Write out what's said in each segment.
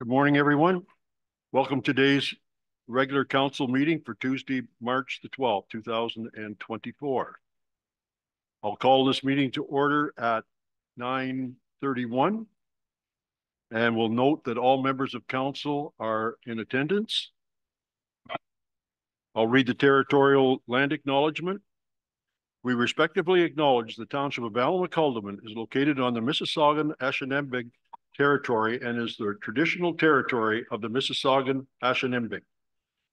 Good morning, everyone. Welcome to today's regular council meeting for Tuesday, March the 12th, 2024. I'll call this meeting to order at 9:31, and we'll note that all members of council are in attendance. I'll read the territorial land acknowledgement. We respectively acknowledge the township of Allum-Mccullomin is located on the Mississaugan-Anishinaabeg territory and is the traditional territory of the Mississaugan-Anishinaabeg.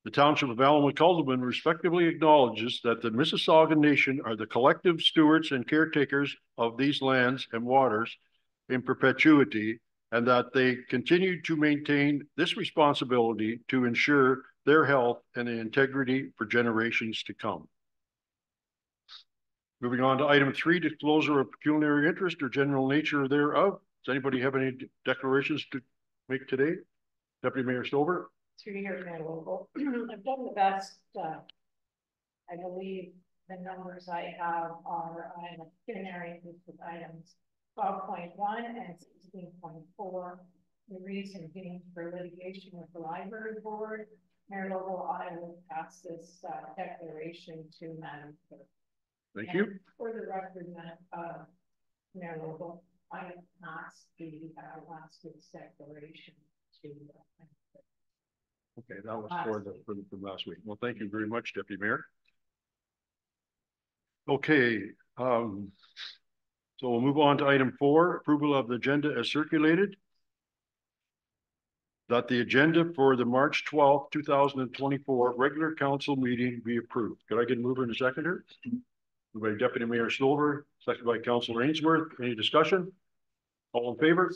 The township of Allum-Mccullomin respectively acknowledges that the Mississaugan Nation are the collective stewards and caretakers of these lands and waters in perpetuity, and that they continue to maintain this responsibility to ensure their health and integrity for generations to come. Moving on to item 3, disclosure of pecuniary interest or general nature thereof. Does anybody have any declarations to make today? Deputy Mayor Stover. Through your local. I've done the best. I believe the numbers I have are on a pecuniary interest with items 12.1 and 16.4. The reason being for litigation with the library board. Mayor Local, I will pass this declaration to Madam Clerk. Thank you. For the record, Mayor Local, I have passed the last week's declaration to Okay, that was for last week. Well, thank you very much, Deputy Mayor. Okay, so we'll move on to item 4, approval of the agenda as circulated. That the agenda for the March 12th, 2024 regular council meeting be approved. Could I get a mover and a seconder? Moved by Deputy Mayor Stover, seconded by Councillor Ainsworth. Any discussion? All in favor?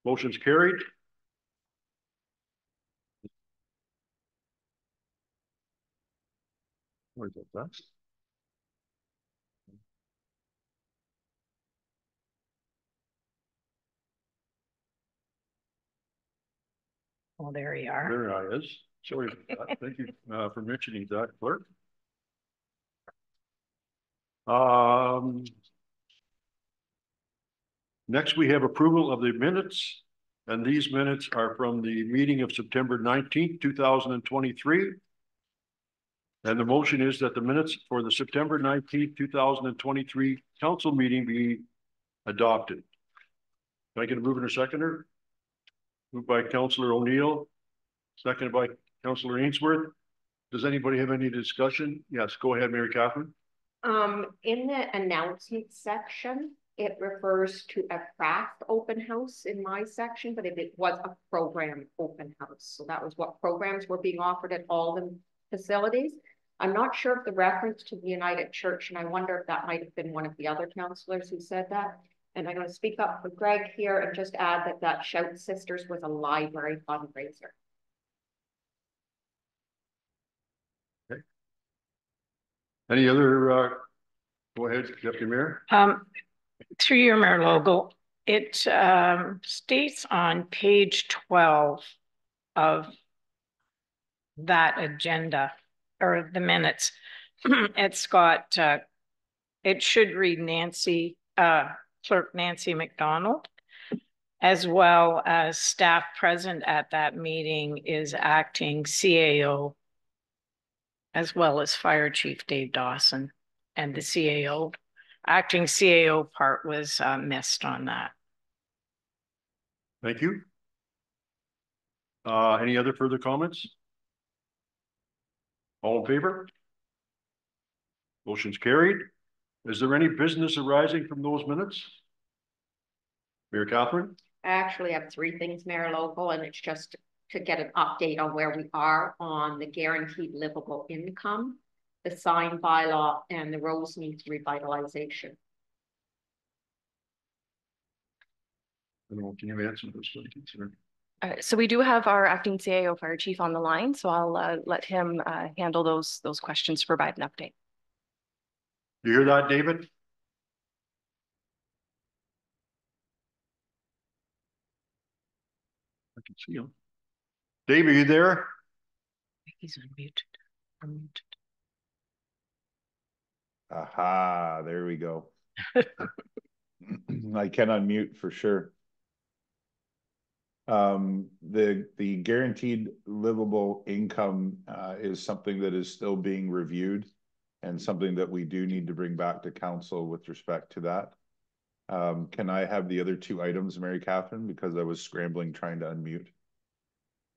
Motion's carried. Where's that? Well, there you are. There I is. Sorry about that. Thank you for mentioning that, Clerk. Next, we have approval of the minutes, and these minutes are from the meeting of September 19th, 2023. And the motion is that the minutes for the September 19th, 2023 council meeting be adopted. Can I get a mover and a seconder? Moved by Councillor O'Neill, seconded by Councillor Ainsworth. Does anybody have any discussion? Yes, go ahead, Mary Catherine. In the announcement section, it refers to a craft open house in my section, but it was a program open house. So that was what programs were being offered at all the facilities. I'm not sure if the reference to the United Church, and I wonder if that might have been one of the other councillors who said that. And I'm going to speak up for Greg here and just add that Shout Sisters was a library fundraiser. Okay. Any other, go ahead, Deputy Mayor. Through your Mayor Local, it states on page 12 of that agenda or the minutes, it's got, it should read Nancy, Clerk Nancy McDonald, as well as staff present at that meeting is acting CAO, as well as Fire Chief Dave Dawson, and the CAO. Acting CAO part was missed on that. Thank you. Any other further comments? All in favor? Motion's carried. Is there any business arising from those minutes? Mayor Catherine? I actually have 3 things, Mayor Local, and it's just to get an update on where we are on the guaranteed livable income, the sign bylaw, and the Rosemead revitalization. I don't know, can you answer this one? So we do have our acting CAO Fire Chief on the line, so I'll let him handle those questions to provide an update. You hear that, David? I can see him. Dave, are you there? He's unmuted. Aha, there we go. I can unmute for sure. The guaranteed livable income is something that is still being reviewed and something that we do need to bring back to council with respect to that. Can I have the other two items, Mary Catherine, because I was scrambling trying to unmute.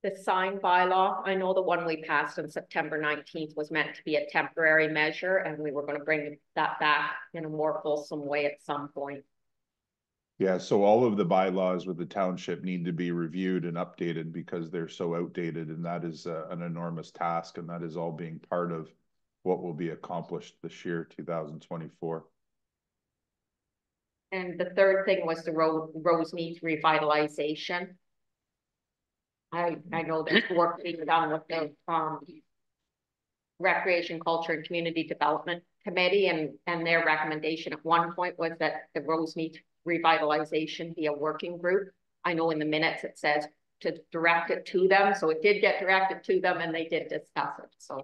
The sign bylaw, I know the one we passed on September 19th was meant to be a temporary measure, and we were going to bring that back in a more fulsome way at some point. Yeah, so all of the bylaws with the township need to be reviewed and updated because they're so outdated, and that is an enormous task, and that is all being part of what will be accomplished this year, 2024. And the third thing was the Rosemead revitalization. I know there's work being done with the Recreation, Culture and Community Development Committee, and their recommendation at one point was that the Rosemead revitalization be a working group. I know in the minutes it says to direct it to them, so it did get directed to them and they did discuss it, so.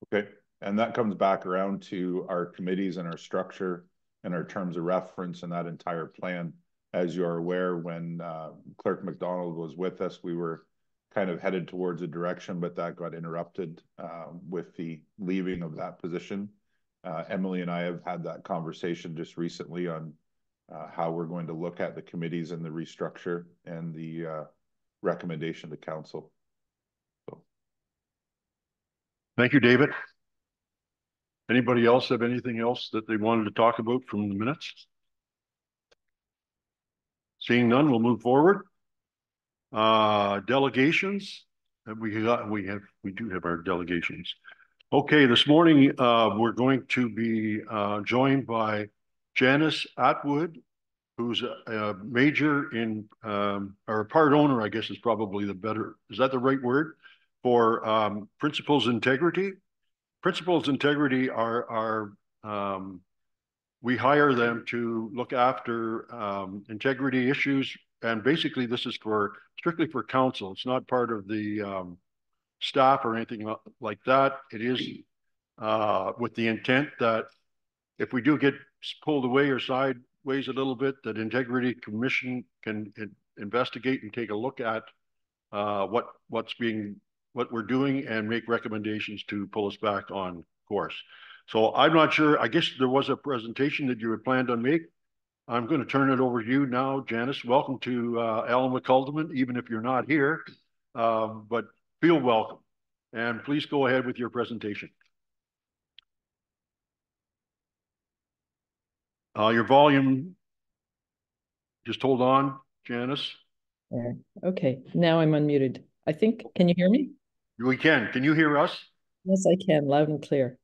Okay, and that comes back around to our committees and our structure and our terms of reference and that entire plan. As you are aware, when Clerk McDonald was with us, we were kind of headed towards a direction, but that got interrupted with the leaving of that position. Emily and I have had that conversation just recently on how we're going to look at the committees and the restructure and the recommendation to council. So. Thank you, David. Anybody else have anything else that they wanted to talk about from the minutes? Seeing none, we'll move forward. Delegations. We do have our delegations. Okay, this morning we're going to be joined by Janice Atwood, who's a major in or a part owner, I guess is probably the better, is that the right word? For Principles Integrity. Principles Integrity are we hire them to look after integrity issues, and basically this is strictly for council. It's not part of the staff or anything like that. It is with the intent that if we do get pulled away or sideways a little bit, that Integrity Commission can investigate and take a look at what we're doing and make recommendations to pull us back on course. So I'm not sure, I guess there was a presentation that you had planned on making. I'm going to turn it over to you now, Janice. Welcome to Allan McAlderman, even if you're not here, but feel welcome. And please go ahead with your presentation. Your volume, just hold on, Janice. Okay, now I'm unmuted. I think, can you hear me? We can. Can you hear us? Yes, I can, loud and clear.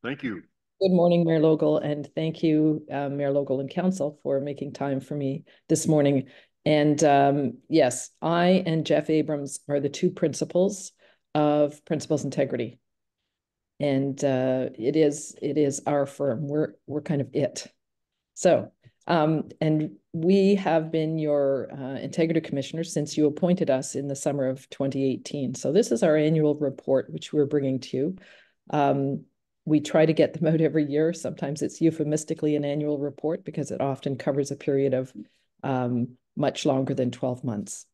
Thank you. Good morning, Mayor Logal, and thank you, Mayor Logal and Council, for making time for me this morning. And yes, I and Jeff Abrams are the two principals of Principles Integrity. And it is our firm. We're kind of it. So, and we have been your Integrity Commissioner since you appointed us in the summer of 2018. So this is our annual report, which we're bringing to you. We try to get them out every year. Sometimes it's euphemistically an annual report because it often covers a period of much longer than 12 months.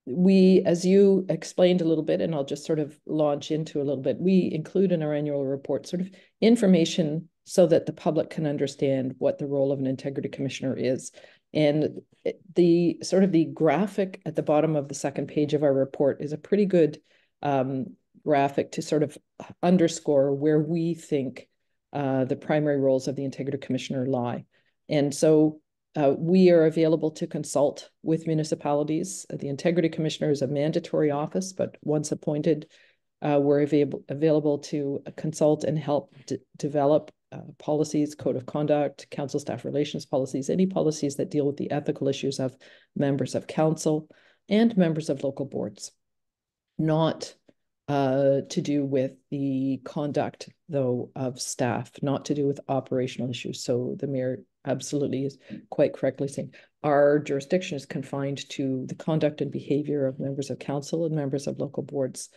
We, as you explained a little bit, and I'll just sort of launch into a little bit, we include in our annual report sort of information so that the public can understand what the role of an Integrity Commissioner is. And the sort of the graphic at the bottom of the second page of our report is a pretty good graphic to sort of underscore where we think the primary roles of the Integrity Commissioner lie. And so we are available to consult with municipalities. The Integrity Commissioner is a mandatory office, but once appointed, we're available to consult and help develop policies, code of conduct, council staff relations policies, any policies that deal with the ethical issues of members of council and members of local boards. Not to do with the conduct, though, of staff, not to do with operational issues. So the mayor absolutely is quite correctly saying our jurisdiction is confined to the conduct and behavior of members of council and members of local boards.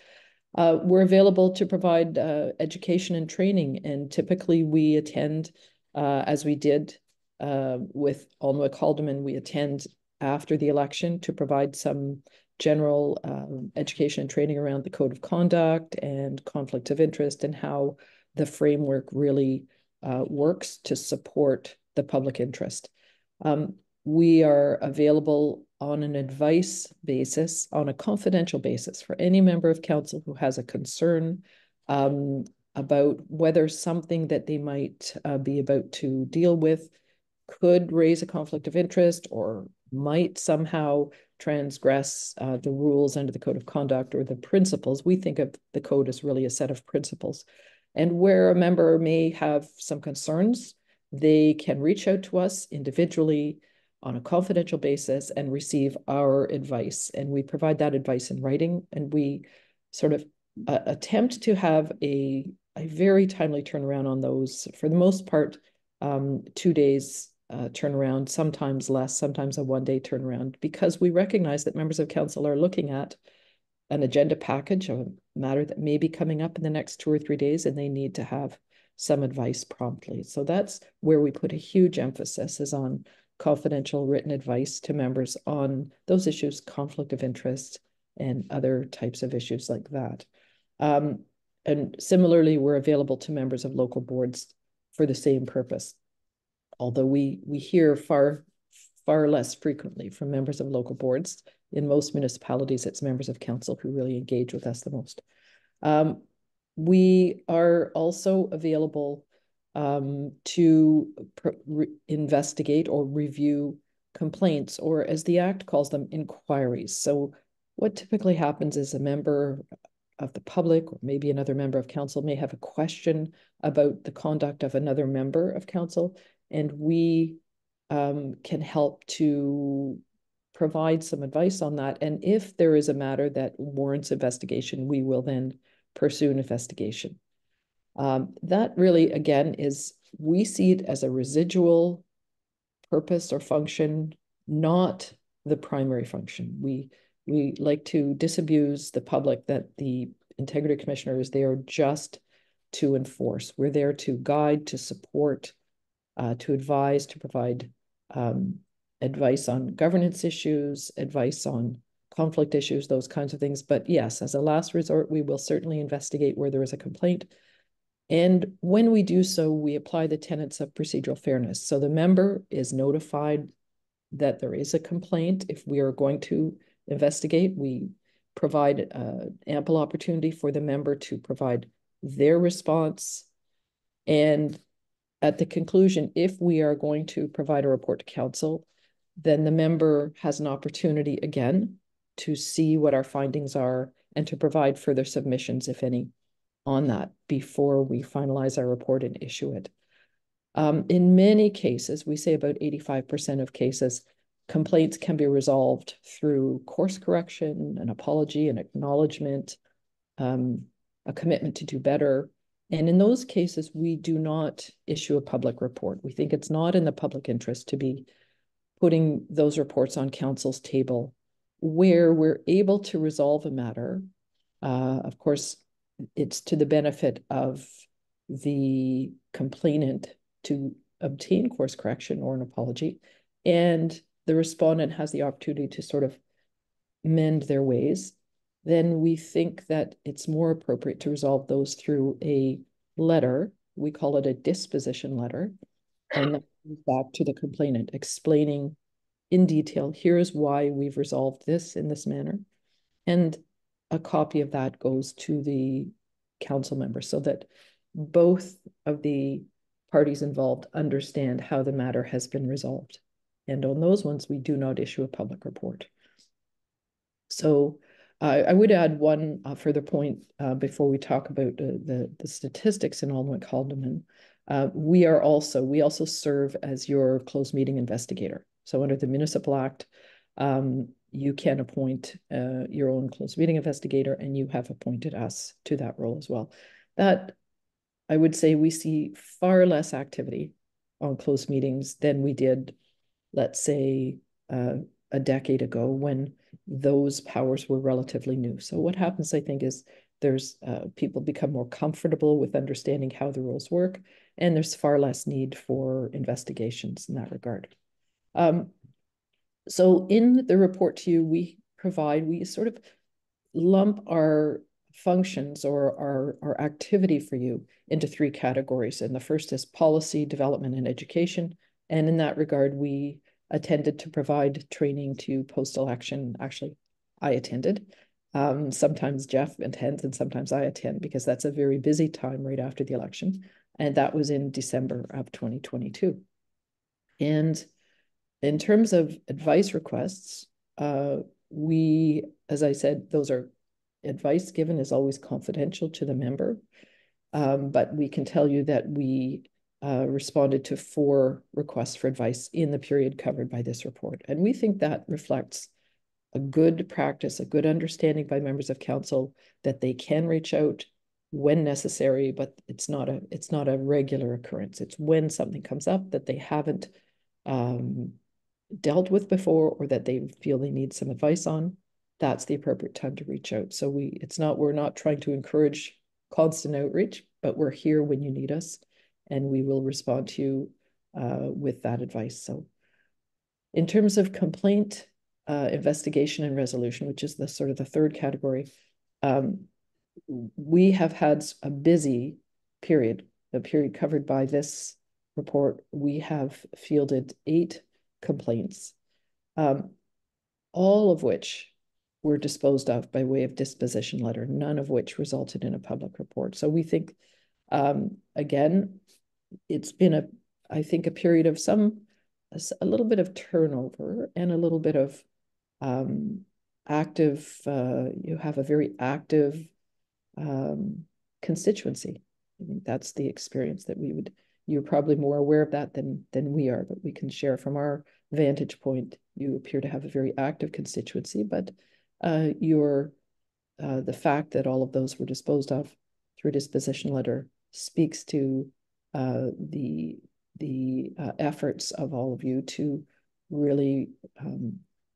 We're available to provide education and training, and typically we attend, as we did with Allan McAlderman, we attend after the election to provide some general education and training around the code of conduct and conflict of interest and how the framework really works to support the public interest. We are available on an advice basis, on a confidential basis, for any member of council who has a concern about whether something that they might be about to deal with could raise a conflict of interest or might somehow transgress the rules under the code of conduct or the principles. We think of the code as really a set of principles. And where a member may have some concerns, they can reach out to us individually on a confidential basis and receive our advice. And we provide that advice in writing, and we sort of attempt to have a very timely turnaround on those. For the most part, 2 days turnaround, sometimes less, sometimes a one-day turnaround, because we recognize that members of council are looking at an agenda package of a matter that may be coming up in the next 2 or 3 days, and they need to have some advice promptly. So that's where we put a huge emphasis, is on confidential written advice to members on those issues, conflict of interest and other types of issues like that. And similarly, we're available to members of local boards for the same purpose. Although we hear far less frequently from members of local boards. In most municipalities, it's members of council who really engage with us the most. We are also available to investigate or review complaints, or as the Act calls them, inquiries. So what typically happens is a member of the public, or maybe another member of council, may have a question about the conduct of another member of council, and we can help to provide some advice on that. And if there is a matter that warrants investigation, we will then pursue an investigation. That really, again, is, we see it as a residual purpose or function, not the primary function. We like to disabuse the public that the Integrity Commissioner is there just to enforce. We're there to guide, to support, to advise, to provide advice on governance issues, advice on conflict issues, those kinds of things. But yes, as a last resort, we will certainly investigate where there is a complaint. And when we do so, we apply the tenets of procedural fairness. So the member is notified that there is a complaint. If we are going to investigate, we provide ample opportunity for the member to provide their response. And at the conclusion, if we are going to provide a report to council, then the member has an opportunity again to see what our findings are and to provide further submissions, if any, on that before we finalize our report and issue it. In many cases, we say about 85% of cases, complaints can be resolved through course correction, an apology, an acknowledgement, a commitment to do better. And in those cases, we do not issue a public report. We think it's not in the public interest to be putting those reports on council's table. Where we're able to resolve a matter, of course, it's to the benefit of the complainant to obtain course correction or an apology, and the respondent has the opportunity to sort of mend their ways, then we think that it's more appropriate to resolve those through a letter. We call it a disposition letter, and that comes back to the complainant explaining in detail, here's why we've resolved this in this manner. And a copy of that goes to the council member so that both of the parties involved understand how the matter has been resolved. And on those ones, we do not issue a public report. So I would add one further point before we talk about the statistics in Alderwick-Haldimand. We also serve as your closed meeting investigator. So under the Municipal Act, you can appoint your own closed meeting investigator, and you have appointed us to that role as well. That, I would say, we see far less activity on closed meetings than we did, let's say, a decade ago when those powers were relatively new. So what happens, I think, is there's people become more comfortable with understanding how the rules work, and there's far less need for investigations in that regard. So in the report to you, we sort of lump our functions or our activity for you into three categories. And the first is policy, development, and education. And in that regard, we attended to provide training to post-election. Actually, I attended. Sometimes Jeff attends and sometimes I attend because that's a very busy time right after the election. And that was in December of 2022. And in terms of advice requests, we, as I said, those are advice given is always confidential to the member. But we can tell you that we responded to 4 requests for advice in the period covered by this report. And we think that reflects a good practice, a good understanding by members of council that they can reach out when necessary, but it's not a regular occurrence. It's when something comes up that they haven't dealt with before or that they feel they need some advice on, that's the appropriate time to reach out. So we're not trying to encourage constant outreach, but we're here when you need us and we will respond to you with that advice. So in terms of complaint, investigation and resolution, which is the sort of the third category, we have had a busy period, the period covered by this report. We have fielded 8 complaints, all of which were disposed of by way of disposition letter, none of which resulted in a public report. So we think, again, it's been I think a period of a little bit of turnover and a little bit of active, you have a very active constituency. I think that's the experience that you're probably more aware of that than we are, but we can share from our vantage point. You appear to have a very active constituency, but the fact that all of those were disposed of through disposition letter speaks to the efforts of all of you to really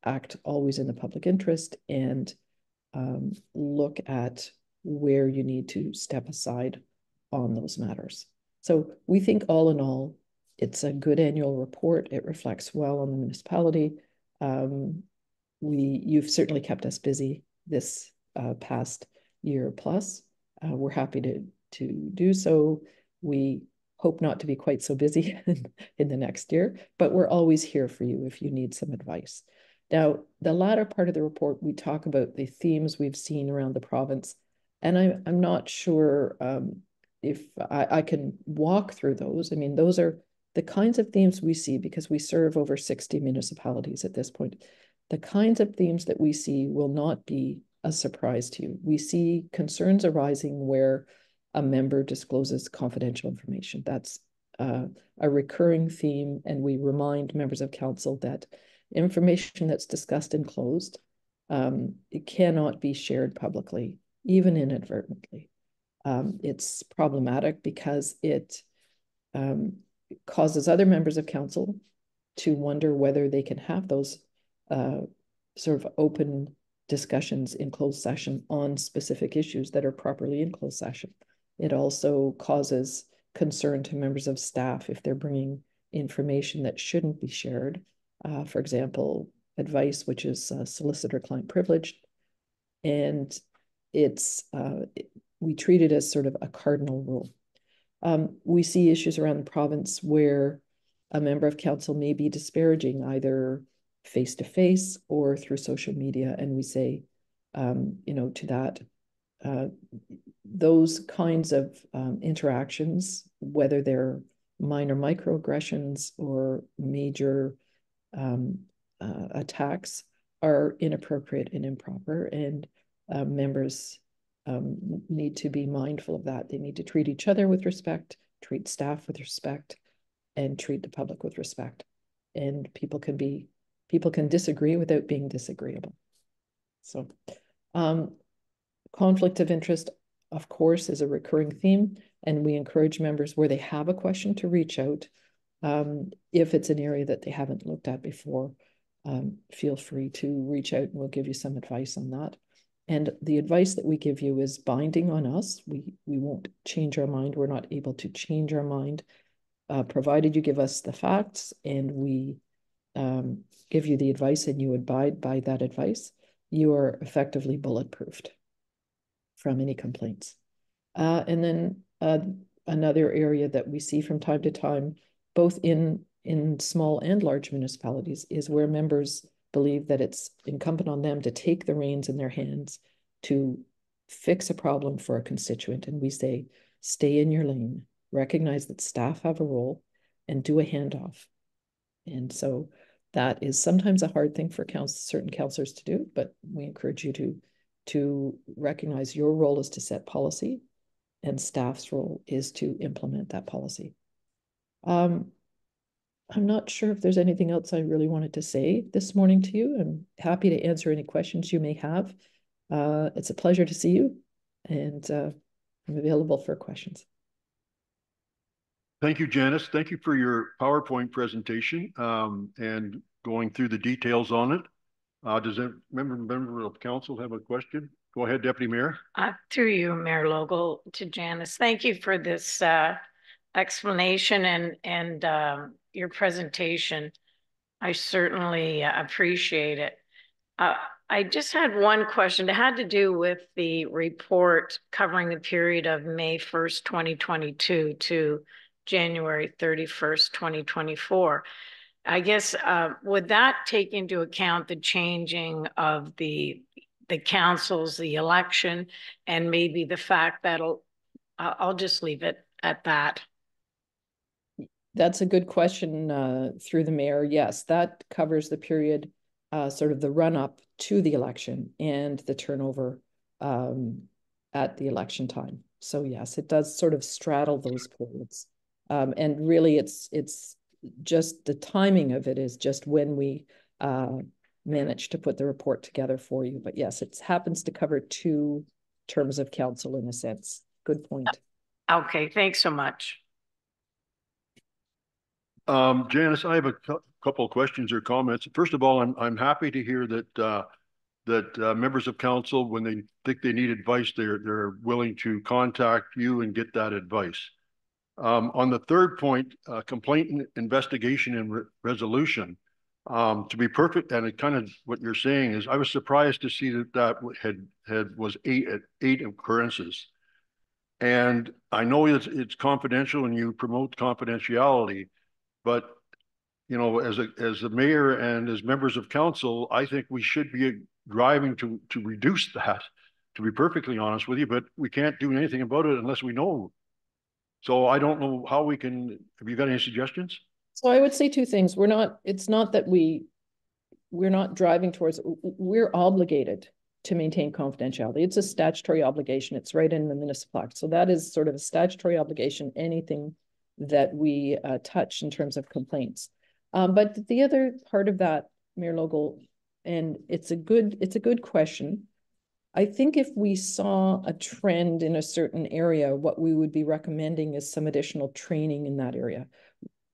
act always in the public interest and look at where you need to step aside on those matters. So we think all in all, it's a good annual report. It reflects well on the municipality. You've certainly kept us busy this past year plus. We're happy to do so. We hope not to be quite so busy in the next year, but we're always here for you if you need some advice. Now, the latter part of the report, we talk about the themes we've seen around the province, and I'm not sure if I can walk through those. I mean, those are the kinds of themes we see because we serve over 60 municipalities at this point. The kinds of themes that we see will not be a surprise to you. We see concerns arising where a member discloses confidential information. That's a recurring theme, and we remind members of council that information that's discussed and closed, it cannot be shared publicly, even inadvertently. It's problematic because it causes other members of council to wonder whether they can have those sort of open discussions in closed session on specific issues that are properly in closed session. It also causes concern to members of staff if they're bringing information that shouldn't be shared. For example, advice, which is solicitor-client privileged. And we treat it as sort of a cardinal rule. We see issues around the province where a member of council may be disparaging either face-to-face or through social media. And we say, to that, those kinds of interactions, whether they're minor microaggressions or major attacks, are inappropriate and improper, and members need to be mindful of that. They need to treat each other with respect, treat staff with respect, and treat the public with respect. And people can disagree without being disagreeable. So conflict of interest, of course, is a recurring theme, and we encourage members where they have a question to reach out. If it's an area that they haven't looked at before, feel free to reach out and we'll give you some advice on that. And the advice that we give you is binding on us. We won't change our mind. We're not able to change our mind, provided you give us the facts and we give you the advice and you abide by that advice, you are effectively bulletproofed from any complaints. And then another area that we see from time to time, both in small and large municipalities, is where members believe that it's incumbent on them to take the reins in their hands to fix a problem for a constituent. And we say, stay in your lane, recognize that staff have a role, and do a handoff. And so that is sometimes a hard thing for certain councillors to do, but we encourage you to recognize your role is to set policy and staff's role is to implement that policy. I'm not sure if there's anything else I really wanted to say this morning to you. I'm happy to answer any questions you may have. It's a pleasure to see you, and I'm available for questions. Thank you, Janice. Thank you for your PowerPoint presentation and going through the details on it. Does a member of council have a question? Go ahead, Deputy Mayor. Through you, Mayor Logal, to Janice. Thank you for this explanation and your presentation. I certainly appreciate it. I just had one question. It had to do with the report covering the period of May 1st, 2022 to January 31st, 2024. I guess, would that take into account the changing of the councils, the election, and maybe the fact that I'll just leave it at that. That's a good question through the mayor. Yes, that covers the period, sort of the run up to the election and the turnover at the election time. So yes, it does sort of straddle those periods. And really it's just the timing of it is just when we managed to put the report together for you. But yes, it happens to cover 2 terms of council in a sense. Good point. Okay, thanks so much. Janice, I have a couple of questions or comments. First of all, I'm happy to hear that members of council, when they think they need advice, they're willing to contact you and get that advice. On the third point, complaint investigation and resolution, to be perfect, and it kind of what you're saying is, I was surprised to see that was eight occurrences. And I know it's confidential and you promote confidentiality, but you know, as a mayor and as members of council, I think we should be driving to reduce that, to be perfectly honest with you, but we can't do anything about it unless we know. So I don't know how we can, have you got any suggestions? So I would say 2 things. It's not that we're not driving towards, we're obligated to maintain confidentiality. It's a statutory obligation. It's right in the Municipal Act. So that is sort of a statutory obligation, anything that we touch in terms of complaints. But the other part of that, Mayor Logal, and it's a good question. I think if we saw a trend in a certain area, what we would be recommending is some additional training in that area.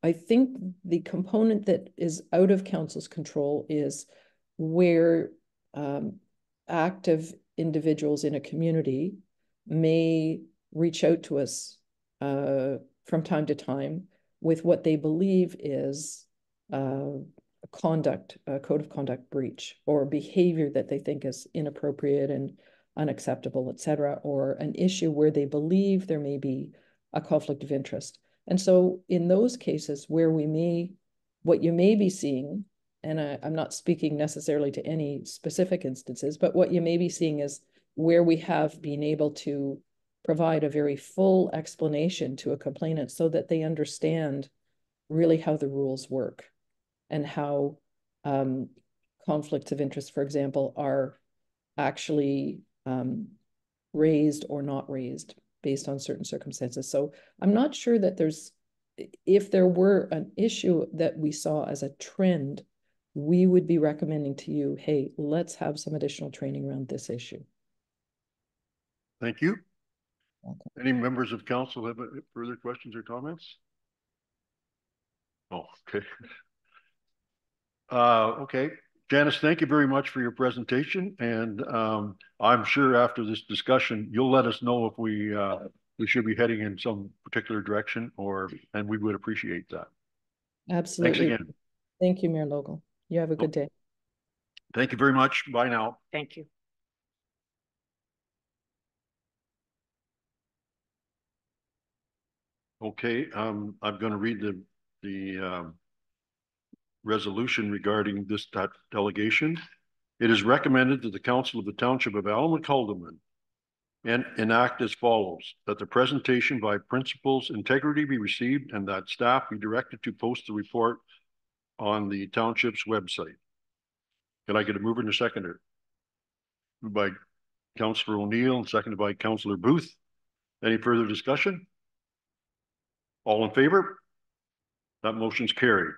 I think the component that is out of council's control is where active individuals in a community may reach out to us from time to time with what they believe is a code of conduct breach or behavior that they think is inappropriate and unacceptable, etc., or an issue where they believe there may be a conflict of interest. And so in those cases where what you may be seeing, and I'm not speaking necessarily to any specific instances, but what you may be seeing is where we have been able to provide a very full explanation to a complainant so that they understand really how the rules work and how conflicts of interest, for example, are actually raised or not raised based on certain circumstances. So I'm not sure that if there were an issue that we saw as a trend, we would be recommending to you, hey, let's have some additional training around this issue. Thank you. Okay. Any members of council have further questions or comments? Oh, okay. Okay. Janice, thank you very much for your presentation. And I'm sure after this discussion, you'll let us know if we should be heading in some particular direction and we would appreciate that. Absolutely. Thanks again. Thank you, Mayor Logal. You have a good day. Thank you very much. Bye now. Thank you. Okay, I'm going to read the resolution regarding this delegation. It is recommended that the Council of the Township of Allen-McCalderman and enact as follows: that the presentation by principals integrity be received and that staff be directed to post the report on the township's website. Can I get a mover and a seconder? Moved by Councillor O'Neill and seconded by Councillor Booth. Any further discussion? All in favor? That motion's carried.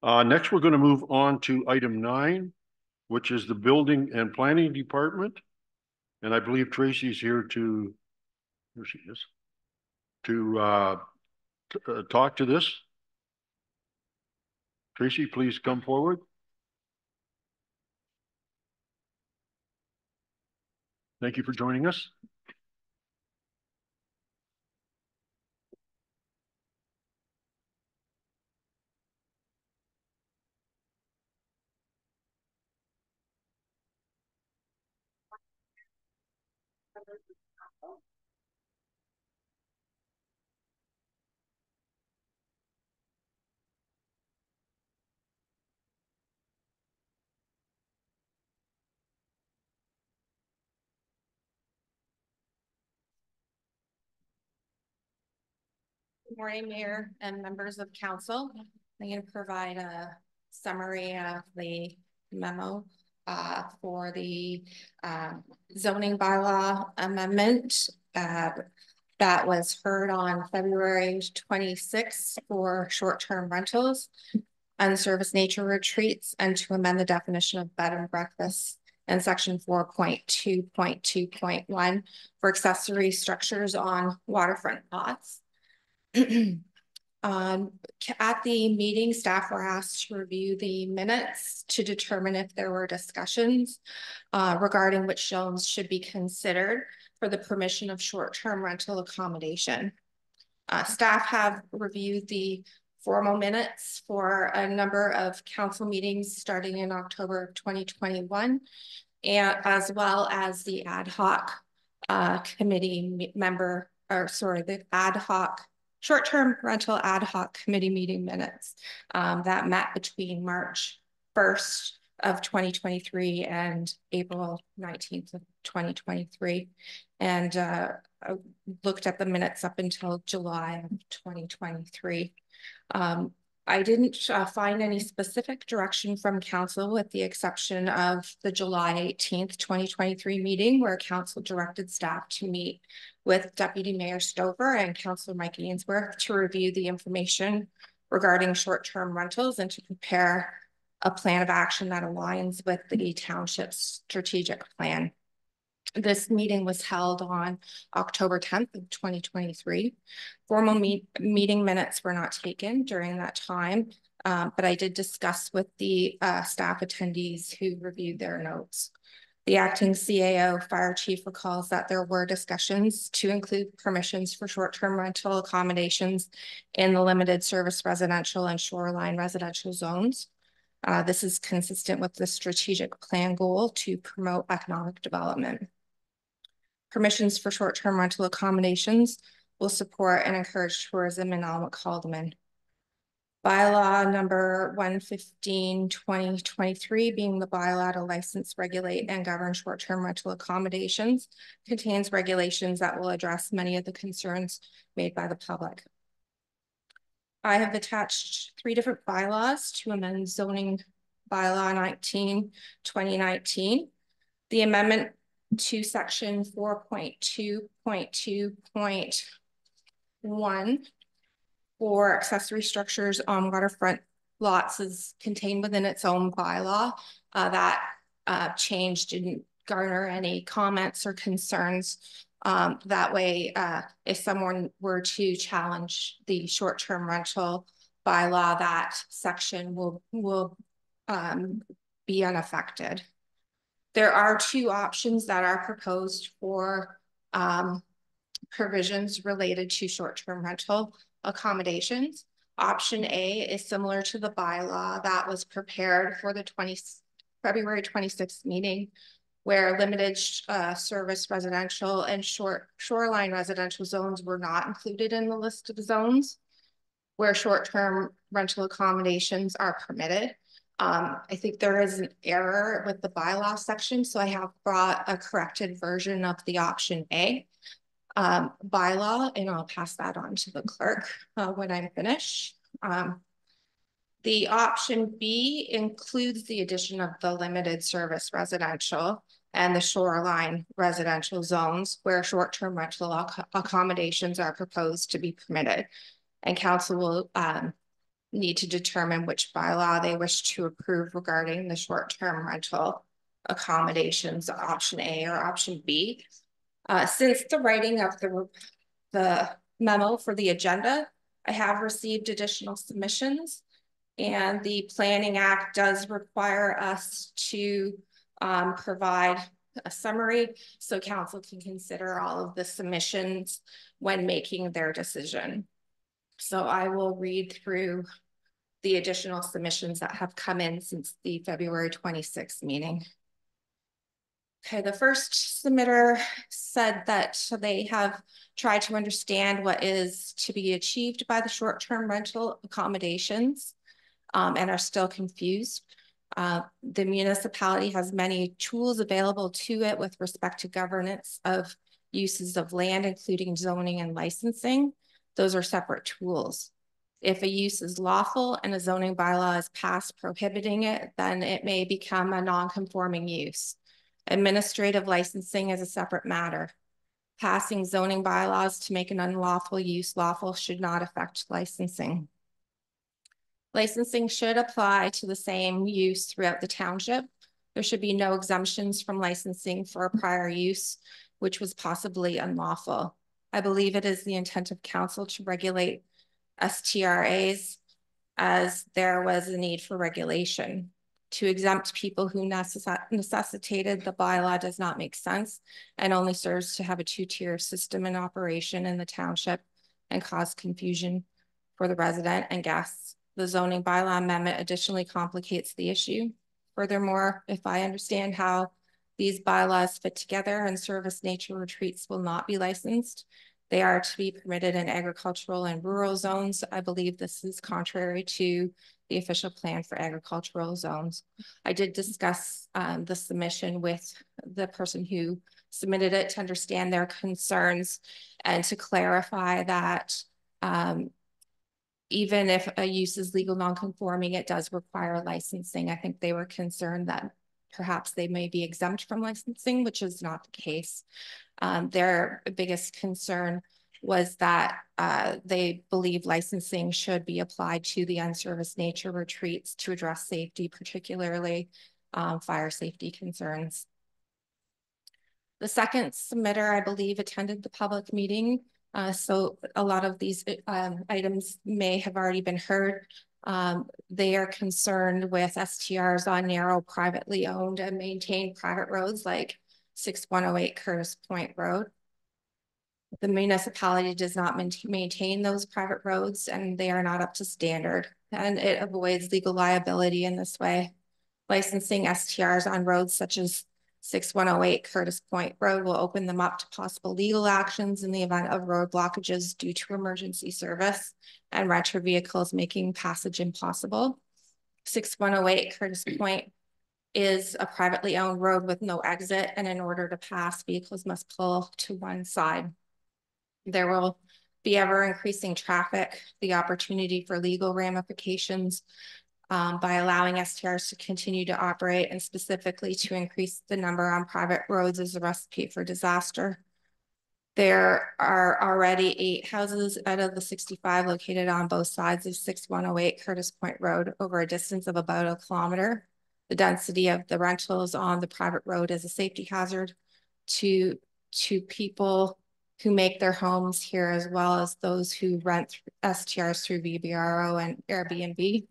Next, we're going to move on to item 9, which is the Building and Planning Department. And I believe Tracy's here to, here she is, to talk to this. Tracy, please come forward. Thank you for joining us. Good morning, Mayor and members of council. I'm going to provide a summary of the memo for the zoning bylaw amendment that was heard on February 26th for short-term rentals, unserviced nature retreats, and to amend the definition of bed and breakfast in section 4.2.2.1 for accessory structures on waterfront lots. At the meeting, staff were asked to review the minutes to determine if there were discussions regarding which zones should be considered for the permission of short-term rental accommodation. Staff have reviewed the formal minutes for a number of council meetings starting in October of 2021, and as well as the ad hoc committee member, or sorry, the ad hoc short-term rental ad hoc committee meeting minutes that met between March 1st of 2023 and April 19th of 2023. And looked at the minutes up until July of 2023. I didn't find any specific direction from council with the exception of the July 18th, 2023 meeting where council directed staff to meet with Deputy Mayor Stover and Councillor Mike Ainsworth to review the information regarding short-term rentals and to prepare a plan of action that aligns with the township's strategic plan. This meeting was held on October 10th of 2023. Formal meeting minutes were not taken during that time, but I did discuss with the staff attendees who reviewed their notes. The acting CAO fire chief recalls that there were discussions to include permissions for short-term rental accommodations in the limited service residential and shoreline residential zones. This is consistent with the strategic plan goal to promote economic development. Permissions for short-term rental accommodations will support and encourage tourism in Allen-McCalderman. Bylaw number 115/2023, being the bylaw to license, regulate, and govern short-term rental accommodations, contains regulations that will address many of the concerns made by the public. I have attached 3 different bylaws to amend zoning bylaw 19/2019. The amendment to section 4.2.2.1 for accessory structures on waterfront lots is contained within its own bylaw. That change didn't garner any comments or concerns. That way, if someone were to challenge the short-term rental bylaw, that section will be unaffected. There are two options that are proposed for provisions related to short-term rental accommodations. Option A is similar to the bylaw that was prepared for the February 26th meeting, where limited service residential and shoreline residential zones were not included in the list of zones where short-term rental accommodations are permitted. I think there is an error with the bylaw section, so I have brought a corrected version of the option A bylaw, and I'll pass that on to the clerk when I'm finished. The option B includes the addition of the limited service residential and the shoreline residential zones where short-term rental accommodations are proposed to be permitted. And council will need to determine which bylaw they wish to approve regarding the short-term rental accommodations, option A or option B. Since the writing of the memo for the agenda, I have received additional submissions, and the Planning Act does require us to provide a summary so council can consider all of the submissions when making their decision. So I will read through the additional submissions that have come in since the February 26th meeting. Okay, the first submitter said that they have tried to understand what is to be achieved by the short-term rental accommodations and are still confused. The municipality has many tools available to it with respect to governance of uses of land, including zoning and licensing. Those are separate tools. If a use is lawful and a zoning bylaw is passed prohibiting it, then it may become a non-conforming use. Administrative licensing is a separate matter. Passing zoning bylaws to make an unlawful use lawful should not affect licensing. Licensing should apply to the same use throughout the township. There should be no exemptions from licensing for a prior use, which was possibly unlawful. I believe it is the intent of council to regulate STRAs as there was a need for regulation. To exempt people who necessitated the bylaw does not make sense and only serves to have a two-tier system in operation in the township and cause confusion for the resident and guests. The zoning bylaw amendment additionally complicates the issue. Furthermore, if I understand how these bylaws fit together and service nature retreats will not be licensed, they are to be permitted in agricultural and rural zones. I believe this is contrary to the official plan for agricultural zones. I did discuss the submission with the person who submitted it to understand their concerns and to clarify that even if a use is legal non-conforming, it does require licensing. I think they were concerned that perhaps they may be exempt from licensing, which is not the case. Their biggest concern was that they believe licensing should be applied to the unserviced nature retreats to address safety, particularly fire safety concerns. The second submitter, I believe, attended the public meeting. So a lot of these items may have already been heard. They are concerned with STRs on narrow, privately owned and maintained private roads like 6108 Curtis Point Road. The municipality does not maintain those private roads and they are not up to standard, and it avoids legal liability in this way. Licensing STRs on roads such as 6108 Curtis Point Road will open them up to possible legal actions in the event of road blockages due to emergency service and renter vehicles making passage impossible. 6108 Curtis Point is a privately owned road with no exit, and in order to pass, vehicles must pull to one side. There will be ever increasing traffic, the opportunity for legal ramifications by allowing STRs to continue to operate, and specifically to increase the number on private roads is a recipe for disaster. There are already 8 houses out of the 65 located on both sides of 6108 Curtis Point Road over a distance of about 1 kilometer. The density of the rentals on the private road is a safety hazard to people who make their homes here, as well as those who rent STRs through VBRO and Airbnb.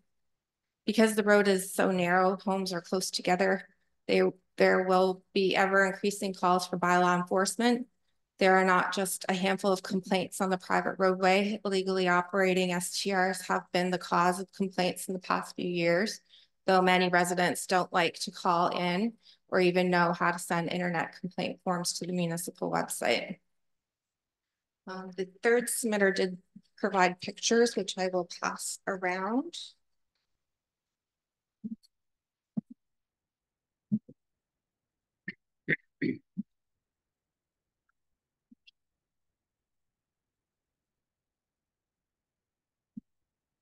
Because the road is so narrow, homes are close together. They there will be ever increasing calls for bylaw enforcement. There are not just a handful of complaints on the private roadway. Illegally operating STRs have been the cause of complaints in the past few years, though many residents don't like to call in or even know how to send internet complaint forms to the municipal website. The third submitter did provide pictures, which I will pass around.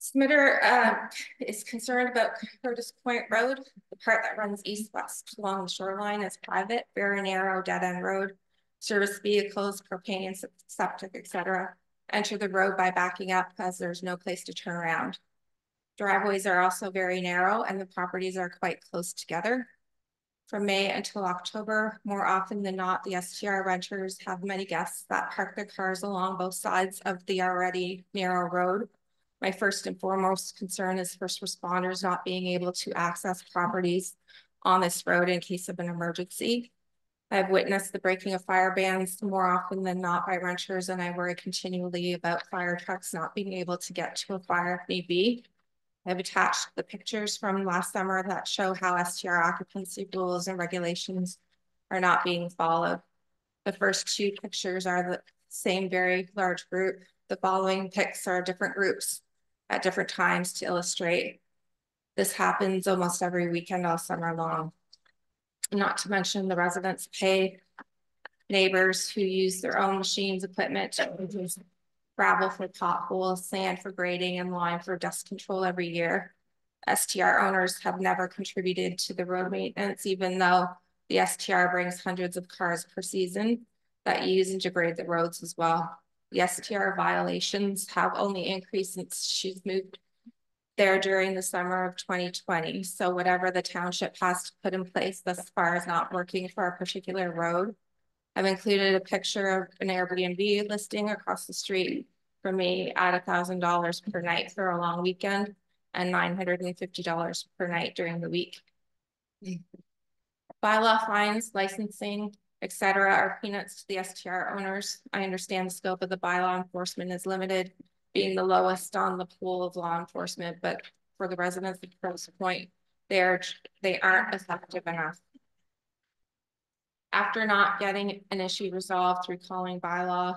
Submitter is concerned about Curtis Point Road. The part that runs east-west along the shoreline is private, very narrow dead-end road. Service vehicles, propane, septic, etc. enter the road by backing up as there's no place to turn around. Driveways are also very narrow and the properties are quite close together. From May until October, more often than not, the STR renters have many guests that park their cars along both sides of the already narrow road. My first and foremost concern is first responders not being able to access properties on this road in case of an emergency. I've witnessed the breaking of fire bans more often than not by renters, and I worry continually about fire trucks not being able to get to a fire if need be. I've attached the pictures from last summer that show how STR occupancy rules and regulations are not being followed. The first two pictures are the same very large group. The following pics are different groups at different times to illustrate. This happens almost every weekend all summer long. Not to mention the residents pay neighbors who use their own machines, equipment to use gravel for potholes, sand for grading, and lime for dust control every year. STR owners have never contributed to the road maintenance, even though the STR brings hundreds of cars per season that use and degrade the roads as well. The STR violations have only increased since she's moved there during the summer of 2020. So whatever the township has to put in place thus far is not working for a particular road. I've included a picture of an Airbnb listing across the street for me at $1,000 per night for a long weekend and $950 per night during the week. Bylaw fines, licensing, etc. are peanuts to the STR owners. I understand the scope of the bylaw enforcement is limited, being the lowest on the pool of law enforcement, but for the residents of Curtis Point, they aren't effective enough. After not getting an issue resolved through calling bylaw,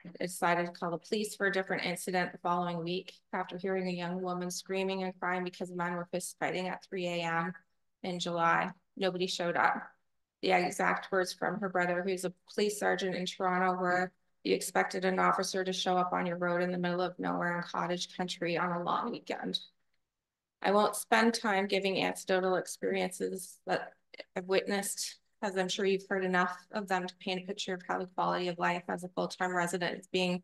I decided to call the police for a different incident the following week after hearing a young woman screaming and crying because men were fist fighting at 3 a.m. in July. Nobody showed up. The exact words from her brother, who's a police sergeant in Toronto, were, "You expected an officer to show up on your road in the middle of nowhere in cottage country on a long weekend." I won't spend time giving anecdotal experiences that I've witnessed, as I'm sure you've heard enough of them to paint a picture of how the quality of life as a full-time resident is being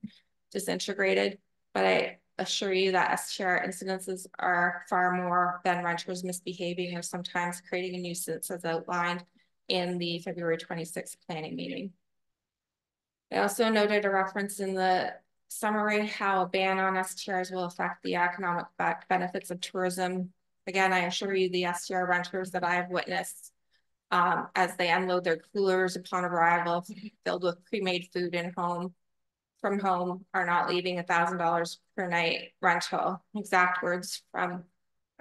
disintegrated. But I assure you that STR incidences are far more than renters misbehaving or sometimes creating a nuisance as outlined in the February 26th planning meeting. I also noted a reference in the summary how a ban on STRs will affect the economic benefits of tourism. Again, I assure you the STR renters that I have witnessed as they unload their coolers upon arrival filled with pre-made food from home are not leaving $1,000 per night rental. Exact words from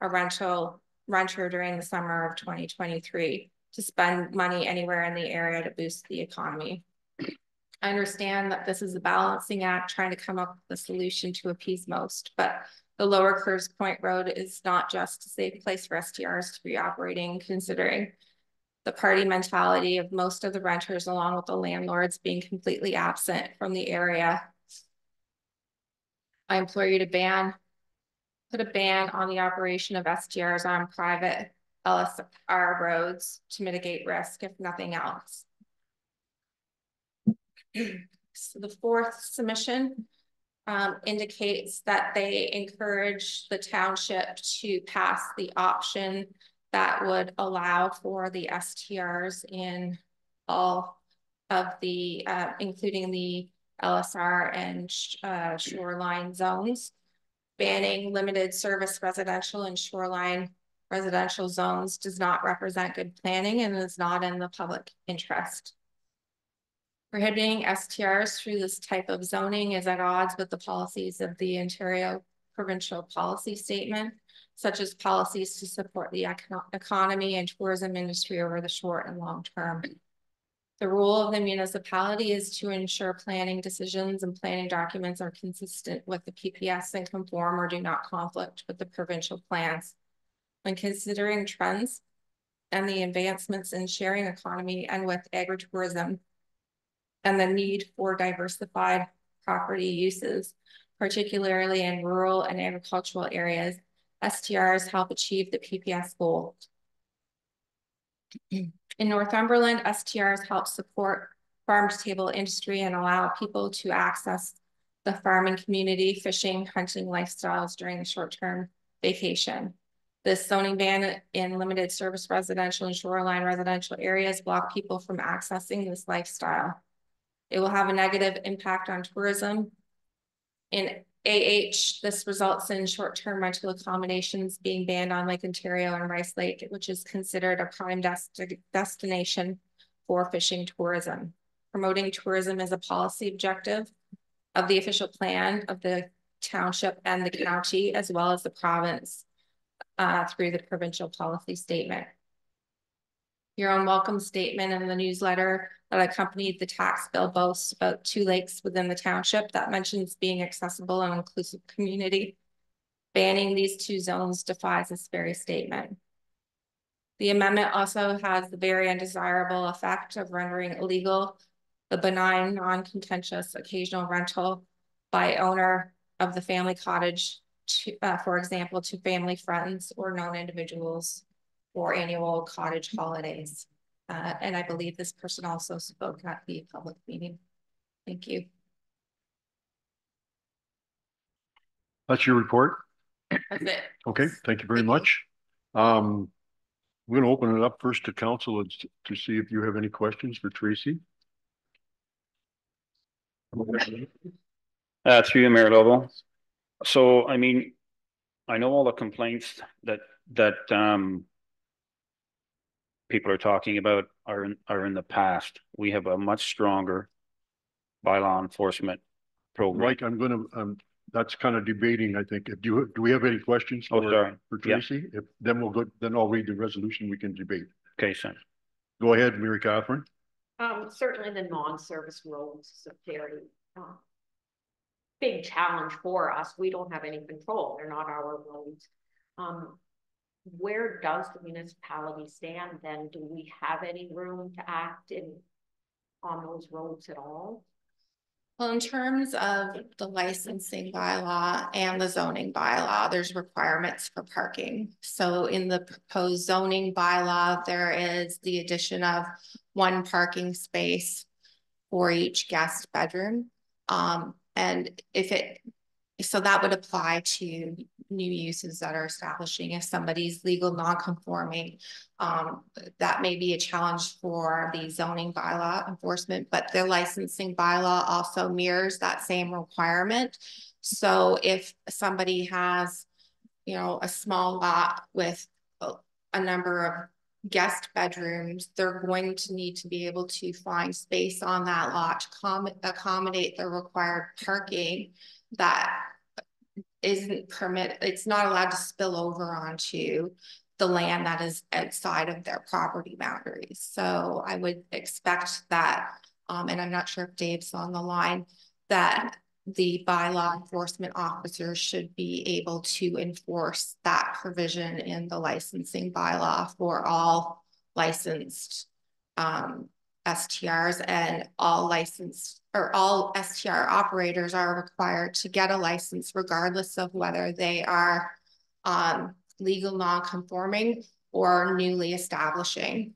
a renter during the summer of 2023 to spend money anywhere in the area to boost the economy. I understand that this is a balancing act trying to come up with a solution to appease most, but the lower Curtis Point Road is not just a safe place for STRs to be operating, considering the party mentality of most of the renters, along with the landlords being completely absent from the area. I implore you to put a ban on the operation of STRs on private LSR roads to mitigate risk, if nothing else. So the fourth submission indicates that they encourage the township to pass the option that would allow for the STRs in all of the, including the LSR and shoreline zones, banning limited service residential and shoreline residential zones does not represent good planning and is not in the public interest. Prohibiting STRs through this type of zoning is at odds with the policies of the Ontario Provincial Policy Statement, such as policies to support the economy and tourism industry over the short and long term. The role of the municipality is to ensure planning decisions and planning documents are consistent with the PPS and conform or do not conflict with the provincial plans. When considering trends and the advancements in sharing economy and with agritourism and the need for diversified property uses, particularly in rural and agricultural areas, STRs help achieve the PPS goal. In Northumberland, STRs help support farm-to-table industry and allow people to access the farming community, fishing, hunting lifestyles during the short-term vacation. This zoning ban in limited service residential and shoreline residential areas block people from accessing this lifestyle. It will have a negative impact on tourism. In AH, this results in short-term rental accommodations being banned on Lake Ontario and Rice Lake, which is considered a prime destination for fishing tourism. Promoting tourism is a policy objective of the official plan of the township and the county, as well as the province through the provincial policy statement. Your own welcome statement in the newsletter that accompanied the tax bill boasts about 2 lakes within the township that mentions being accessible and inclusive community. Banning these 2 zones defies this very statement. The amendment also has the very undesirable effect of rendering illegal the benign, non-contentious occasional rental by owner of the family cottage, to, for example, to family friends or known individuals for annual cottage holidays. And I believe this person also spoke at the public meeting. Thank you. That's your report? That's it. Okay, thank you very much. I'm going to open it up first to council to see if you have any questions for Tracy. Through you, Mayor Lobo. So, I mean, I know all the complaints that people are talking about are in the past. We have a much stronger bylaw enforcement program. Mike, I'm going to, that's kind of debating, I think. Do we have any questions for Tracy? If, then we'll go, then I'll read the resolution, we can debate. Okay, sir. Go ahead, Mary Catherine. Certainly the non-service roads is a very big challenge for us. We don't have any control. They're not our roads. Where does the municipality stand then? Do we have any room to act on those roads at all? Well, in terms of the licensing bylaw and the zoning bylaw, there's requirements for parking. So in the proposed zoning bylaw, there is the addition of 1 parking space for each guest bedroom. And so that would apply to new uses that are establishing. If somebody's legal non-conforming, that may be a challenge for the zoning bylaw enforcement, but the licensing bylaw also mirrors that same requirement. So if somebody has, you know, a small lot with a number of guest bedrooms, they're going to need to be able to find space on that lot to accommodate the required parking that isn't permitted. It's not allowed to spill over onto the land that is outside of their property boundaries. So I would expect that, and I'm not sure if Dave's on the line, that the bylaw enforcement officer should be able to enforce that provision in the licensing bylaw for all licensed STRs, and all licensed or all STR operators are required to get a license regardless of whether they are legal non-conforming or newly establishing.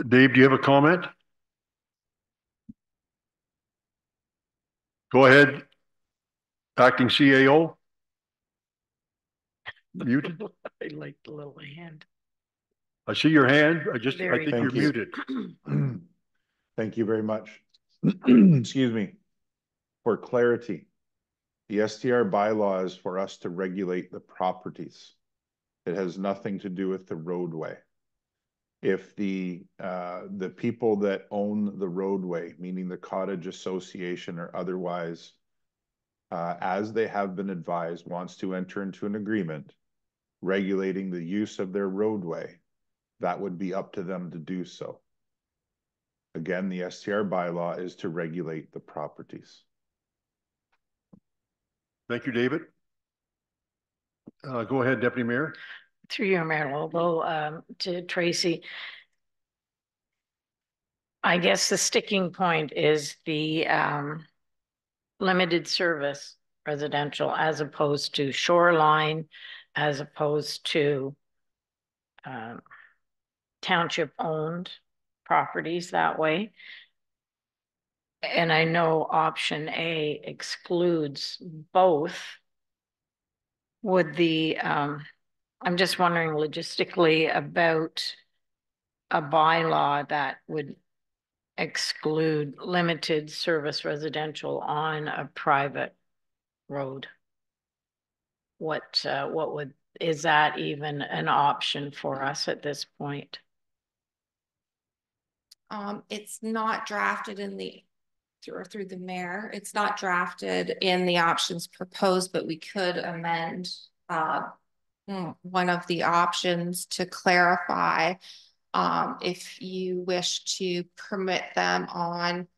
Dave, do you have a comment? Go ahead. Acting CAO. Muted. I like the little hand. I see your hand. I think you're muted. Thank you very much. Excuse me. For clarity, The STR bylaw is for us to regulate the properties. It has nothing to do with the roadway. If the people that own the roadway, meaning the cottage association or otherwise, as they have been advised, wants to enter into an agreement regulating the use of their roadway, that would be up to them to do so. Again, the STR bylaw is to regulate the properties. Thank you, David. Go ahead, Deputy Mayor. Through your Mayor Lobo, to Tracy. I guess the sticking point is the limited service residential as opposed to shoreline, as opposed to township owned properties that way. And I know option A excludes both. Would the, I'm just wondering logistically about a bylaw that would exclude limited service residential on a private road. What would, is that even an option for us at this point? It's not drafted in the through the mayor. It's not drafted in the options proposed, but we could amend one of the options to clarify if you wish to permit them on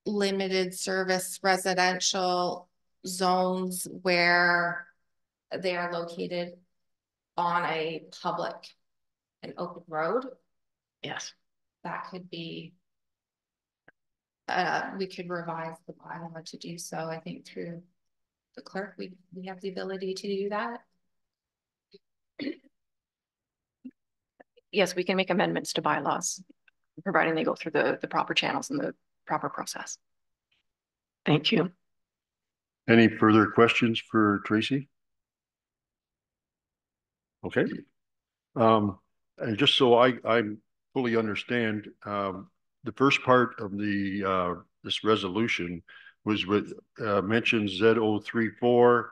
limited service residential zones where they are located on a public and open road. Yes. That could be, we could revise the bylaw to do so. I think through the clerk, we have the ability to do that. Yes, we can make amendments to bylaws, providing they go through the proper channels and the proper process. Thank you. Any further questions for Tracy? Okay. And just so I fully understand, the first part of the this resolution was with mentions Z034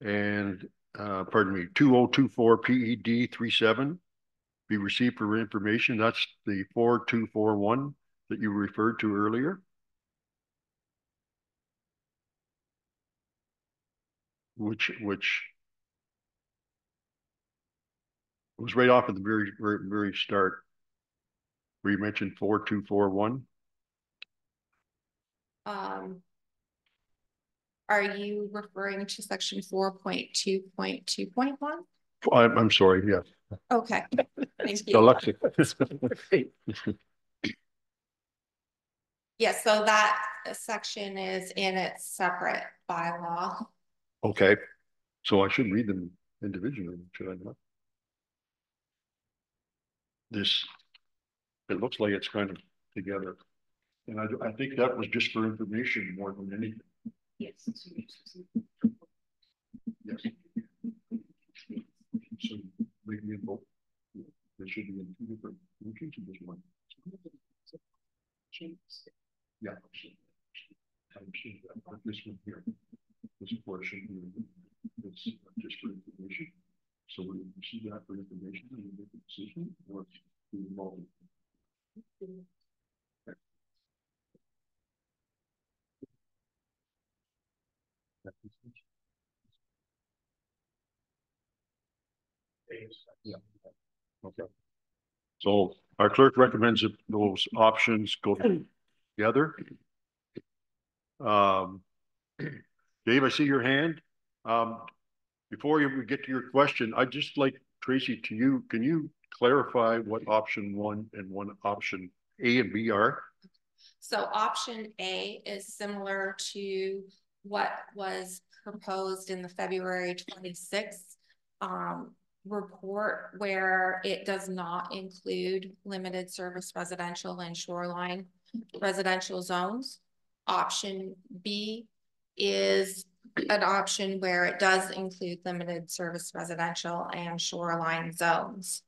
and pardon me, 2024 PED 37 be received for information. That's the 4241 that you referred to earlier. Which was right off at the very start, where you mentioned 4241. Are you referring to section 4.2.2.1? I'm sorry, yeah. Okay. Thank you. Alexa. Yeah, so that section is in its separate bylaw. Okay, so I should read them individually, should I not? This, it looks like it's kind of together. And I think that was just for information more than anything. Yes. Yes. So maybe in both. They should be in two different locations in this one. Yeah. I'm seeing that, but this one here, this portion here, it's just for information. So we see that for information and we make a decision or we involve it. Yeah. Okay. So our clerk recommends that those options go together. Dave, I see your hand. Before we get to your question, I'd just like Tracy to you, can you clarify what option 1 and option A and B are? So option A is similar to what was proposed in the February 26th report, where it does not include limited service residential and shoreline residential zones. Option B is an option where it does include limited service residential and shoreline zones.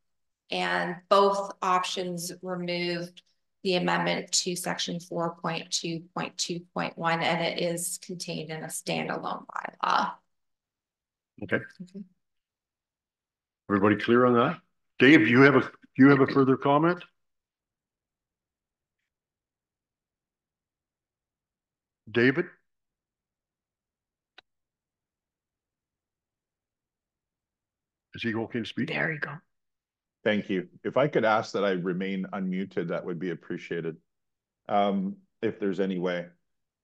And both options removed the amendment to section 4.2.2.1, and it is contained in a standalone bylaw. Okay. Everybody clear on that? Dave, you have a further comment? David? Is he okay to speak? There you go. Thank you. If I could ask that I remain unmuted, that would be appreciated. If there's any way.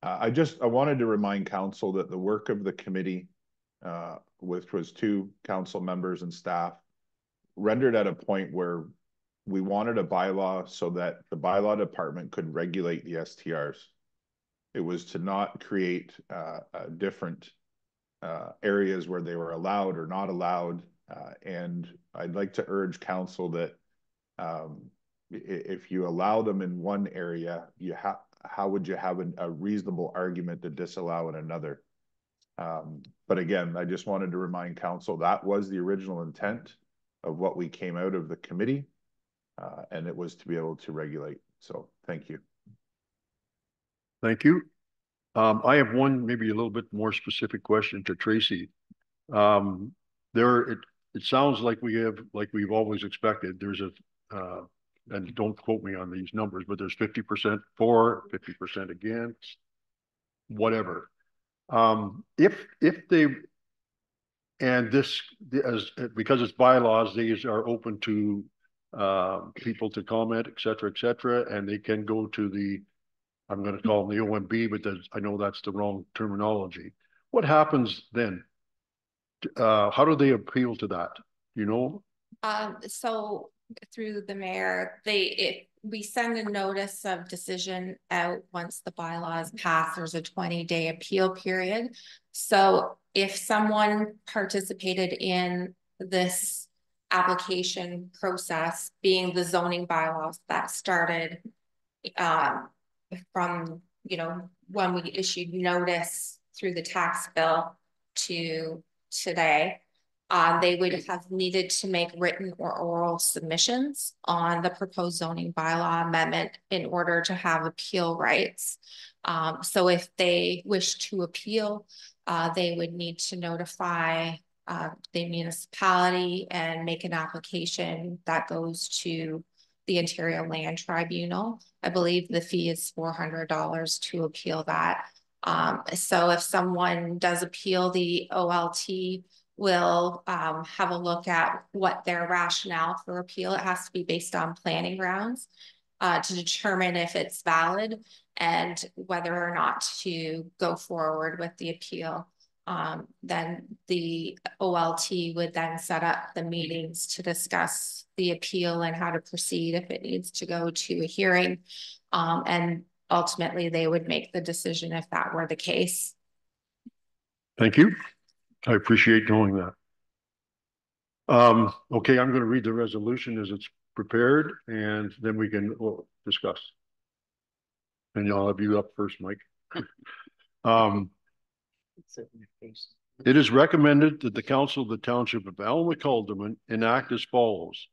I wanted to remind council that the work of the committee, which was 2 council members and staff, rendered at a point where we wanted a bylaw so that the bylaw department could regulate the STRs. It was to not create different areas where they were allowed or not allowed. And I'd like to urge council that if you allow them in one area, how would you have a reasonable argument to disallow in another? But again, I just wanted to remind council that was the original intent of what we came out of the committee, and it was to be able to regulate. So thank you. Thank you. I have one maybe a little bit more specific question to Tracy. It sounds like we've always expected. There's and don't quote me on these numbers, but there's 50% for, 50% against, whatever. If they, and this, because it's bylaws, these are open to people to comment, et cetera, and they can go to the, I'm going to call them the OMB, but I know that's the wrong terminology. What happens then? How do they appeal to that? You know? So through the mayor, we send a notice of decision out once the bylaws pass. There's a 20-day appeal period. So if someone participated in this application process, being the zoning bylaws that started from, when we issued notice through the tax bill to today, they would have needed to make written or oral submissions on the proposed zoning bylaw amendment in order to have appeal rights. So if they wish to appeal, they would need to notify the municipality and make an application that goes to the Ontario Land Tribunal. I believe the fee is $400 to appeal that. So if someone does appeal, the OLT will have a look at what their rationale for appeal. It has to be based on planning grounds to determine if it's valid and whether or not to go forward with the appeal. Then the OLT would then set up the meetings to discuss the appeal and how to proceed if it needs to go to a hearing. And ultimately they would make the decision if that were the case. Thank you. I appreciate knowing that. Okay, I'm going to read the resolution as it's prepared, and then we can discuss. And I'll have you up first, Mike. It is recommended that the Council of the Township of Alma-Calderman enact as follows: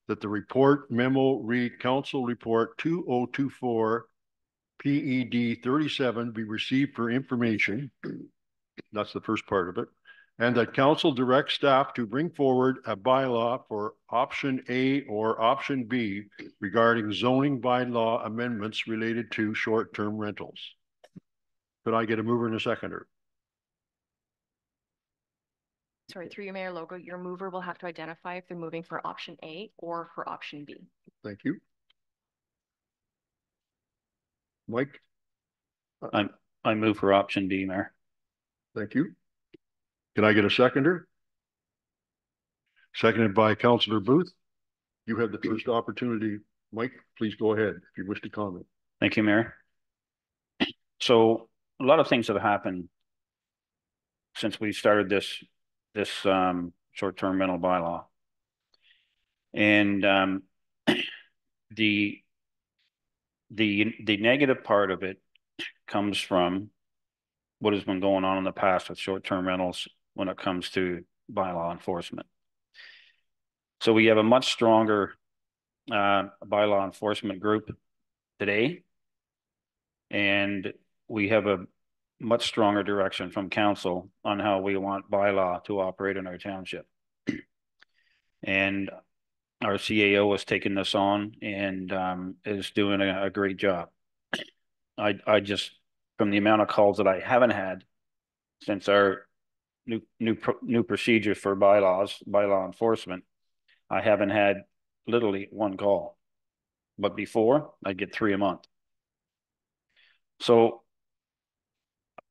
that the report memo read Council Report 2024 PED 37 be received for information. That's the first part of it. And that council direct staff to bring forward a bylaw for option A or option B regarding zoning bylaw amendments related to short-term rentals. Could I get a mover and a seconder? Sorry, through your Mayor Logo, your mover will have to identify if they're moving for option A or for option B. Thank you. Mike? I move for option B, Mayor. Thank you. Can I get a seconder? Seconded by Councillor Booth. You have the first opportunity. Mike, please go ahead if you wish to comment. Thank you, Mayor. So a lot of things have happened since we started this short-term rental bylaw. And the negative part of it comes from what has been going on in the past with short-term rentals when it comes to bylaw enforcement. So we have a much stronger bylaw enforcement group today. And we have a much stronger direction from council on how we want bylaw to operate in our township. And our CAO has taken this on and is doing a great job. I just, from the amount of calls that I haven't had since our new procedure for bylaw enforcement, I haven't had literally one call. But before, I'd get 3 a month. So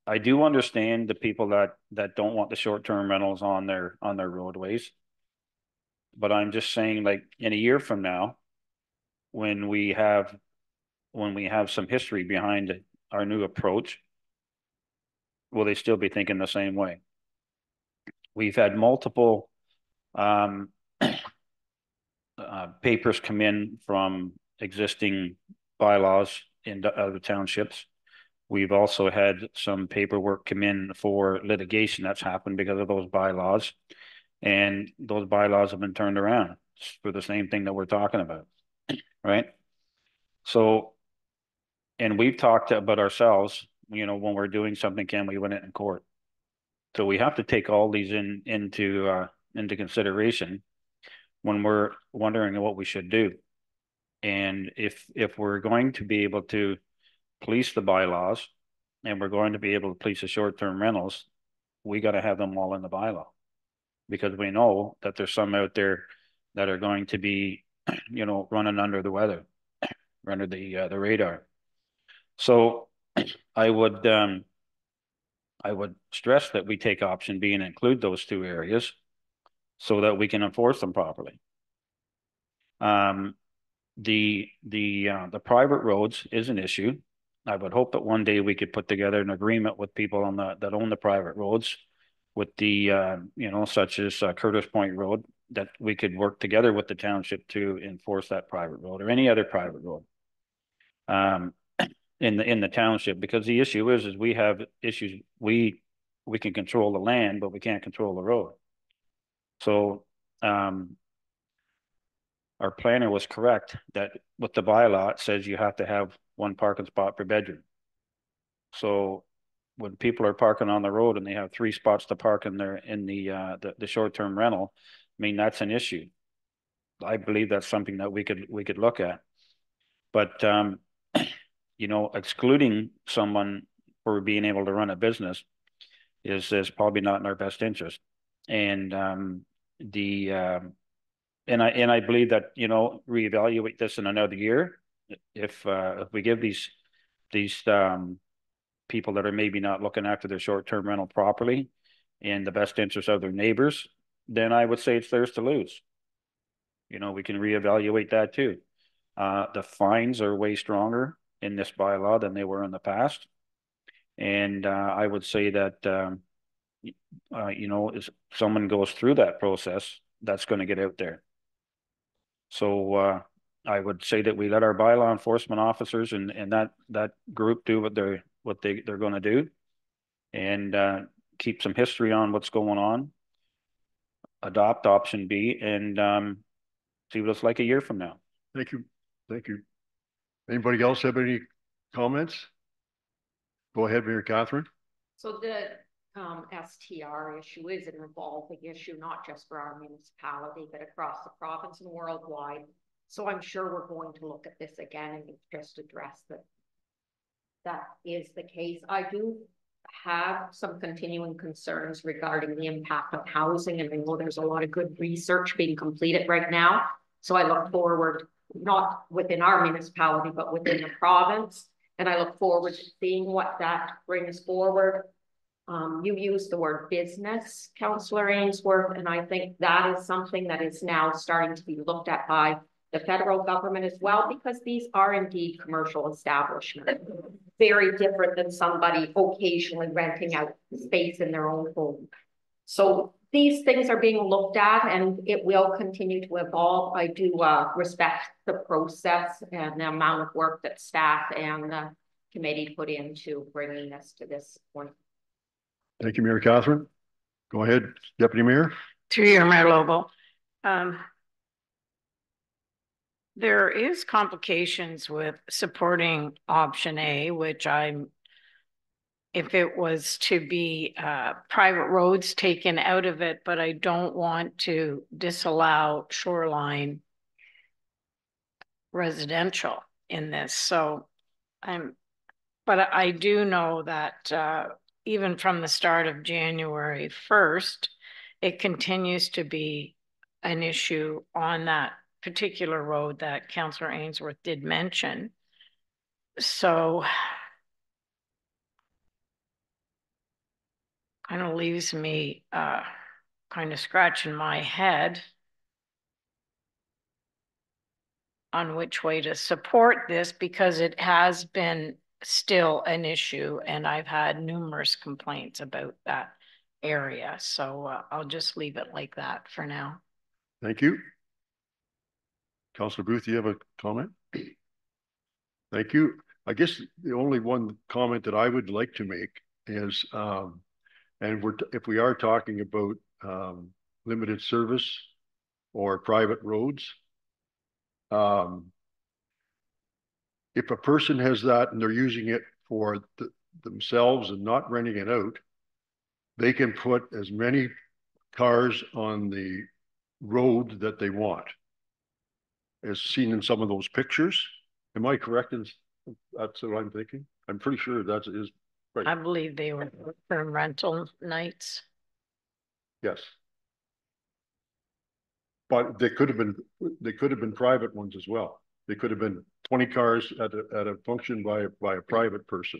I do understand the people that don't want the short-term rentals on their roadways. But I'm just saying, like, in a year from now, when we have some history behind our new approach, will they still be thinking the same way? We've had multiple papers come in from existing bylaws in other townships. We've also had some paperwork come in for litigation that's happened because of those bylaws. And those bylaws have been turned around for the same thing that we're talking about, right? So, and we've talked about ourselves, you know, when we're doing something, can we win it in court? So we have to take all these into consideration when we're wondering what we should do. And if we're going to be able to police the bylaws and we're going to be able to police the short-term rentals, we got to have them all in the bylaw, because we know that there's some out there that are going to be, you know, running under the weather, under the radar. So I would stress that we take option B and include those two areas so that we can enforce them properly. The private roads is an issue. I would hope that one day we could put together an agreement with people on that own the private roads, with the you know, such as Curtis Point Road, that we could work together with the township to enforce that private road or any other private road in the township. Because the issue is we have issues. We can control the land, but we can't control the road. So our planner was correct that with the bylaw, it says you have to have one parking spot per bedroom. So when people are parking on the road and they have 3 spots to park in the short-term rental, I mean, that's an issue. I believe that's something that we could look at. But you know, excluding someone for being able to run a business is probably not in our best interest. And and I believe that, you know, reevaluate this in another year. If we give these people that are maybe not looking after their short-term rental properly in the best interest of their neighbors, then I would say it's theirs to lose. You know, we can reevaluate that too. The fines are way stronger in this bylaw than they were in the past. And I would say that, you know, if someone goes through that process, that's going to get out there. So I would say that we let our bylaw enforcement officers and that group do what they're going to do, and keep some history on what's going on, adopt option B, and see what it's like a year from now. Thank you. Thank you. Anybody else have any comments? Go ahead, Mayor Catherine. So the STR issue is an evolving issue, not just for our municipality, but across the province and worldwide. So I'm sure we're going to look at this again and just address that is the case. I do have some continuing concerns regarding the impact of housing, and I know there's a lot of good research being completed right now. So I look forward, not within our municipality, but within the province. And I look forward to seeing what that brings forward. You used the word business, Councillor Ainsworth, and I think that is something that is now starting to be looked at by the federal government as well, because these are indeed commercial establishments. Very different than somebody occasionally renting out space in their own home. So these things are being looked at, and it will continue to evolve. I do respect the process and the amount of work that staff and the committee put into bringing this to this point. Thank you, Mayor Catherine. Go ahead, Deputy Mayor. Through your Mayor Lobo. There is complications with supporting option A, which if it was to be private roads taken out of it, but I don't want to disallow shoreline residential in this. So but I do know that even from the start of January 1st, it continues to be an issue on that particular road that Councillor Ainsworth did mention. So kind of leaves me kind of scratching my head on which way to support this, because it has been still an issue and I've had numerous complaints about that area. So I'll just leave it like that for now. Thank you. Councillor Booth, you have a comment? Thank you. I guess the only one comment that I would like to make is, and if we are talking about limited service or private roads, if a person has that and they're using it for themselves and not renting it out, they can put as many cars on the road that they want, as seen in some of those pictures. Am I correct in that's what I'm thinking? I'm pretty sure that is right. I believe they were for rental nights. Yes. But they could have been private ones as well. They could have been 20 cars at a function by a private person.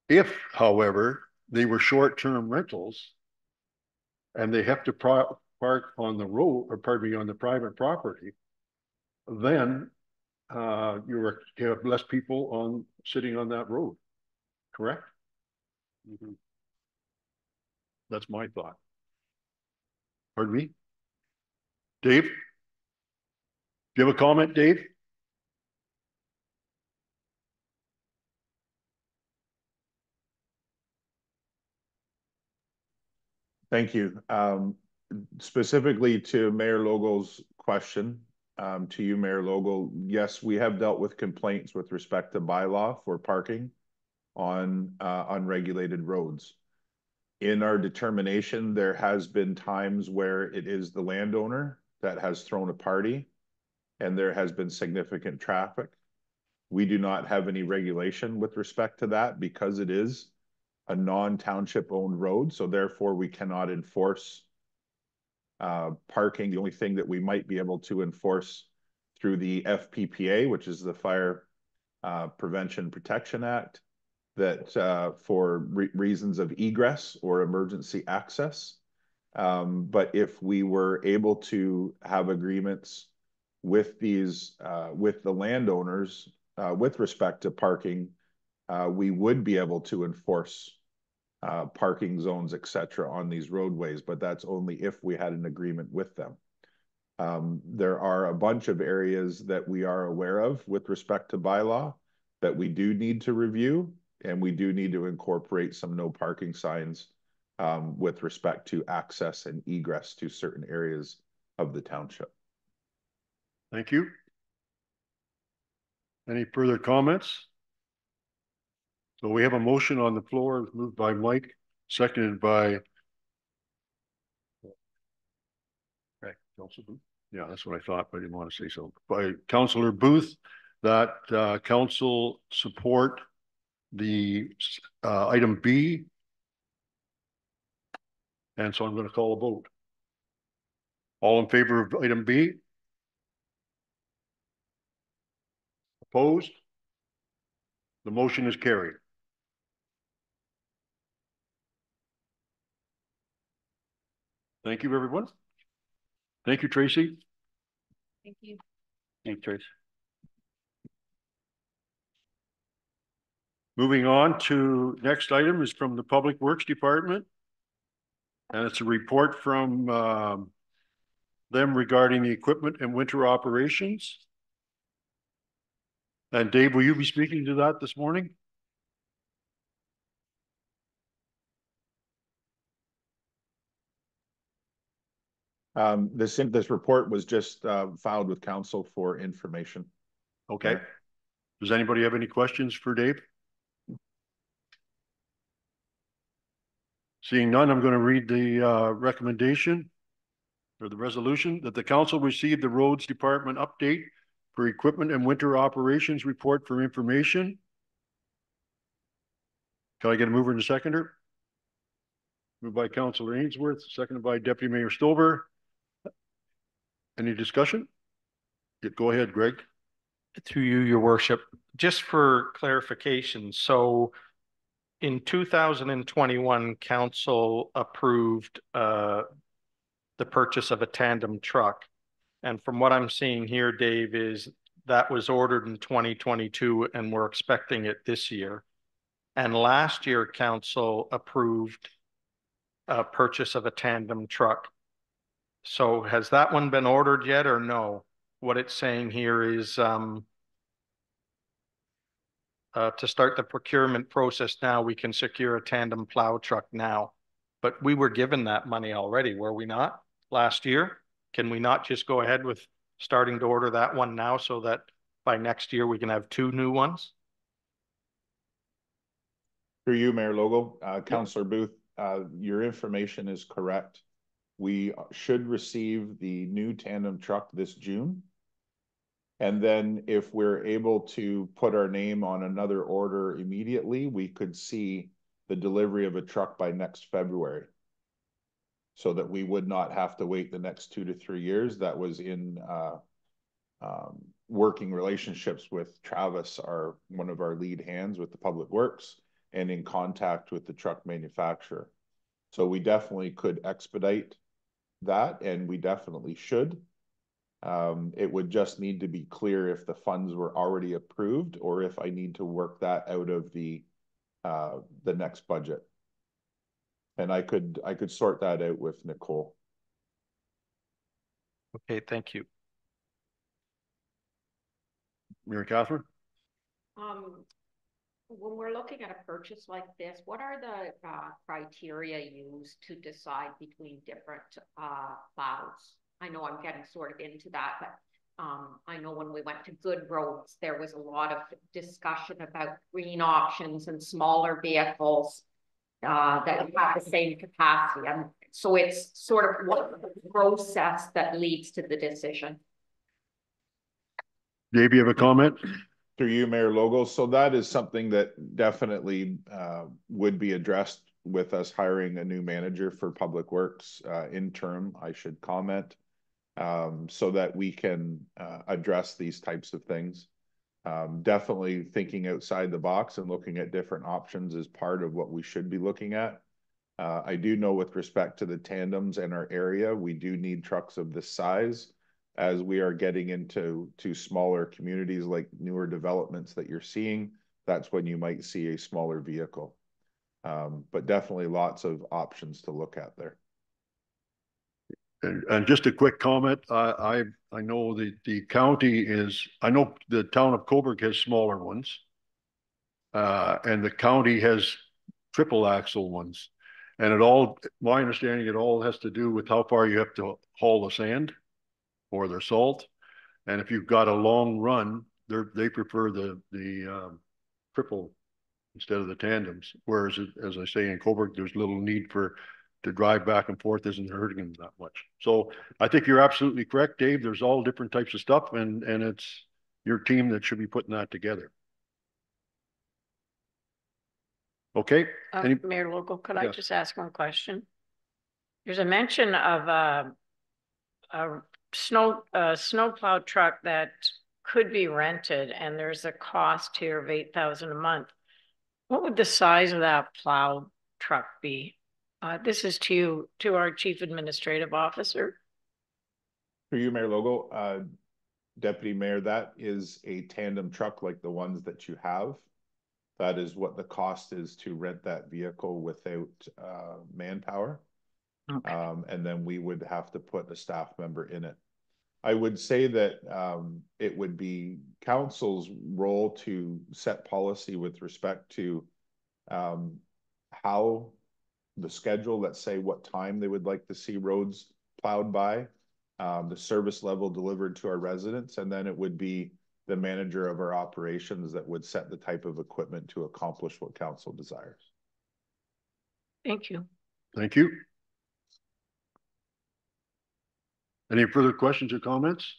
If, however, they were short-term rentals and they have to park on the road, or pardon me, on the private property, then you have less people sitting on that road, correct? Mm-hmm. That's my thought. Pardon me? Dave? Do you have a comment, Dave? Thank you. Specifically to Mayor Logle's question, to you, Mayor Logle, yes, we have dealt with complaints with respect to bylaw for parking on unregulated roads. In our determination, there has been times where it is the landowner that has thrown a party and there has been significant traffic. We do not have any regulation with respect to that because it is a non-township owned road. So therefore we cannot enforce parking. The only thing that we might be able to enforce through the FPPA, which is the Fire Prevention Protection Act, that for reasons of egress or emergency access. But if we were able to have agreements with these, with the landowners with respect to parking, we would be able to enforce parking zones, et cetera, on these roadways, but that's only if we had an agreement with them. There are a bunch of areas that we are aware of with respect to bylaw that we do need to review, and we do need to incorporate some no parking signs with respect to access and egress to certain areas of the township. Thank you. Any further comments? So we have a motion on the floor, moved by Mike, seconded by Councilor Booth. Yeah, that's what I thought, but I didn't want to say so. By Councilor Booth, that council support the item B. And so I'm going to call a vote. All in favor of item B? Opposed? The motion is carried. Thank you, everyone. Thank you, Tracy. Thank you. Thanks, Trace. Moving on to next item is from the Public Works Department. And it's a report from them regarding the equipment and winter operations. And Dave, will you be speaking to that this morning? This report was just filed with council for information. Okay. Yeah. Does anybody have any questions for Dave? Seeing none, I'm going to read the recommendation or the resolution that the council receive the roads department update for equipment and winter operations report for information. Can I get a mover and a seconder? Moved by Councillor Ainsworth, seconded by Deputy Mayor Stover. Any discussion? Yeah, go ahead, Greg. Through you, your worship, just for clarification, so in 2021, council approved the purchase of a tandem truck. And from what I'm seeing here, Dave, is that was ordered in 2022 and we're expecting it this year. And last year, council approved a purchase of a tandem truck. So has that one been ordered yet or no? What it's saying here is to start the procurement process now, we can secure a tandem plow truck now. But we were given that money already, were we not, last year? Can we not just go ahead with starting to order that one now so that by next year we can have 2 new ones? Through you, Mayor Logo, Councillor Booth, your information is correct. We should receive the new tandem truck this June. And then if we're able to put our name on another order immediately, we could see the delivery of a truck by next February. So that we would not have to wait the next 2 to 3 years. That was in working relationships with Travis, one of our lead hands with the Public Works, and in contact with the truck manufacturer. So we definitely could expedite that, and we definitely should. It would just need to be clear if the funds were already approved or if I need to work that out of the next budget. And I could sort that out with Nicole. Okay, thank you. Mayor Catherine? When we're looking at a purchase like this, what are the criteria used to decide between different plows? I know I'm getting sort of into that, but I know when we went to Good Roads, there was a lot of discussion about green options and smaller vehicles that have the same capacity. And so it's sort of what the process that leads to the decision. Dave, you have a comment? Through you, Mayor Logo. So that is something that definitely would be addressed with us hiring a new manager for Public Works, interim, I should comment, so that we can address these types of things. Definitely thinking outside the box and looking at different options is part of what we should be looking at. I do know with respect to the tandems in our area, we do need trucks of this size. As we are getting into smaller communities like newer developments that you're seeing, that's when you might see a smaller vehicle. But definitely lots of options to look at there. And just a quick comment, I know the county is, I know the town of Cobourg has smaller ones. And the county has triple axle ones. And my understanding, it all has to do with how far you have to haul the sand or their salt. And if you've got a long run, they prefer the triple instead of the tandems. Whereas, as I say, in Cobourg, there's little need to drive back and forth, isn't hurting them that much. So I think you're absolutely correct, Dave. There's all different types of stuff, and it's your team that should be putting that together. Okay. Mayor Logo, could I Yes. just ask one question? There's a mention of a snowplow truck that could be rented, and there's a cost here of $8,000 a month. What would the size of that plow truck be? This is to our Chief Administrative Officer. For you, Mayor Logo, Deputy Mayor, that is a tandem truck like the ones that you have. That is what the cost is to rent that vehicle without manpower. Okay. And then we would have to put a staff member in it. I would say that it would be council's role to set policy with respect to how the schedule, let's say what time they would like to see roads plowed by, the service level delivered to our residents, and then it would be the manager of our operations that would set the type of equipment to accomplish what council desires. Thank you. Thank you. Any further questions or comments?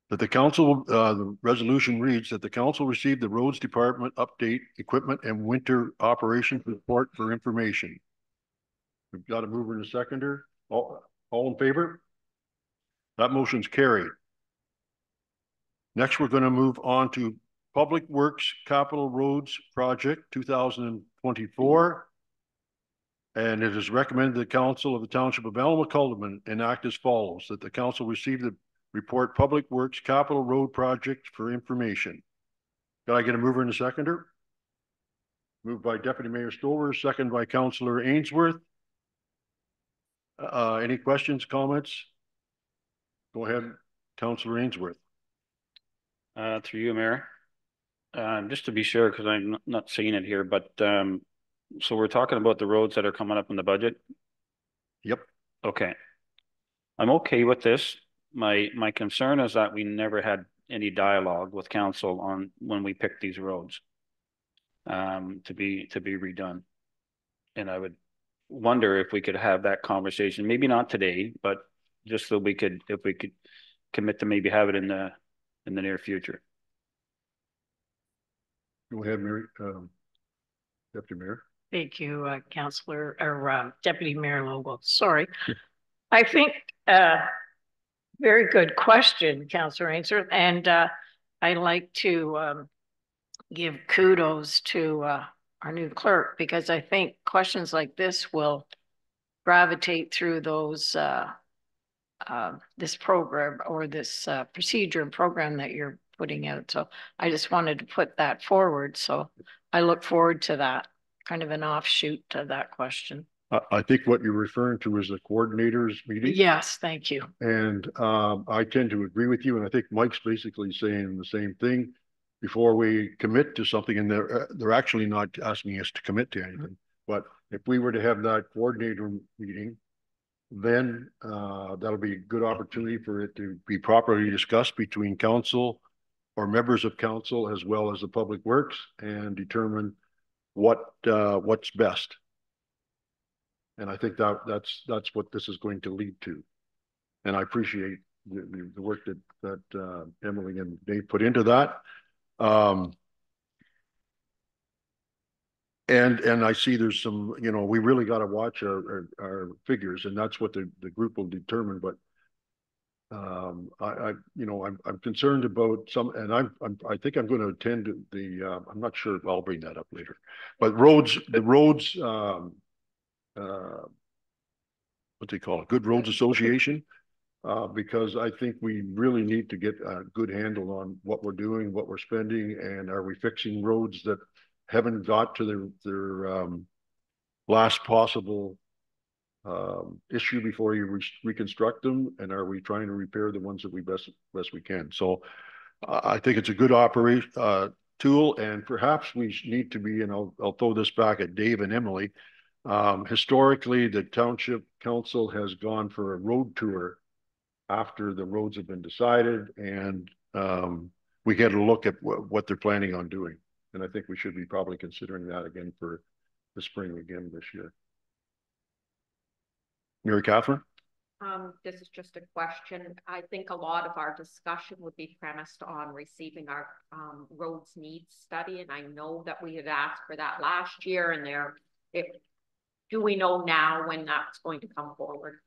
That the council, the resolution reads that the council received the roads department update equipment and winter operations report for information. We've got a mover and a seconder. All in favor? That motion's carried. Next, we're going to move on to Public Works Capital Roads Project 2024. And it is recommended the council of the Township of Alma-Culdeman enact as follows: that the council receive the report Public Works Capital Road Project for information. Can I get a mover and a seconder? Moved by Deputy Mayor Stover, second by Councillor Ainsworth. Any questions, comments? Go ahead, Councillor Ainsworth. Through you, Mayor. Just to be sure, because I'm not seeing it here, but so we're talking about the roads that are coming up in the budget? Yep. Okay. I'm okay with this. My concern is that we never had any dialogue with council on when we picked these roads to be redone. And I would wonder if we could have that conversation, maybe not today, but just so we could, if we could commit to maybe have it in the near future. Go ahead, Mary, Deputy Mayor. Thank you, Councillor or Deputy Mayor Lobo. Sorry. I think very good question, Councillor Ainsworth, and I'd like to give kudos to our new clerk, because I think questions like this will gravitate through those this program or this procedure and program that you're putting out. So I just wanted to put that forward. So I look forward to that, kind of an offshoot to that question. I think what you're referring to is the coordinators meeting. Yes, thank you. And I tend to agree with you. And I think Mike's basically saying the same thing. Before we commit to something, and they're actually not asking us to commit to anything. But if we were to have that coordinator meeting, then that'll be a good opportunity for it to be properly discussed between council or members of council as well as the Public Works, and determine what's best. And I think that's what this is going to lead to. And I appreciate the work that Emily and Dave put into that. And I see there's some, we really got to watch our figures, and that's what the group will determine. But I'm concerned about some, and I think I'm going to attend the, I'm not sure, I'll bring that up later, but the roads, what they call it, Good Roads Association, because I think we really need to get a good handle on what we're doing, what we're spending, and are we fixing roads that haven't got to their last possible issue before you reconstruct them, and are we trying to repair the ones that we best we can. So I think it's a good operation tool, and perhaps we need to be, and I'll throw this back at Dave and Emily. Historically, the Township Council has gone for a road tour after the roads have been decided, and we get a look at what they're planning on doing. And I think we should be probably considering that again for the spring again this year. Mary Catherine? This is just a question. I think a lot of our discussion would be premised on receiving our roads needs study. And I know that we had asked for that last year, and do we know now when that's going to come forward?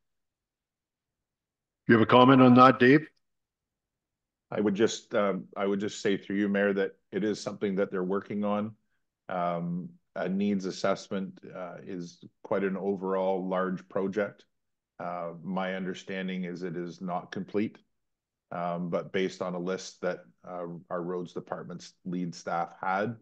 You have a comment on that, Dave? I would just say through you, Mayor, that it is something that they're working on. A needs assessment is quite an overall large project. My understanding is it is not complete, but based on a list that our roads department's lead staff had,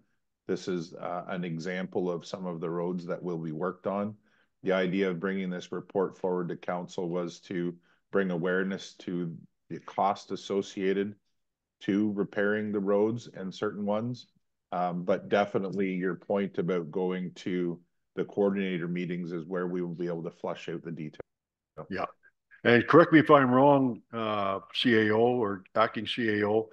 this is an example of some of the roads that will be worked on. The idea of bringing this report forward to council was to bring awareness to the cost associated to repairing the roads and certain ones. But definitely your point about going to the coordinator meetings is where we will be able to flush out the details. Yeah. And correct me if I'm wrong, CAO or acting CAO,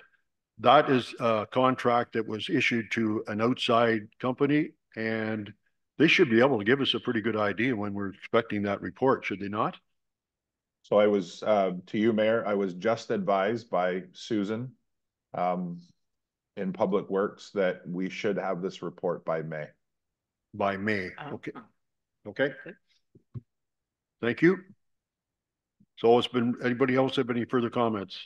that is a contract that was issued to an outside company, and they should be able to give us a pretty good idea when we're expecting that report, should they not? So I was, to you, Mayor, I was just advised by Susan in Public Works that we should have this report by May. By May, okay. Okay. Thank you. So it's been, anybody else have any further comments?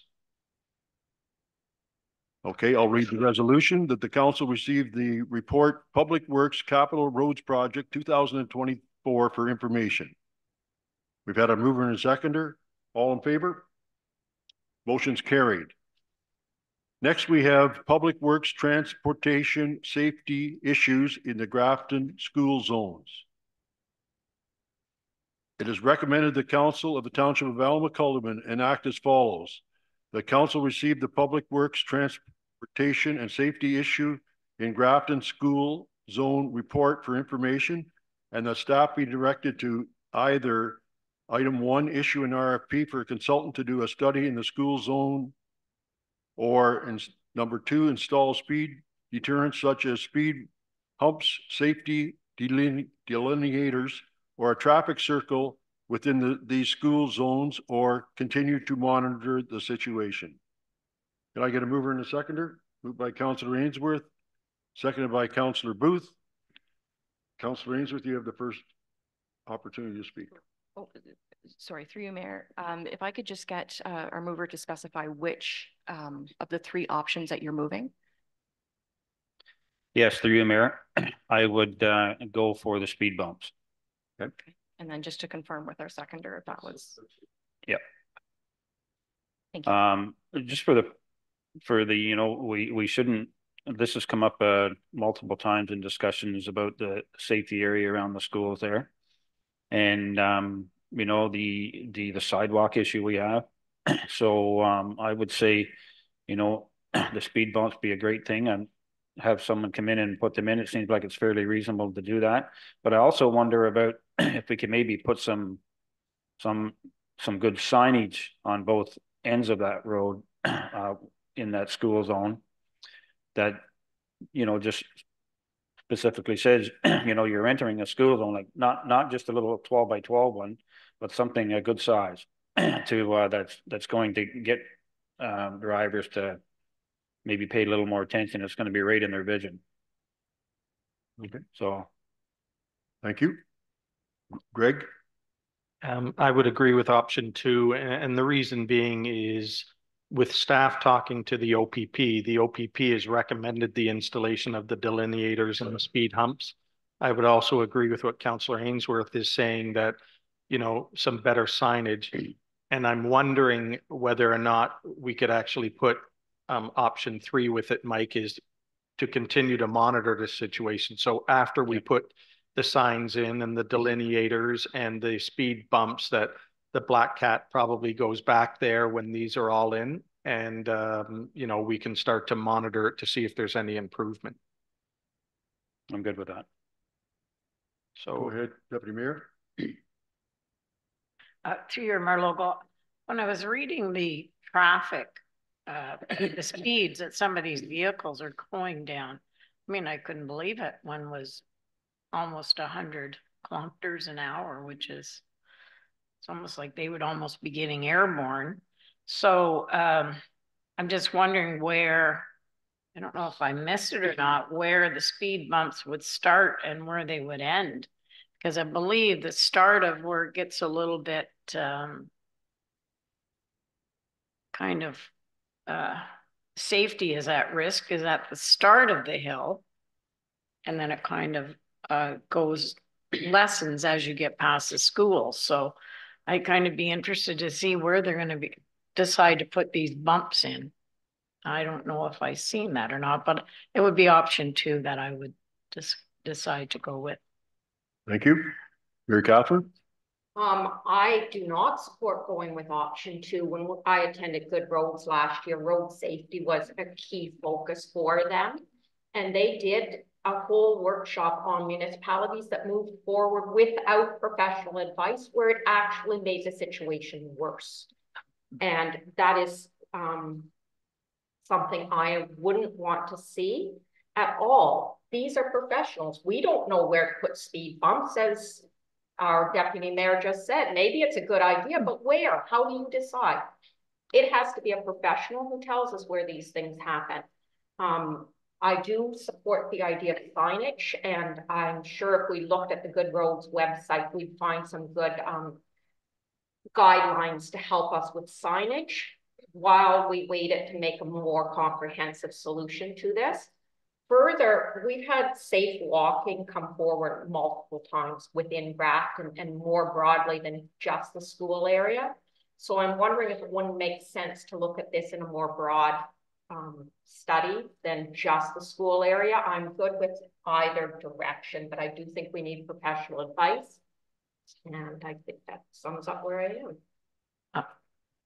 Okay, I'll read the resolution that the council received the report Public Works Capital Roads Project 2024 for information. We've had a mover and a seconder. All in favor? Motion's carried. Next, we have Public Works Transportation Safety Issues in the Grafton School Zones. It is recommended the Council of the Township of Alma-Culloden enact as follows. The council received the Public Works Transportation and Safety Issue in Grafton School Zone report for information, and that staff be directed to either item 1, issue an RFP for a consultant to do a study in the school zone, or number 2, install speed deterrents such as speed humps, safety delineators, or a traffic circle within these school zones, or continue to monitor the situation. Can I get a mover and a seconder? Moved by Councillor Ainsworth, seconded by Councillor Booth. Councillor Ainsworth, you have the first opportunity to speak. Oh, sorry, through you, Mayor. If I could just get our mover to specify which of the 3 options that you're moving. Yes, through you, Mayor. I would go for the speed bumps. Okay. And then just to confirm with our seconder, if that was. Yep. Thank you. Just for the, you know, we shouldn't, this has come up multiple times in discussions about the safety area around the schools there. And, you know, the sidewalk issue we have. So I would say, you know, the speed bumps be a great thing, and have someone come in and put them in. It seems like it's fairly reasonable to do that. But I also wonder about if we can maybe put some good signage on both ends of that road in that school zone that, you know, just specifically says, you know, you're entering a school zone, like not just a little 12 by 12 one, but something a good size to that's going to get drivers to maybe pay a little more attention. It's going to be right in their vision. Okay. So. Thank you. Greg? I would agree with option 2. And the reason being is with staff talking to the OPP has recommended the installation of the delineators and the speed humps. I would also agree with what Councillor Ainsworth is saying, that, you know, some better signage. And I'm wondering whether or not we could actually put option 3 with it, Mike, is to continue to monitor the situation. So after we put the signs in and the delineators and the speed bumps, that the Black Cat probably goes back there when these are all in, and you know, we can start to monitor it to see if there's any improvement. I'm good with that. So go ahead, Deputy Mayor. To your Mayor Logo, when I was reading the traffic, the speeds that some of these vehicles are going down, I mean, I couldn't believe it. One was almost 100 kilometers an hour, which is, it's almost like they would almost be getting airborne. So I'm just wondering where, I don't know if I missed it or not, where the speed bumps would start and where they would end. Because I believe the start of where it gets a little bit kind of safety is at risk is at the start of the hill. And then it kind of lessens as you get past the school. So I'd kind of be interested to see where they're going to decide to put these bumps in. I don't know if I've seen that or not, but it would be option 2 that I would just decide to go with. Thank you. Mary Catherine? I do not support going with option 2. When I attended Good Roads last year, road safety was a key focus for them. And they did a whole workshop on municipalities that moved forward without professional advice, where it actually made the situation worse. And that is something I wouldn't want to see at all. These are professionals. We don't know where to put speed bumps, as our deputy mayor just said. Maybe it's a good idea, but where? How do you decide? It has to be a professional who tells us where these things happen. I do support the idea of signage, and I'm sure if we looked at the Good Roads website, we'd find some good guidelines to help us with signage while we waited to make a more comprehensive solution to this. Further, we've had safe walking come forward multiple times within Grafton and more broadly than just the school area. So I'm wondering if it wouldn't make sense to look at this in a more broad study than just the school area. I'm good with either direction, but I do think we need professional advice. And I think that sums up where I am.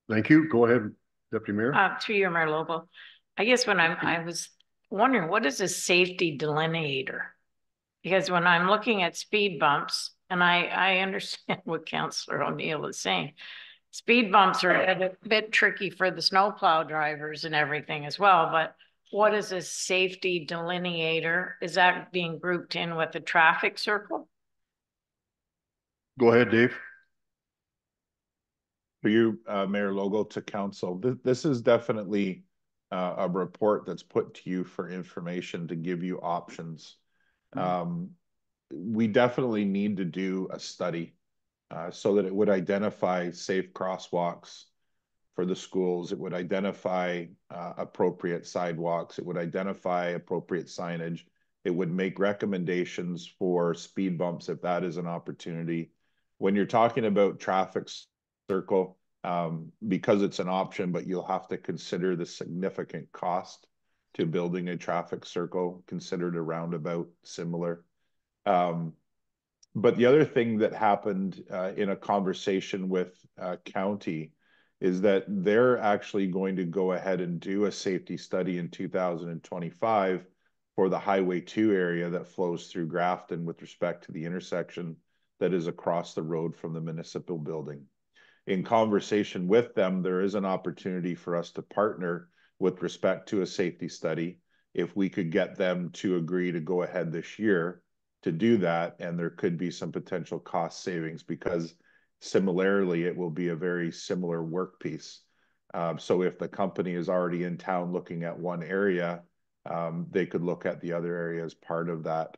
Thank you. Go ahead, Deputy Mayor. Through you, Mayor Lobo. I guess when I was wondering, what is a safety delineator? Because when I'm looking at speed bumps, and I understand what Councillor O'Neill is saying, speed bumps are a bit tricky for the snowplow drivers and everything as well, but what is a safety delineator? Is that being grouped in with a traffic circle? Go ahead, Dave. For you, Mayor Logo, to council, this is definitely a report that's put to you for information to give you options. We definitely need to do a study so that it would identify safe crosswalks for the schools. It would identify appropriate sidewalks. It would identify appropriate signage. It would make recommendations for speed bumps if that is an opportunity. When you're talking about traffic circle, because it's an option, but you'll have to consider the significant cost to building a traffic circle, considered a roundabout similar. But the other thing that happened in a conversation with county is that they're actually going to go ahead and do a safety study in 2025 for the Highway 2 area that flows through Grafton with respect to the intersection that is across the road from the municipal building. In conversation with them, there is an opportunity for us to partner with respect to a safety study if we could get them to agree to go ahead this year to do that, and there could be some potential cost savings because similarly, it will be a very similar work piece. So if the company is already in town looking at one area, they could look at the other area as part of that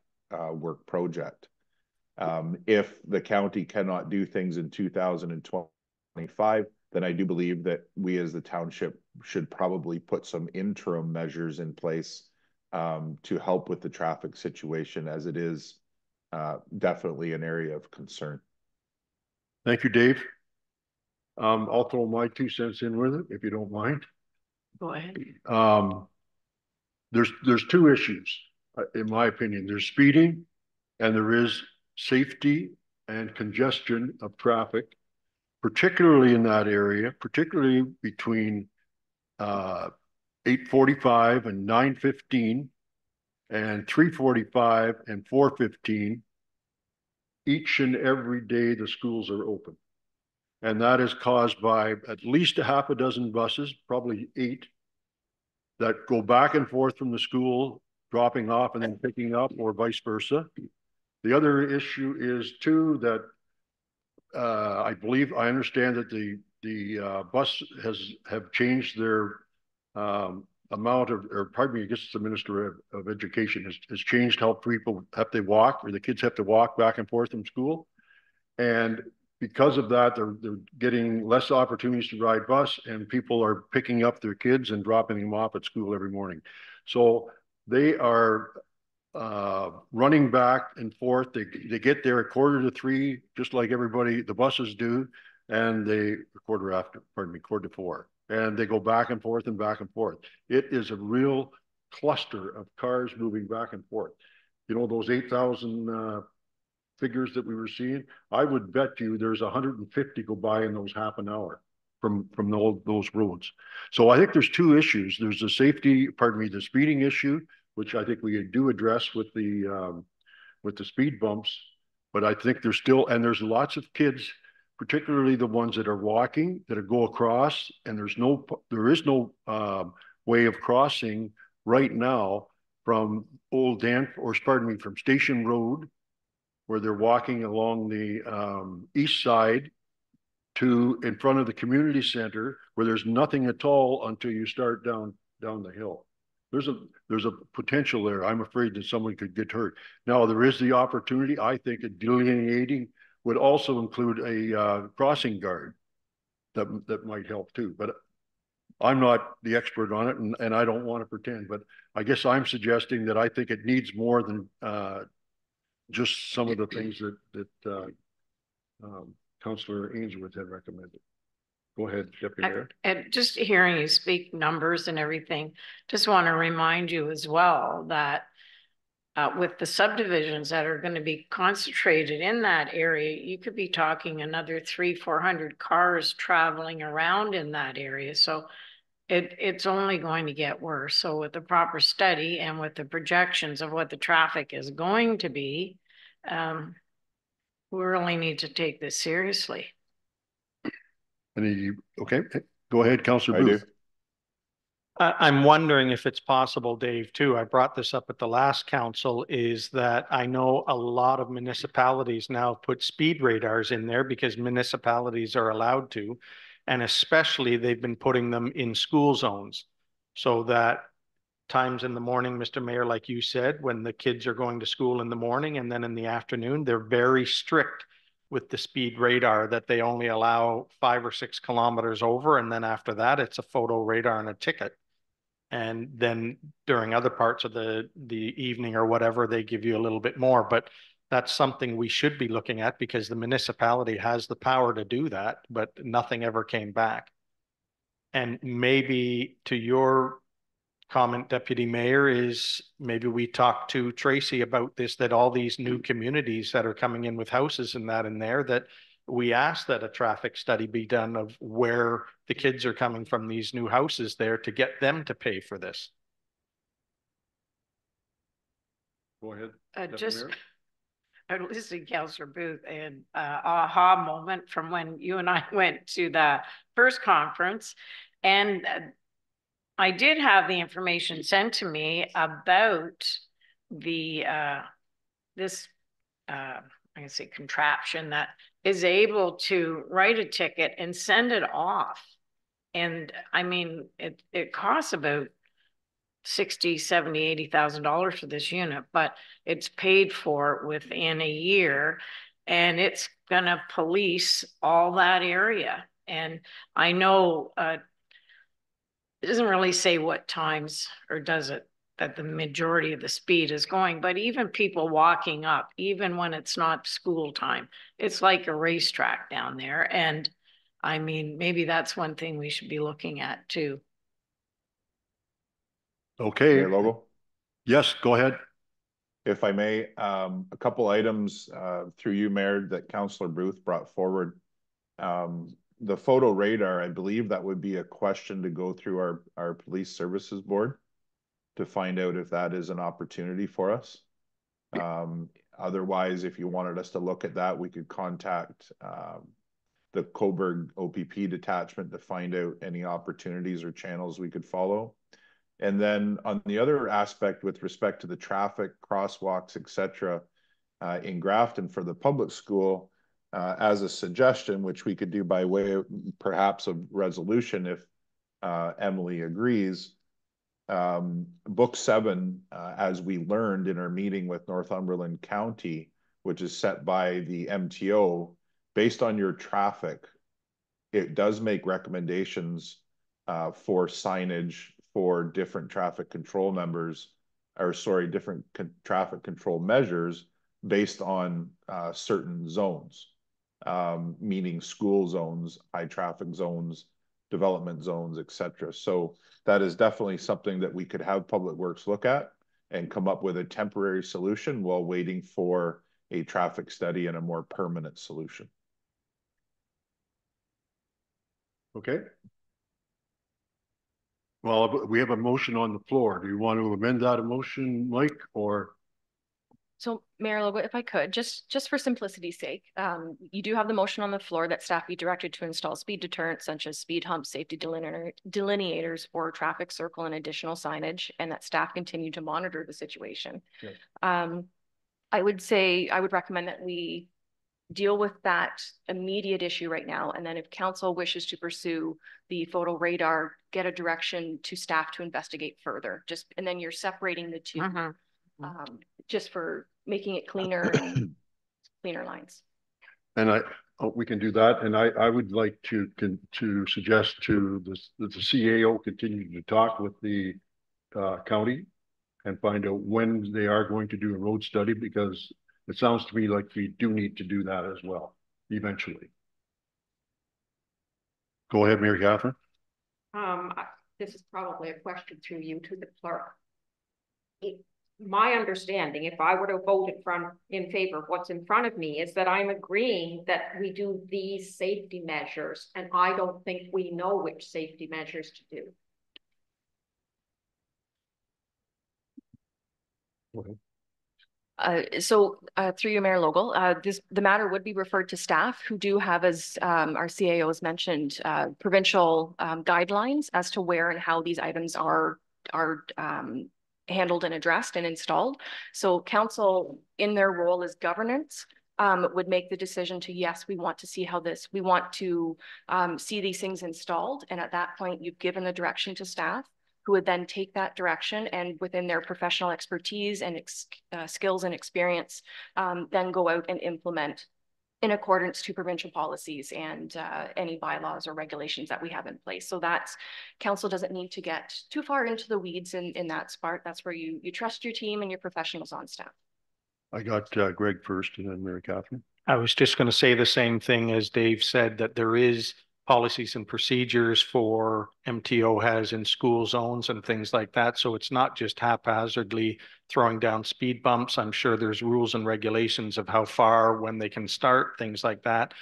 work project. If the county cannot do things in 2025, then I do believe that we as the township should probably put some interim measures in place to help with the traffic situation, as it is definitely an area of concern. Thank you, Dave. I'll throw my 2 cents in with it, if you don't mind. Go ahead. There's 2 issues, in my opinion. There's speeding, and there is safety and congestion of traffic, particularly in that area, particularly between 8:45 and 9:15 and 3:45 and 4:15. Each and every day the schools are open. And that is caused by at least a half a dozen buses, probably 8, that go back and forth from the school, dropping off and then picking up, or vice versa. The other issue is too that I understand that the bus have changed their amount of, or pardon me, I guess it's the Minister of Education has changed how people have to walk, or the kids have to walk back and forth from school. And because of that, they're getting less opportunities to ride bus, and people are picking up their kids and dropping them off at school every morning. So they are running back and forth. They get there at 2:45, just like everybody, the buses do, and they quarter to 4. And they go back and forth and back and forth. It is a real cluster of cars moving back and forth. You know, those 8,000 figures that we were seeing, I would bet you there's 150 go by in those half an hour from those roads. So I think there's 2 issues. There's the speeding issue, which I think we do address with the speed bumps. But I think there's still, and there's lots of kids, particularly the ones that are walking, that go across, and there is no way of crossing right now from from Station Road, where they're walking along the east side to in front of the community center, where there's nothing at all until you start down the hill. There's a potential there. I'm afraid that someone could get hurt. Now, there is the opportunity, I think, of delineating would also include a crossing guard that might help too. But I'm not the expert on it, and I don't want to pretend. But I guess I'm suggesting that I think it needs more than just some of the things that Councillor Ainsworth had recommended. Go ahead, Deputy Mayor. And just hearing you speak numbers and everything, just want to remind you as well that with the subdivisions that are going to be concentrated in that area, you could be talking another 300-400 cars traveling around in that area. So it's only going to get worse. So with the proper study and with the projections of what the traffic is going to be, we really need to take this seriously. Okay, go ahead, Councillor Booth. I'm wondering if it's possible, Dave, too. I brought this up at the last council, is that I know a lot of municipalities now put speed radars in there because municipalities are allowed to, and especially they've been putting them in school zones so that times in the morning, Mr. Mayor, like you said, when the kids are going to school in the morning and then in the afternoon, they're very strict with the speed radar that they only allow 5 or 6 kilometers over. And then after that, it's a photo radar and a ticket. And then during other parts of the evening or whatever, they give you a little bit more. But that's something we should be looking at because the municipality has the power to do that, but nothing ever came back. And maybe to your comment, Deputy Mayor, is maybe we talk to Tracy about this, that all these new communities that are coming in with houses and that in there, that we ask that a traffic study be done of where the kids are coming from these new houses there to get them to pay for this. Go ahead. I listened to Councillor Booth, and aha moment from when you and I went to the first conference, and I did have the information sent to me about the this I can say contraption that is able to write a ticket and send it off. And I mean, it costs about $60,000, $70,000, $80,000 for this unit, but it's paid for within a year, and it's gonna police all that area. And I know it doesn't really say what times, or does it, that the majority of the speed is going, but even people walking up, even when it's not school time, it's like a racetrack down there. And I mean, maybe that's one thing we should be looking at too. Okay. Mayor Logo? Yes, go ahead. If I may, a couple items through you, Mayor, that Councillor Booth brought forward. The photo radar, I believe that would be a question to go through our police services board to find out if that is an opportunity for us. Otherwise, if you wanted us to look at that, we could contact the Cobourg OPP detachment to find out any opportunities or channels we could follow. And then on the other aspect with respect to the traffic, crosswalks, etc., in Grafton for the public school, as a suggestion, which we could do by way of perhaps of resolution if Emily agrees, Book 7, as we learned in our meeting with Northumberland County, which is set by the MTO, based on your traffic, it does make recommendations for signage for different traffic control different traffic control measures based on certain zones, meaning school zones, high traffic zones, development zones, etc. So that is definitely something that we could have Public Works look at and come up with a temporary solution while waiting for a traffic study and a more permanent solution. Okay. Well, but we have a motion on the floor. Do you want to amend that motion, Mike, or? So Mayor Logo, if I could, just for simplicity's sake, you do have the motion on the floor that staff be directed to install speed deterrents such as speed humps, safety delineators, or traffic circle and additional signage, and that staff continue to monitor the situation. Yes. I would recommend that we deal with that immediate issue right now. And then if council wishes to pursue the photo radar, get a direction to staff to investigate further. And then you're separating the two, just for making it cleaner and cleaner lines. And we can do that. And I would like to suggest to the CAO continue to talk with the county and find out when they are going to do a road study, because it sounds to me like we do need to do that as well, eventually. Go ahead, Mary Catherine. This is probably a question through you to the clerk. My understanding, if I were to vote in favor of what's in front of me, is that I'm agreeing that we do these safety measures, and I don't think we know which safety measures to do. Through you, Mayor Logal, the matter would be referred to staff, who do have, as our CAO has mentioned, provincial guidelines as to where and how these items are handled and addressed and installed. So council, in their role as governance, would make the decision to, yes, we want to see we want to see these things installed. And at that point, you've given the direction to staff, who would then take that direction and, within their professional expertise and skills and experience, then go out and implement in accordance to provincial policies and any bylaws or regulations that we have in place. So that's, council doesn't need to get too far into the weeds in that part. That's where you trust your team and your professionals on staff. I got Greg first and then Mary Catherine. I was just going to say the same thing as Dave said, that there is policies and procedures for MTO has in school zones and things like that. So it's not just haphazardly throwing down speed bumps. I'm sure there's rules and regulations of how far, when they can start, things like that.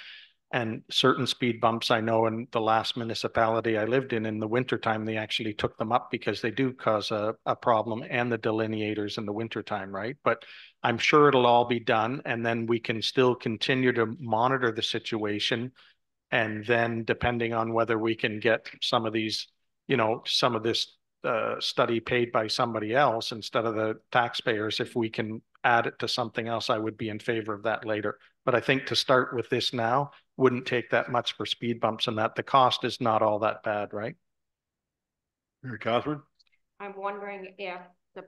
And certain speed bumps, I know in the last municipality I lived in the wintertime, they actually took them up because they do cause a problem, and the delineators in the wintertime, right? But I'm sure it'll all be done, and then we can still continue to monitor the situation. And then, depending on whether we can get some of these, some of this study paid by somebody else instead of the taxpayers, if we can add it to something else, I would be in favor of that later. But I think to start with this now wouldn't take that much for speed bumps, and that the cost is not all that bad, right? Mary Catherine? I'm wondering if the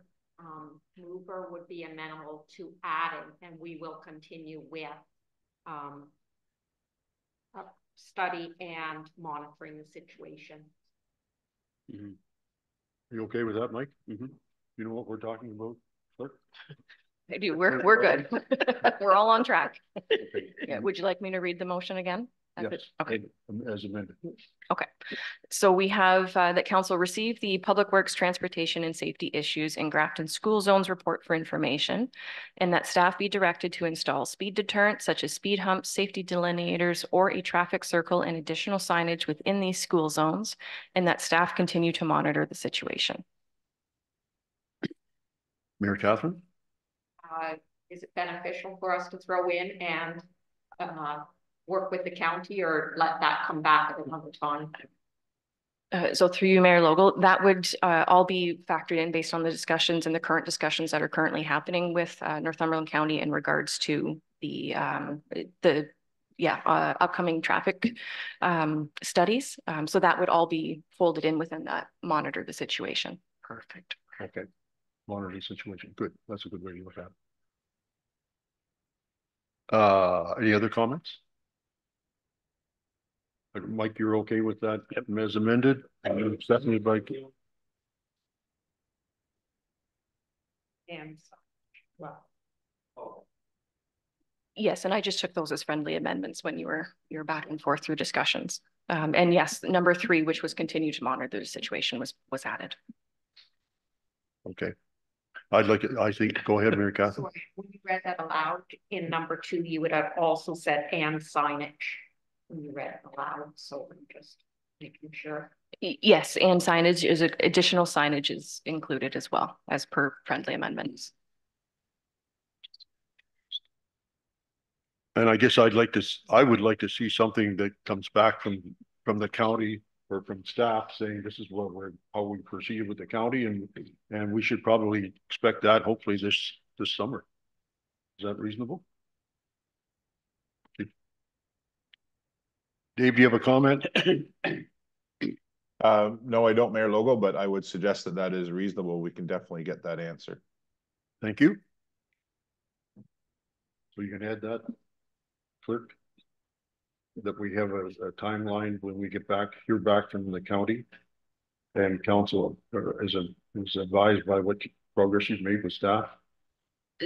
mover would be amenable to adding, and we will continue with study and monitoring the situation. Mm-hmm. Are you okay with that, Mike? Mm-hmm. You know what we're talking about, sir? I do. We're good. We're all on track. Okay. Yeah. Would you like me to read the motion again? Yes. Okay. As amended. Okay. So we have that council received the Public Works, Transportation and Safety Issues in Grafton School Zones report for information, and that staff be directed to install speed deterrents such as speed humps, safety delineators, or a traffic circle and additional signage within these school zones, and that staff continue to monitor the situation. Mayor Catherine? Is it beneficial for us to throw in and work with the county, or let that come back at another time? So through you, Mayor Logal, that would all be factored in based on the discussions and the current discussions that are currently happening with Northumberland County in regards to the upcoming traffic studies. So that would all be folded in within that, monitor the situation. Perfect. Okay. Monitor the situation. Good. That's a good way to look at it. Any other comments? Mike, you're okay with that? Yep. As amended? And Stephanie, by And well. Yes, and I just took those as friendly amendments when you were back and forth through discussions. And yes, number 3, which was continue to monitor the situation, was added. Okay. I think, go ahead, Mary Catherine. So when you read that aloud in number 2, you would have also said and signage when you read it aloud. So I'm just. making sure. Yes, and signage is, additional signage is included as well as per friendly amendments. And I guess I would like to see something that comes back from the county or from staff saying this is what how we proceed with the county, and we should probably expect that hopefully this summer. Is that reasonable? Dave, do you have a comment? No, I don't, Mayor Logo, but I would suggest that that is reasonable. We can definitely get that answer. Thank you. So you can add that, clerk, that we have a timeline when we hear back from the county, and council is advised by what progress you've made with staff.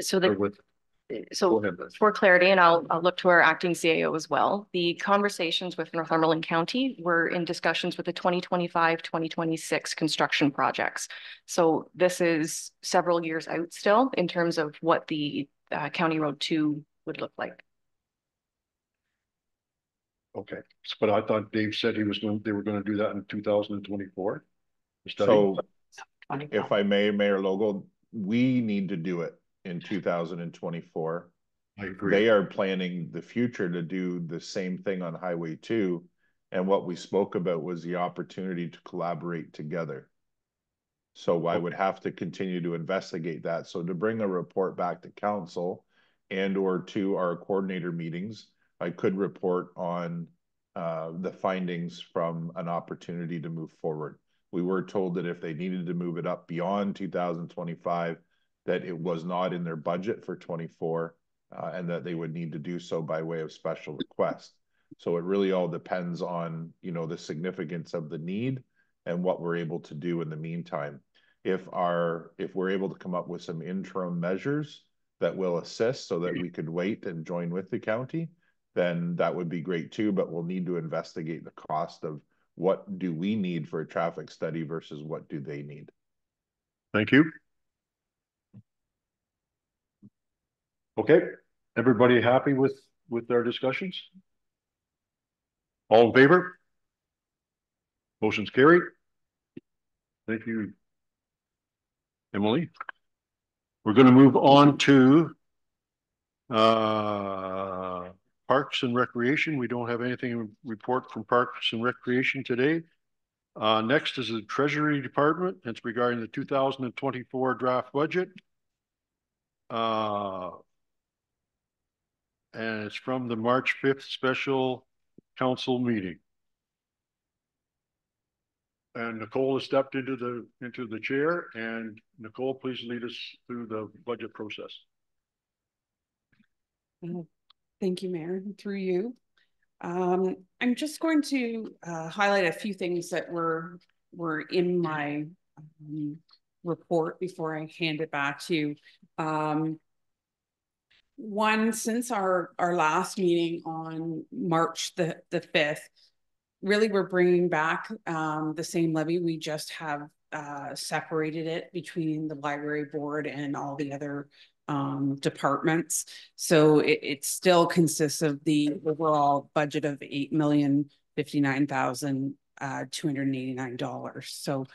So Go ahead, Liz. for clarity, and I'll look to our acting CAO as well. The conversations with Northumberland County were in discussions with the 2025-2026 construction projects. So this is several years out still in terms of what the County Road 2 would look like. Okay, but I thought Dave said they were going to do that in 2024. So if I may, Mayor Logo, we need to do it in 2024. I agree. They are planning the future to do the same thing on Highway 2. And what we spoke about was the opportunity to collaborate together. So I would have to continue to investigate that. So to bring a report back to council and or to our coordinator meetings, I could report on the findings from an opportunity to move forward. We were told that if they needed to move it up beyond 2025, that it was not in their budget for 24, and that they would need to do so by way of special request. So it really all depends on, you know, the significance of the need and what we're able to do in the meantime. If we're able to come up with some interim measures that will assist so that we could wait and join with the county, then that would be great too, but we'll need to investigate the cost of what do we need for a traffic study versus what do they need. Thank you. Okay, everybody happy with our discussions? All in favor? Motion's carried. Thank you, Emily. We're going to move on to Parks and Recreation. We don't have anything to report from Parks and Recreation today. Next is the Treasury Department. It's regarding the 2024 draft budget. And it's from the March 5th special council meeting. And Nicole has stepped into the chair, and Nicole, please lead us through the budget process. Thank you, Mayor, through you. I'm just going to highlight a few things that were in my report before I hand it back to you. One, since our last meeting on March the 5th, really we're bringing back the same levy. We just have separated it between the library board and all the other departments. So it still consists of the overall budget of $8,059,289. So,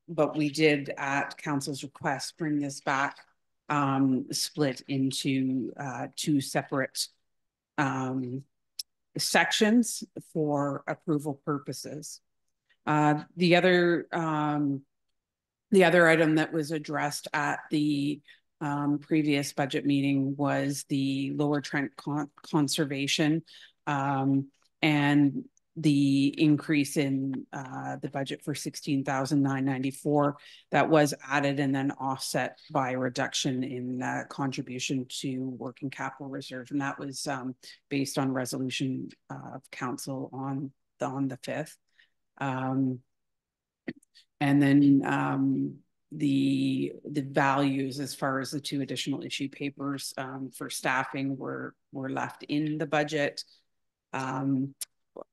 but we did at council's request bring this back, split into two separate sections for approval purposes. The other item that was addressed at the previous budget meeting was the Lower Trent conservation and the increase in the budget for $16,994 that was added and then offset by a reduction in contribution to working capital reserve, and that was based on resolution of council on the 5th. And then the values as far as the two additional issue papers for staffing were left in the budget.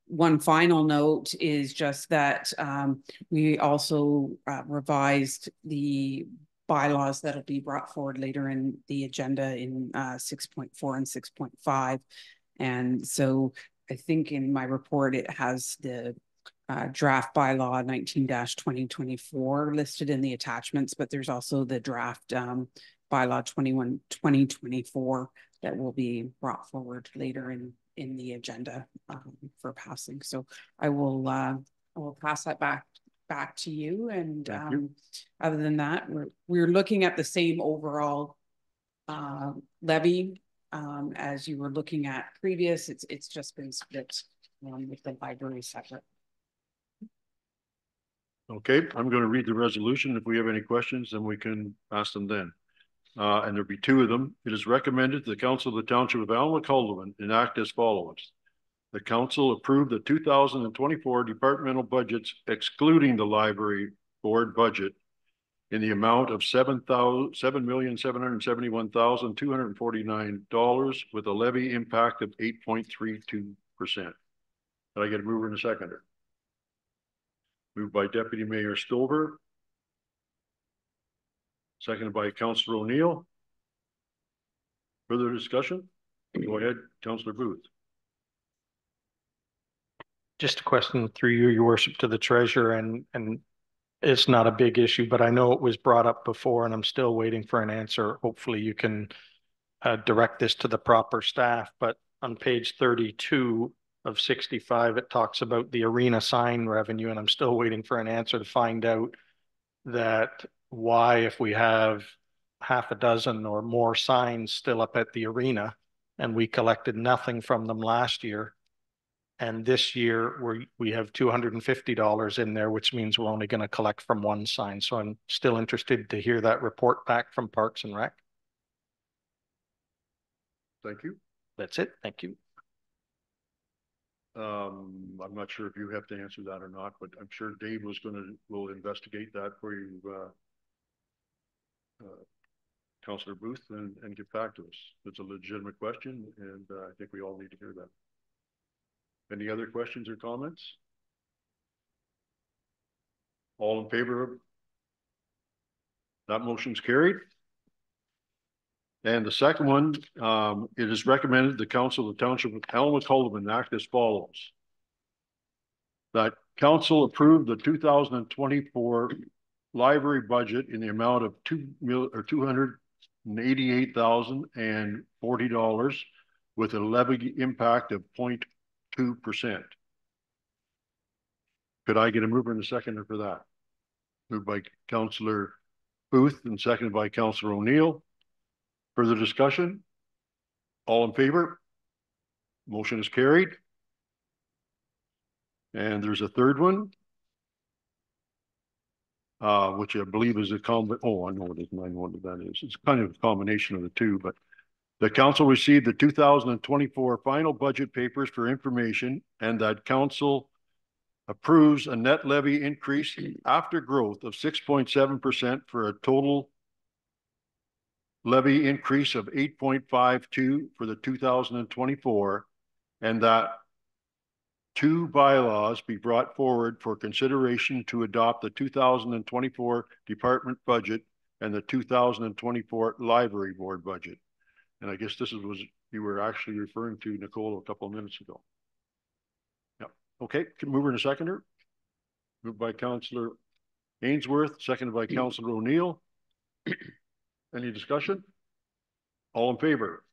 One final note is just that we also revised the bylaws that'll be brought forward later in the agenda in 6.4 and 6.5. And so I think in my report, it has the draft bylaw 19-2024 listed in the attachments, but there's also the draft bylaw 2024 that will be brought forward later in the agenda for passing. So I will pass that back to you. And other than that, we're looking at the same overall levy as you were looking at previous. It's just been split with the library separate. Okay, I'm going to read the resolution. If we have any questions, then we can ask them then. And there'll be two of them. It is recommended the Council of the Township of Alma-Calderwood enact as follows. The council approved the 2024 departmental budgets excluding the library board budget in the amount of $7,771,249 with a levy impact of 8.32%. Did I get a mover and a seconder? Moved by Deputy Mayor Stover. Seconded by Councillor O'Neill. Further discussion? Go ahead, Councillor Booth. Just a question through you, Your Worship, to the treasurer, and it's not a big issue, but I know it was brought up before and I'm still waiting for an answer. Hopefully you can direct this to the proper staff, but on page 32 of 65, it talks about the arena sign revenue, and I'm still waiting for an answer to find out that why, if we have half a dozen or more signs still up at the arena and we collected nothing from them last year, and this year we have $250 in there, which means we're only going to collect from one sign. So I'm still interested to hear that report back from Parks and Rec. Thank you. That's it. Thank you. I'm not sure if you have to answer that or not, but I'm sure Dave will investigate that for you, Councillor Booth, and get back to us. It's a legitimate question, and I think we all need to hear that. Any other questions or comments? All in favor of that? Motion's carried. And the second one, it is recommended the Council of the Township of Alma-Calderwood act as follows. That council approved the 2024 library budget in the amount of $288,040 with a levy impact of 0.2%. Could I get a mover and a seconder for that? Moved by Councillor Booth and seconded by Councillor O'Neill. Further discussion? All in favor? Motion is carried. And there's a third one, which I believe is a I know what it is. I know what that is. It's kind of a combination of the two, but the council received the 2024 final budget papers for information, and that council approves a net levy increase after growth of 6.7% for a total levy increase of 8.52 for the 2024, and that two bylaws be brought forward for consideration to adopt the 2024 department budget and the 2024 library board budget. And I guess this was you were actually referring to, Nicole, a couple of minutes ago. Yeah. Okay. Mover and a seconder. Moved by Councillor Ainsworth, seconded by Councillor O'Neill. Any discussion? All in favor?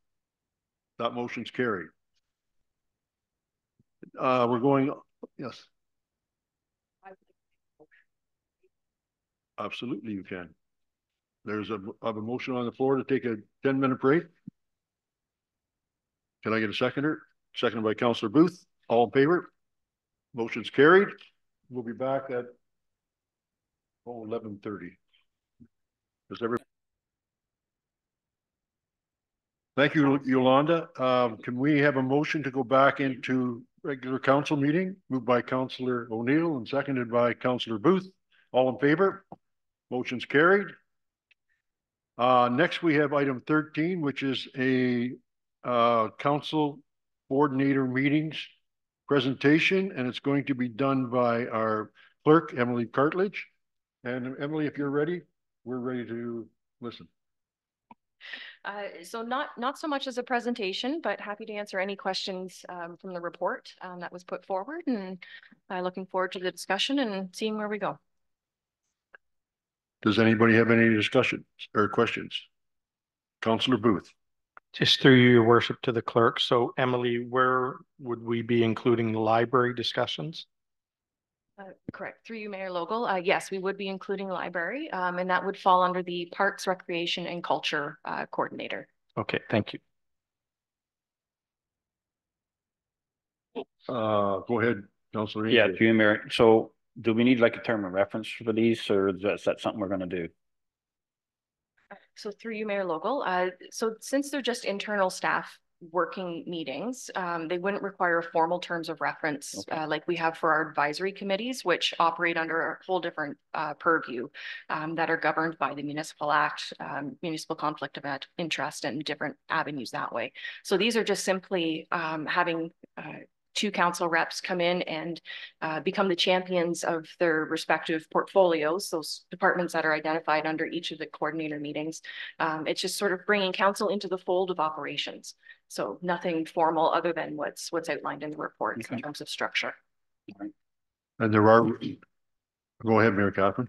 That motion's carried. We're going, yes. Absolutely, you can. There's a motion on the floor to take a 10-minute break. Can I get a seconder? Seconded by Councillor Booth. All in favor? Motion's carried. We'll be back at 11:30. Does everyone? Thank you, Yolanda. Can we have a motion to go back into regular council meeting? Moved by Councillor O'Neill and seconded by Councillor Booth. All in favor? Motion's carried. Next, we have item 13, which is a council coordinator meetings presentation, and it's going to be done by our clerk, Emily Cartledge. And Emily, if you're ready, we're ready to listen. So not so much as a presentation, but happy to answer any questions from the report that was put forward, and looking forward to the discussion and seeing where we go. Does anybody have any discussions or questions? Councillor Booth. Just through you, your worship, to the clerk. So Emily, where would we be including the library discussions? Correct. Through you, Mayor Logal. Yes, we would be including library, and that would fall under the Parks, Recreation and Culture Coordinator. Okay, thank you. Go ahead, Councillor. Yeah, through you, Mayor. So do we need like a term of reference for these, or is that something we're gonna do? So through you, Mayor Logal. So since they're just internal staff working meetings, they wouldn't require formal terms of reference like we have for our advisory committees, which operate under a whole different purview that are governed by the Municipal Act, municipal conflict of interest, and different avenues that way. So these are just simply having two council reps come in and become the champions of their respective portfolios, those departments that are identified under each of the coordinator meetings. It's just sort of bringing council into the fold of operations. So nothing formal other than what's outlined in the reports in terms of structure. And there are, go ahead, Mayor Catherine.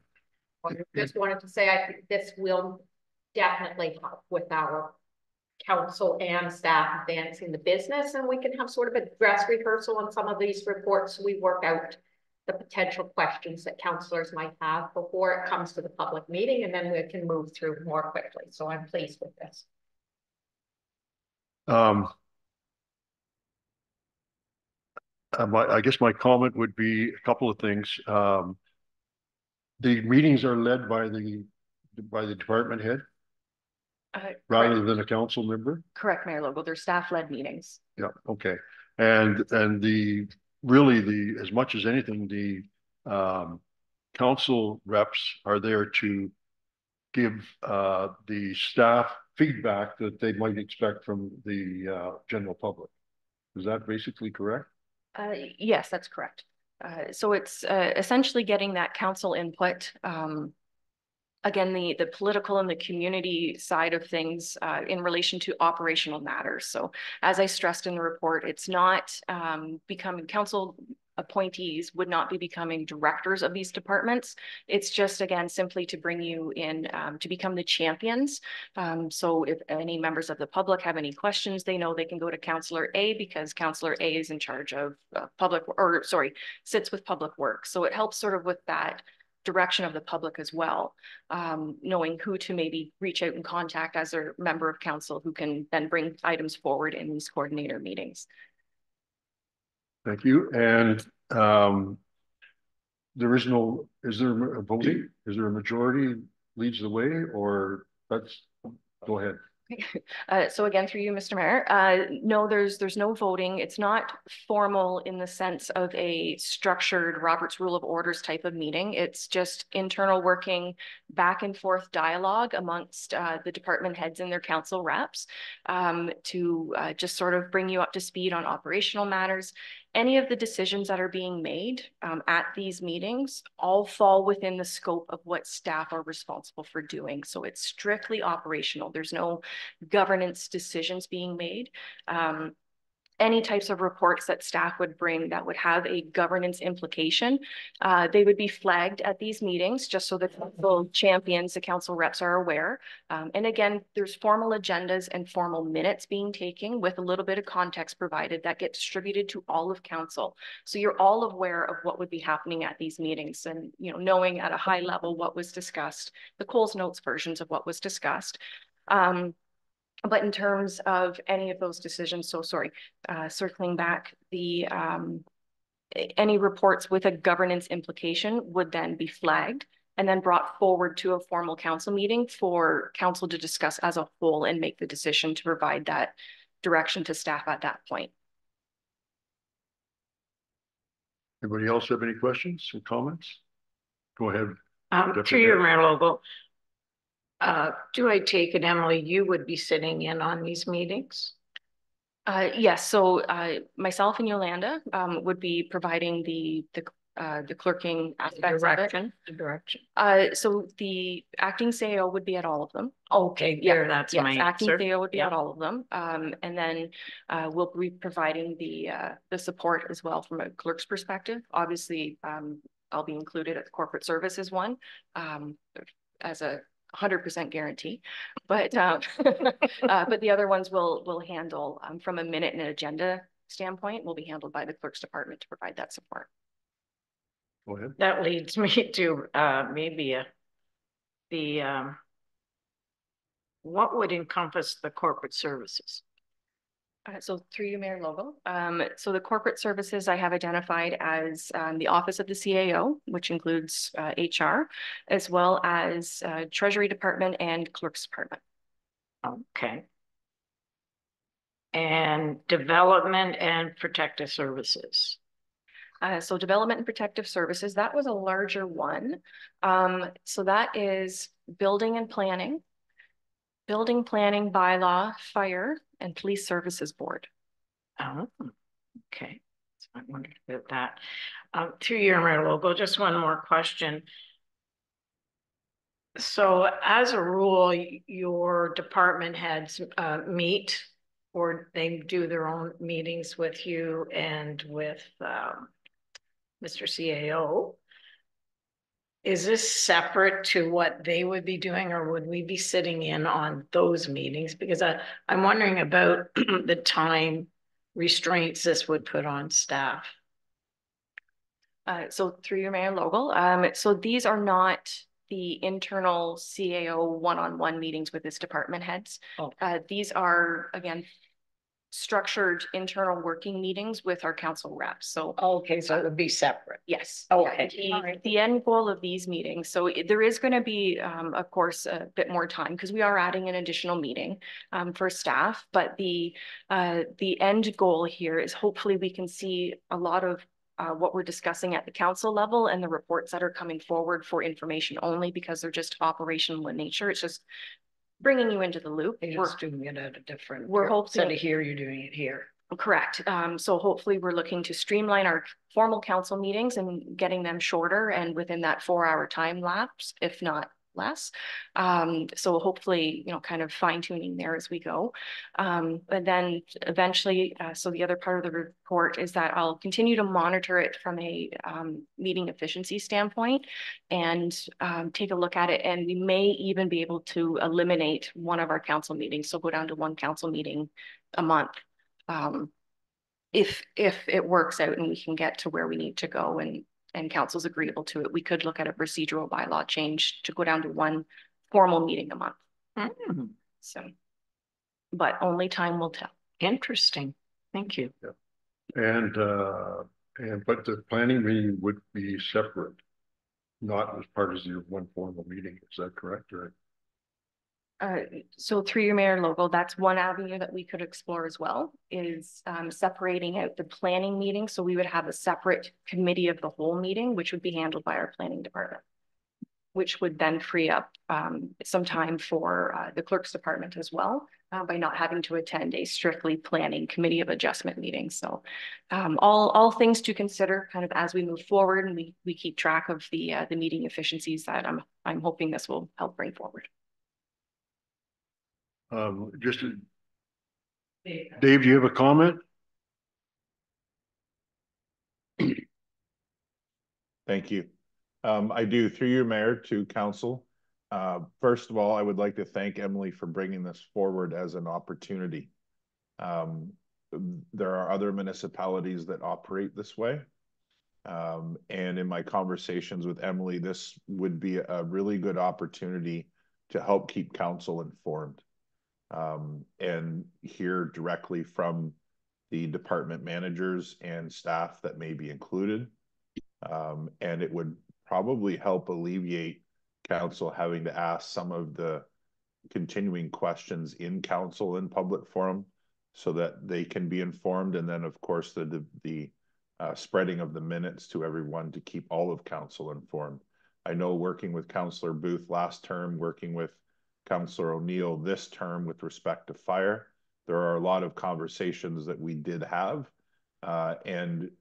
Just wanted to say, I think this will definitely help with our council and staff advancing the business, and we can have sort of a dress rehearsal on some of these reports. So we work out the potential questions that councillors might have before it comes to the public meeting, and then we can move through more quickly. So I'm pleased with this. I guess my comment would be a couple of things. The meetings are led by the department head rather than a council member. Correct, Mayor Logal. They're staff-led meetings. Yeah. Okay. And really as much as anything, the council reps are there to give the staff feedback that they might expect from the general public. Is that basically correct? Yes, that's correct. So it's essentially getting that council input. Again, the political and the community side of things in relation to operational matters. So as I stressed in the report, it's not becoming council appointees would not be becoming directors of these departments. It's just, again, simply to bring you in to become the champions. So if any members of the public have any questions, they know they can go to Councillor A because Councillor A is in charge of sits with Public Works. So it helps sort of with that direction of the public as well, knowing who to maybe reach out and contact as a member of council who can then bring items forward in these coordinator meetings. Thank you. And is there a voting? Is there a majority leads the way, or go ahead. So again, through you, Mr. Mayor, no, there's no voting. It's not formal in the sense of a structured Robert's Rule of Orders type of meeting. It's just internal working, back and forth dialogue amongst the department heads and their council reps to just sort of bring you up to speed on operational matters. Any of the decisions that are being made at these meetings all fall within the scope of what staff are responsible for doing. So it's strictly operational. There's no governance decisions being made. Any types of reports that staff would bring that would have a governance implication, they would be flagged at these meetings just so the council champions, the council reps are aware. And again, there's formal agendas and formal minutes being taken with a little bit of context provided that get distributed to all of council. So you're all aware of what would be happening at these meetings and, you know, knowing at a high level what was discussed, the Coles Notes versions of what was discussed. But in terms of any of those decisions, circling back, any reports with a governance implication would then be flagged and then brought forward to a formal council meeting for council to discuss as a whole and make the decision to provide that direction to staff at that point. Anybody else have any questions or comments? Go ahead. To your Mayor Logal. Do I take it, Emily, you would be sitting in on these meetings? Yes, so myself and Yolanda would be providing the the clerking aspects of it. Direction. So the acting CAO would be at all of them. Okay, Yeah, there, that's yes, my acting answer. CAO would be Yeah. at all of them. And then we'll be providing the support as well from a clerk's perspective. Obviously, I'll be included at the corporate services one as a 100% guarantee, but but the other ones will handle from a minute and agenda standpoint will be handled by the clerk's department to provide that support. Go ahead. That leads me to maybe what would encompass the corporate services? So through you, Mayor Logo. So the corporate services I have identified as the Office of the CAO, which includes HR, as well as Treasury Department and Clerk's Department. Okay. And development and protective services. So development and protective services, that was a larger one. So that is building planning, bylaw, fire, and police services board. Oh, okay. So I wondered about that. Through your Mayor Logo, just one more question. So as a rule, your department heads meet, or they do their own meetings with you and with Mr. CAO. Is this separate to what they would be doing, or would we be sitting in on those meetings? Because I'm wondering about the time restraints this would put on staff. So through your Mayor Logo, so these are not the internal CAO one-on-one meetings with his department heads. Oh. These are, again, structured internal working meetings with our council reps. So Okay, so it would be separate. yes. Okay. Yeah, the end goal of these meetings. So there is going to be, of course, a bit more time because we are adding an additional meeting for staff. But the end goal here is hopefully we can see a lot of what we're discussing at the council level and the reports that are coming forward for information only because they're just operational in nature. It's just bringing you into the loop. You're just doing it at a different. We're hoping instead of here, you're doing it here. Correct. So hopefully we're looking to streamline our formal council meetings and getting them shorter and within that 4-hour time lapse, if not less. So hopefully, kind of fine tuning there as we go. But then eventually, so the other part of the report is that I'll continue to monitor it from a meeting efficiency standpoint and take a look at it. And we may even be able to eliminate one of our council meetings. So go down to one council meeting a month. If it works out and we can get to where we need to go and council's agreeable to it, we could look at a procedural bylaw change to go down to one formal meeting a month. Mm. So, but only time will tell. Interesting. Thank you. Yeah. But the planning meeting would be separate, not as part of your one formal meeting. Is that correct? Or? So through your Mayor Logo, that's one avenue that we could explore as well, is separating out the planning meeting. So we would have a separate committee of the whole meeting, which would be handled by our planning department, which would then free up some time for the clerk's department as well, by not having to attend a strictly planning committee of adjustment meeting. So all things to consider kind of as we move forward and we keep track of the meeting efficiencies that I'm hoping this will help bring forward. Dave, do you have a comment? Thank you. I do, through your mayor to council. First of all, I would like to thank Emily for bringing this forward as an opportunity. There are other municipalities that operate this way. And in my conversations with Emily, this would be a really good opportunity to help keep council informed. And hear directly from the department managers and staff that may be included. And it would probably help alleviate council having to ask some of the continuing questions in council and public forum so that they can be informed. And then of course the spreading of the minutes to everyone to keep all of council informed. I know working with Councillor Booth last term, working with Councillor O'Neill this term with respect to fire, there are a lot of conversations that we did have. And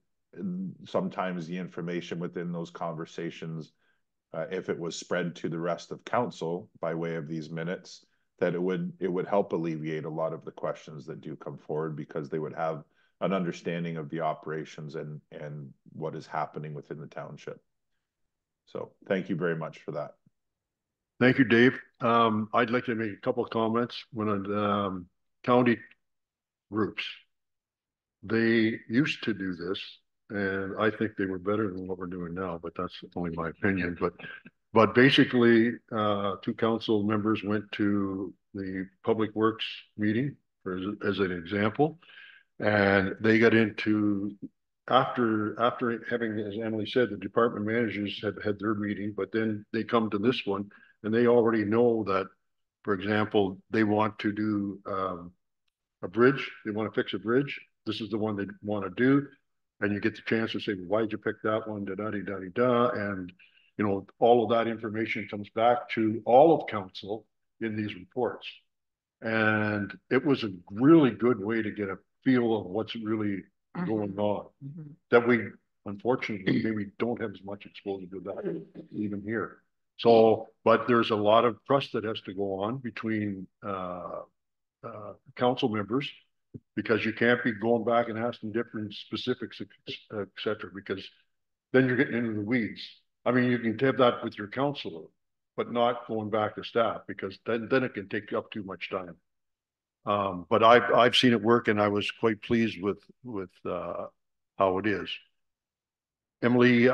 sometimes the information within those conversations, if it was spread to the rest of council by way of these minutes, that it would help alleviate a lot of the questions that do come forward, because they would have an understanding of the operations and what is happening within the township. So thank you very much for that. Thank you, Dave. I'd like to make a couple of comments. When county groups, they used to do this, and I think they were better than what we're doing now, but that's only my opinion. But basically, two council members went to the Public Works meeting as an example, and they got into after having, as Emily said, the department managers had their meeting, but then they come to this one and they already know that, for example, they want to do a bridge. They want to fix a bridge. This is the one they want to do. And you get the chance to say, well, why'd you pick that one? Da-da-da-da-da. And, you know, all of that information comes back to all of council in these reports. And it was a really good way to get a feel of what's really going on. That we, unfortunately, maybe don't have as much exposure to that even here. So, but there's a lot of trust that has to go on between council members, because you can't be going back and asking different specifics, et cetera, because then you're getting into the weeds. I mean, you can have that with your counselor, but not going back to staff, because then it can take up too much time. But I've seen it work, and I was quite pleased with how it is. Emily,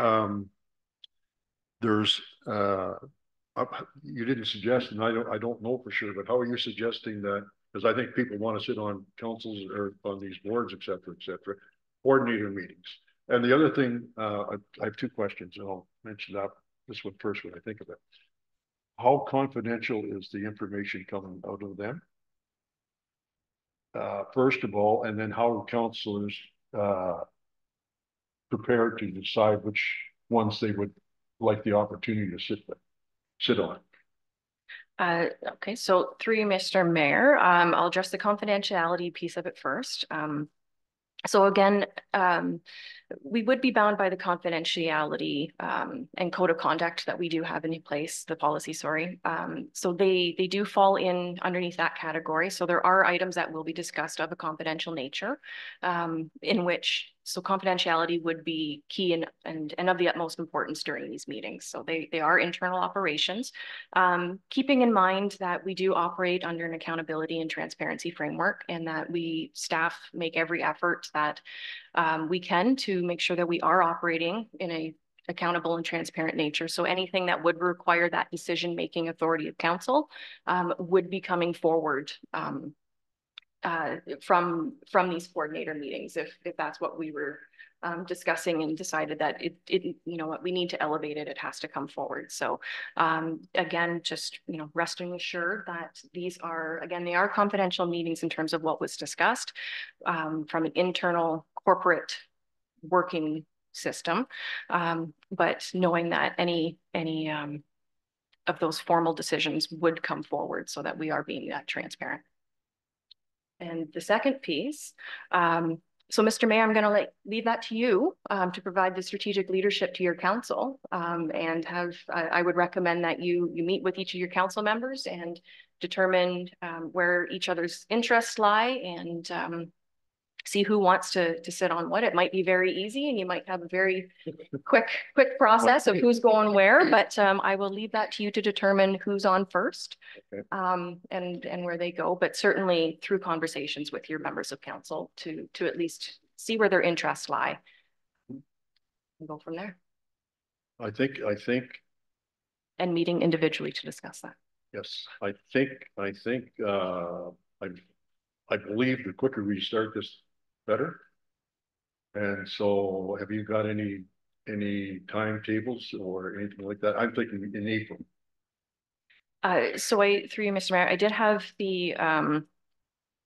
there's you didn't suggest, and I don't know for sure, but how are you suggesting that? Because I think people want to sit on councils or on these boards, et cetera, coordinator meetings. And the other thing, I have two questions, and I'll mention that this one first when I think of it. How confidential is the information coming out of them? First of all, and then how are councillors prepared to decide which ones they would like the opportunity to sit on? Okay, so through you, Mr. Mayor, I'll address the confidentiality piece of it first. So again, we would be bound by the confidentiality and code of conduct that we do have in place, the policy, sorry. So they do fall in underneath that category. So there are items that will be discussed of a confidential nature, in which, so confidentiality would be key and of the utmost importance during these meetings. So they are internal operations, keeping in mind that we do operate under an accountability and transparency framework, and that we staff make every effort that we can to make sure that we are operating in a accountable and transparent nature. So anything that would require that decision-making authority of council would be coming forward from these coordinator meetings, if that's what we were discussing and decided that it you know what, we need to elevate it, it has to come forward. So again, just, you know, resting assured that these are, again, they are confidential meetings in terms of what was discussed from an internal corporate working system, but knowing that any of those formal decisions would come forward, so that we are being that transparent. And the second piece, so Mr. Mayor, I'm going to leave that to you to provide the strategic leadership to your council, and I would recommend that you meet with each of your council members and determine where each other's interests lie, and see who wants to sit on what. It might be very easy, and you might have a very quick process of who's going where, but I will leave that to you to determine who's on first, okay. And where they go, but certainly through conversations with your members of council to at least see where their interests lie and go from there. I think and meeting individually to discuss that. Yes, I believe the quicker we start this, better. And so have you got any timetables or anything like that? I'm thinking in April. So through you, Mr. Mayor, I did have the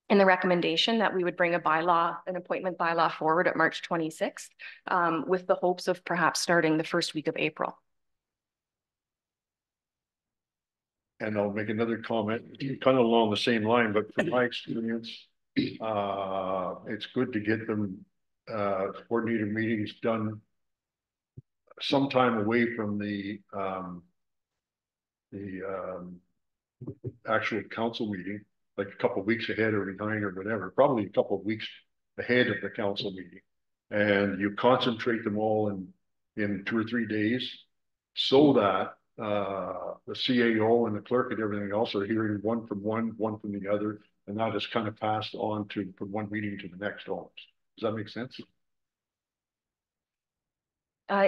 in the recommendation that we would bring an appointment bylaw forward at March 26th, with the hopes of perhaps starting the first week of April. And I'll make another comment kind of along the same line, but from my experience, it's good to get them coordinated meetings done sometime away from the actual council meeting, like a couple of weeks ahead or behind or whatever, probably a couple of weeks ahead of the council meeting. And you concentrate them all in 2 or 3 days so that the CAO and the clerk and everything else are hearing one from the other, and that is kind of passed on from one meeting to the next almost. Does that make sense?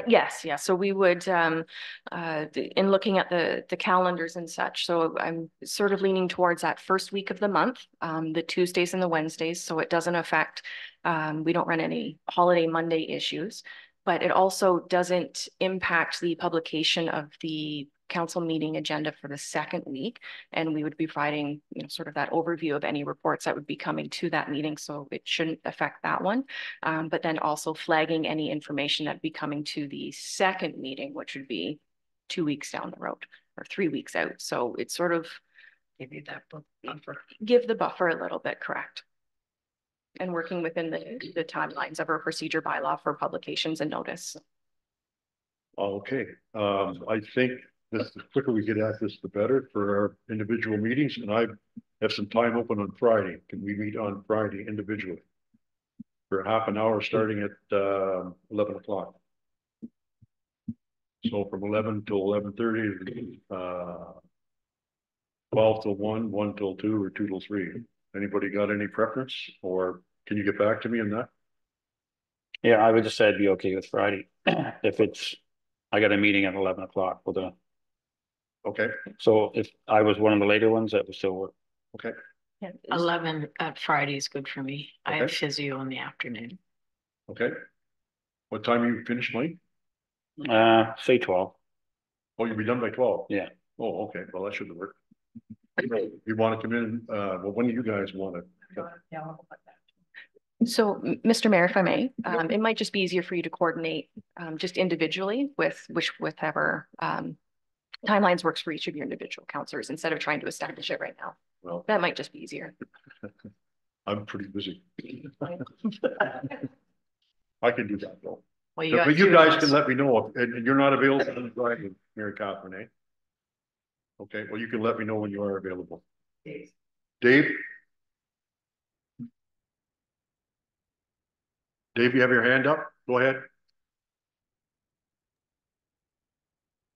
Yes, yeah. So we would, in looking at the calendars and such, so I'm sort of leaning towards that first week of the month, the Tuesdays and the Wednesdays. So it doesn't affect, we don't run any holiday Monday issues, but it also doesn't impact the publication of the council meeting agenda for the second week. And we would be providing, you know, sort of that overview of any reports that would be coming to that meeting. So it shouldn't affect that one. But then also flagging any information that'd be coming to the second meeting, which would be 2 weeks down the road or 3 weeks out. So it's sort of give you that buffer. Give the buffer a little bit, correct. And working within the timelines of our procedure bylaw for publications and notice. Okay, I think the quicker we get at this, the better for our individual meetings. And I have some time open on Friday. Can we meet on Friday individually for half an hour starting at 11 o'clock? So from 11 till 11:30, 12 till 1, 1 till 2, or 2 till 3. Anybody got any preference, or can you get back to me on that? Yeah, I would just say I'd be okay with Friday. If it's, I got a meeting at 11 o'clock with a. Okay. So if I was one of the later ones, that would still work. Okay. Yeah, 11 at Friday is good for me. I have Okay. physio in the afternoon. Okay. What time you finish, Mike? Say 12. Oh, you'll be done by 12? Yeah. Oh, okay. Well, that should work. You want to come in, well, when do you guys want to? So, Mr. Mayor, if I may, it might just be easier for you to coordinate just individually with whichever timelines works for each of your individual councillors instead of trying to establish it right now. Well, that might just be easier. I'm pretty busy. I can do that though. Well, But you guys can let me know, and you're not available on Friday, Mary Catherine, eh? Okay, well, you can let me know when you are available. Dave? Dave, you have your hand up? Go ahead.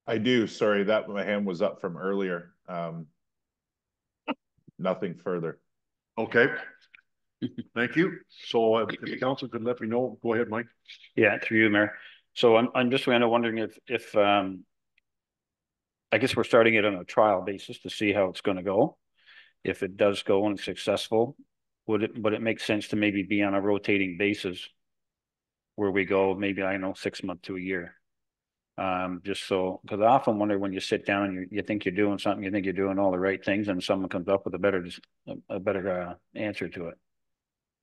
I do, sorry, that my hand was up from earlier. Nothing further. Okay. Thank you. So if the council could let me know, go ahead, Mike. Yeah, through you, Mayor. So I'm just kind of wondering if I guess we're starting it on a trial basis to see how it's going to go. If it does go and it's successful, would it make sense to maybe be on a rotating basis where we go maybe, I don't know, 6 months to a year? Just so, because I often wonder when you sit down and you think you're doing something, you think you're doing all the right things, and someone comes up with a better answer to it.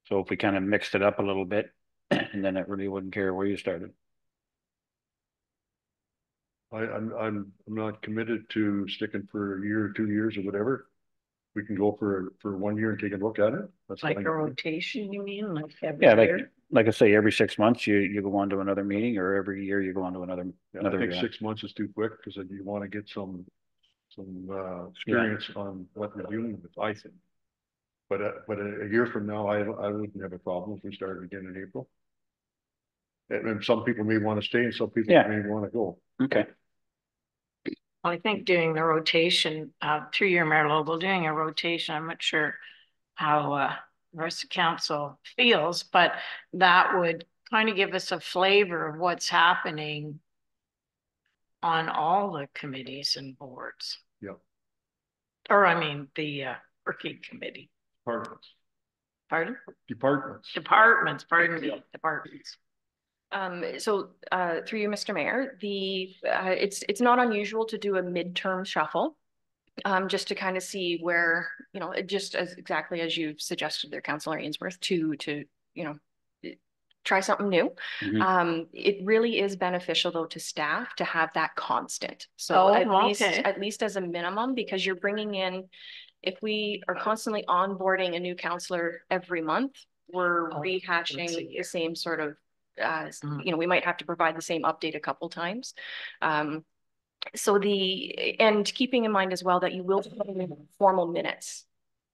So if we kind of mixed it up a little bit, and then it really wouldn't care where you started. I'm not committed to sticking for a year or 2 years or whatever. We can go for 1 year and take a look at it. That's like fine. a rotation, you mean? Like every Yeah, year? like I say, every 6 months you go on to another meeting, or every year you go on to another. I think 6 months is too quick because you want to get some experience on what we're dealing with, I think. But a year from now, I wouldn't have a problem if we started again in April. And some people may want to stay, and some people may want to go. Okay. Well, I think doing the rotation, through your Mayor Lobo, doing a rotation, I'm not sure how the rest of council feels, but that would kind of give us a flavor of what's happening on all the committees and boards. Yeah. Or I mean, the working committee. Departments. Pardon? Departments. Departments, pardon me, departments. So through you, Mr. Mayor, it's not unusual to do a midterm shuffle, just to kind of see where, you know, just as exactly as you suggested there, Councillor Ainsworth, to you know, try something new. Mm-hmm. It really is beneficial though to staff to have that constant. So at least as a minimum, because you're bringing in, if we are constantly onboarding a new councillor every month, we're Oh, rehashing once a the year. same sort of, Mhm. you know, we might have to provide the same update a couple times. So and keeping in mind as well that you will have formal minutes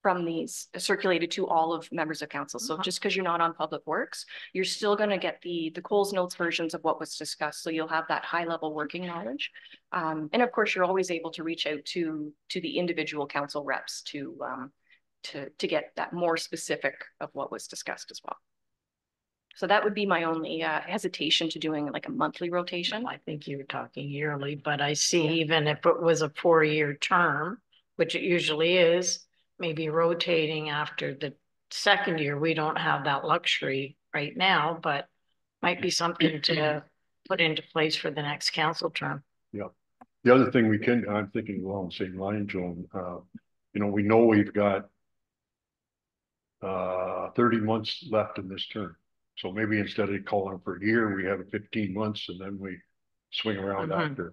from these circulated to all of members of council. So just because you're not on Public Works, you're still going to get the Coles Notes versions of what was discussed. So you'll have that high level working knowledge. And of course, you're always able to reach out to the individual council reps to get that more specific of what was discussed as well. So that would be my only hesitation to doing like a monthly rotation. I think you were talking yearly, but I see even if it was a 4-year term, which it usually is, maybe rotating after the second year, we don't have that luxury right now, but might be something to put into place for the next council term. Yeah. The other thing I'm thinking along the same line, Joan, you know, we know we've got 30 months left in this term. So maybe instead of calling for a year, we have 15 months and then we swing around after.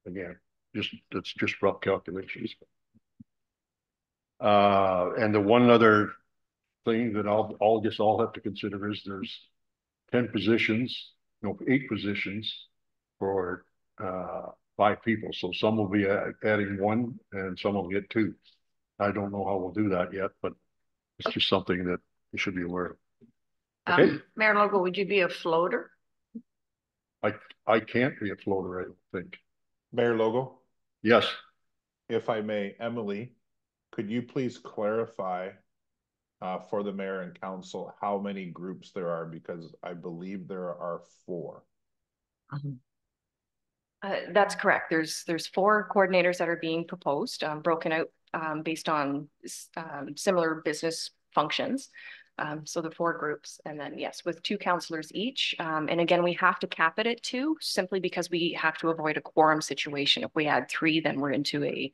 Again, that's just rough calculations. And the one other thing that I'll have to consider is there's 10 positions, no, 8 positions for 5 people. So some will be adding 1 and some will get 2. I don't know how we'll do that yet, but it's just something that you should be aware of. Okay. Mayor Logo, would you be a floater? I can't be a floater, I don't think. Mayor Logo, Yes. if I may, Emily, could you please clarify for the mayor and council how many groups there are? Because I believe there are 4. That's correct. There's 4 coordinators that are being proposed, broken out based on similar business functions. So the 4 groups, and then yes, with 2 councillors each. And again, we have to cap it at 2 simply because we have to avoid a quorum situation. If we add 3, then we're into a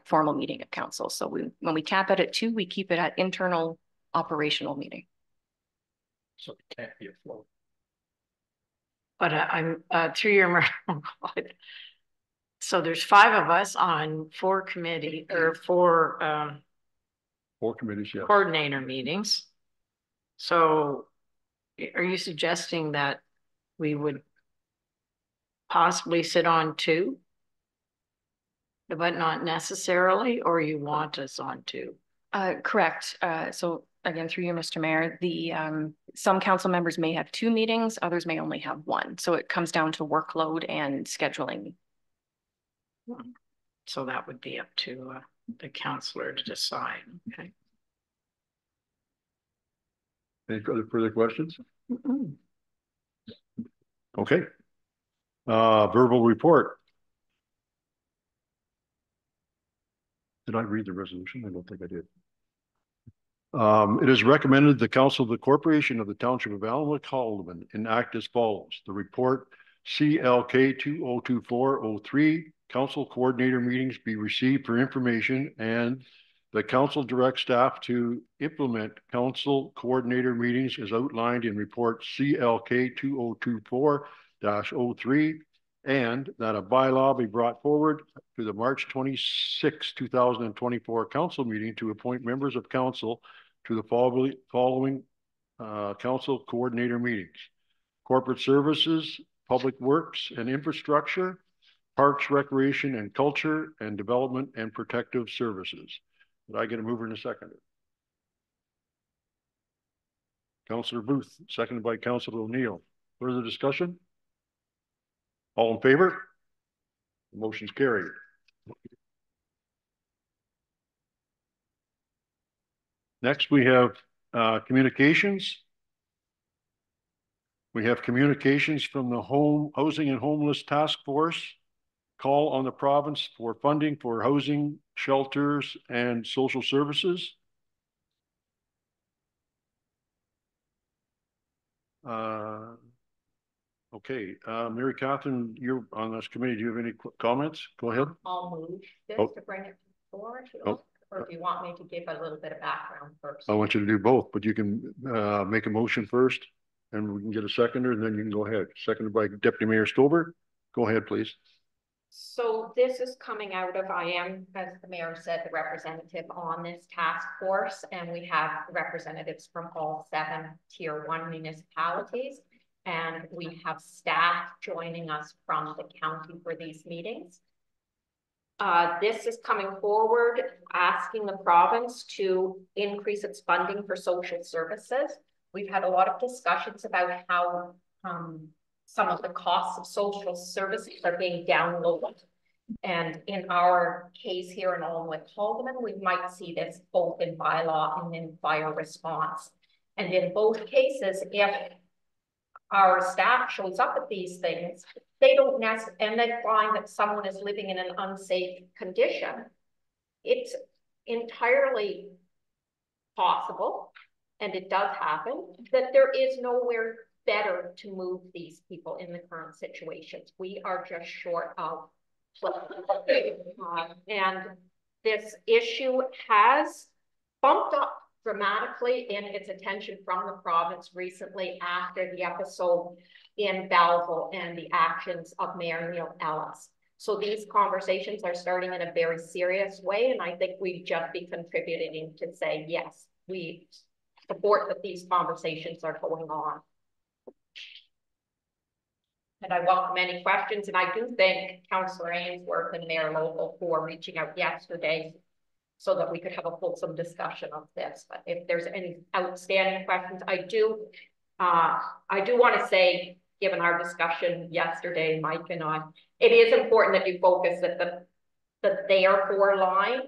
formal meeting of council. So when we cap it at 2, we keep it at internal operational meeting. So it can't be a float. But I'm through your so there's 5 of us on 4 committee or 4 4 committees, yes. coordinator meetings. So are you suggesting that we would possibly sit on 2? But not necessarily, or you want us on 2? Correct. So again, through you, Mr. Mayor, some council members may have 2 meetings, others may only have 1. So it comes down to workload and scheduling. So that would be up to the councillor to decide. Okay. Any further questions? Okay. Verbal report. Did I read the resolution? I don't think I did. It is recommended the Council of the Corporation of the Township of Alma-Calderman enact as follows. The report CLK 2024-03 Council Coordinator meetings be received for information, and the council directs staff to implement council coordinator meetings as outlined in report CLK 2024-03, and that a bylaw be brought forward to the March 26, 2024 council meeting to appoint members of council to the following council coordinator meetings: corporate services, public works and infrastructure, parks, recreation and culture, and development and protective services. Did I get a mover and a seconder? Councillor Booth, seconded by Councillor O'Neill. Further discussion? All in favor? The motion's carried. Next, we have communications. We have communications from the Housing and Homeless Task Force. Call on the province for funding for housing, shelters, and social services. Okay, Mary Catherine, you're on this committee. Do you have any comments? Go ahead. I'll move this to bring it forward, or do you want me to give a little bit of background first? I want you to do both, but you can make a motion first, and we can get a seconder, and then you can go ahead. Seconded by Deputy Mayor Stover. Go ahead, please. So this is coming out of, I am, as the mayor said, the representative on this task force, and we have representatives from all 7 tier 1 municipalities. And we have staff joining us from the county for these meetings. This is coming forward, asking the province to increase its funding for social services. We've had a lot of discussions about how some of the costs of social services are being downloaded. And in our case here in Alnwick-Haldeman, we might see this both in bylaw and in fire response. And in both cases, if our staff shows up at these things, they don't necessarily, and they find that someone is living in an unsafe condition, it's entirely possible, and it does happen, that there is nowhere better to move these people in the current situations. We are just short of and this issue has bumped up dramatically in its attention from the province recently after the episode in Belleville and the actions of Mayor Neil Ellis. So these conversations are starting in a very serious way, and I think we'd just be contributing to say, yes, we support that these conversations are going on. And I welcome any questions, and I do thank Councillor Ainsworth and Mayor Local for reaching out yesterday so that we could have a fulsome discussion of this. But if there's any outstanding questions, I do want to say, given our discussion yesterday, Mike and I, it is important that you focus that the therefore line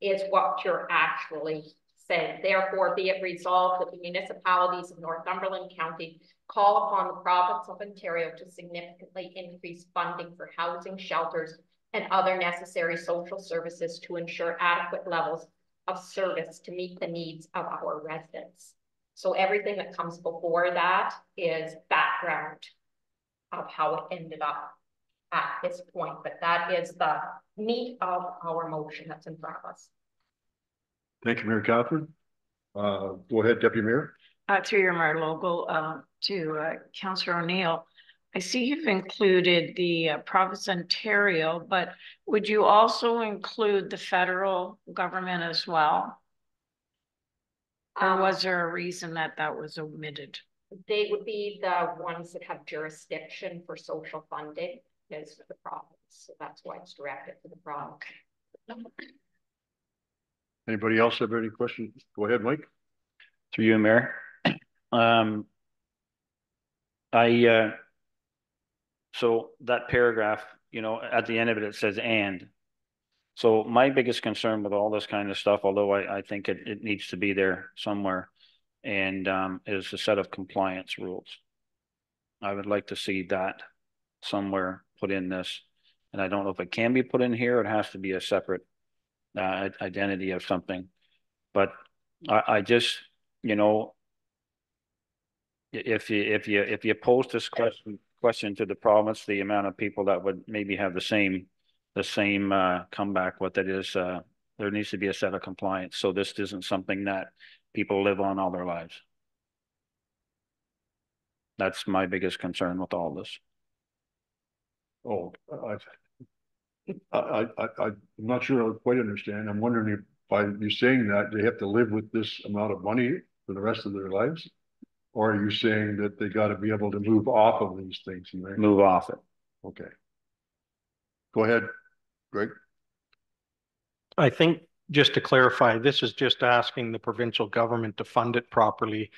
is what you're actually saying. Therefore, be it resolved that the municipalities of Northumberland County call upon the province of Ontario to significantly increase funding for housing, shelters, and other necessary social services to ensure adequate levels of service to meet the needs of our residents. So everything that comes before that is background of how it ended up at this point, but that is the meat of our motion that's in front of us. Thank you, Mayor Catherine. Go ahead, Deputy Mayor. Through your Mayor Local, to Councillor O'Neill, I see you've included the province of Ontario, but would you also include the federal government as well? Or was there a reason that that was omitted? They would be the ones that have jurisdiction for social funding is the province. So that's why it's directed to the province. Anybody else have any questions? Go ahead, Mike. Through you, Mayor. So that paragraph, you know, at the end of it, it says and. So my biggest concern with all this kind of stuff, although I think it needs to be there somewhere, and is a set of compliance rules. I would like to see that somewhere put in this. And I don't know if it can be put in here, it has to be a separate identity of something. But I just, you know, if you pose this question to the province, the amount of people that would maybe have the same comeback with it is there needs to be a set of compliance. So this isn't something that people live on all their lives. That's my biggest concern with all this. Oh, I'm not sure I quite understand. I'm wondering if by you saying that they have to live with this amount of money for the rest of their lives? Or are you saying that they got to be able to move off of these things? Move off it. Okay. Go ahead, Greg. I think just to clarify, this is just asking the provincial government to fund it properly.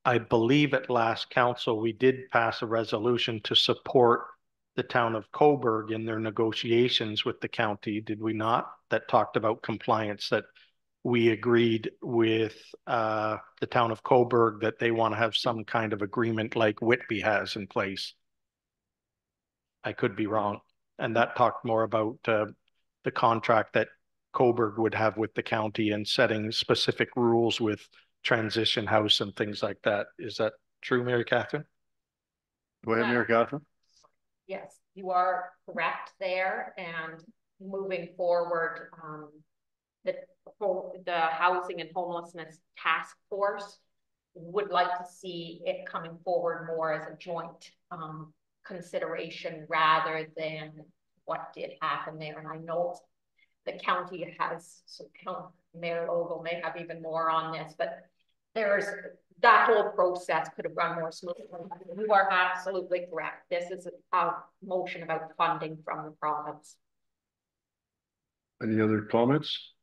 I believe at last council, we did pass a resolution to support the town of Cobourg in their negotiations with the county, did we not? That talked about compliance, that we agreed with the town of Cobourg that they want to have some kind of agreement like Whitby has in place. I could be wrong. And that talked more about the contract that Cobourg would have with the county and setting specific rules with transition house and things like that. Is that true, Mary Catherine? Go ahead, Mary Catherine. Yes, you are correct there. And moving forward, the Housing and Homelessness Task Force would like to see it coming forward more as a joint consideration rather than what did happen there. And I know the county has, so Mayor Ogle may have even more on this, but there's, that whole process could have run more smoothly. You are absolutely correct. This is a motion about funding from the province. Any other comments?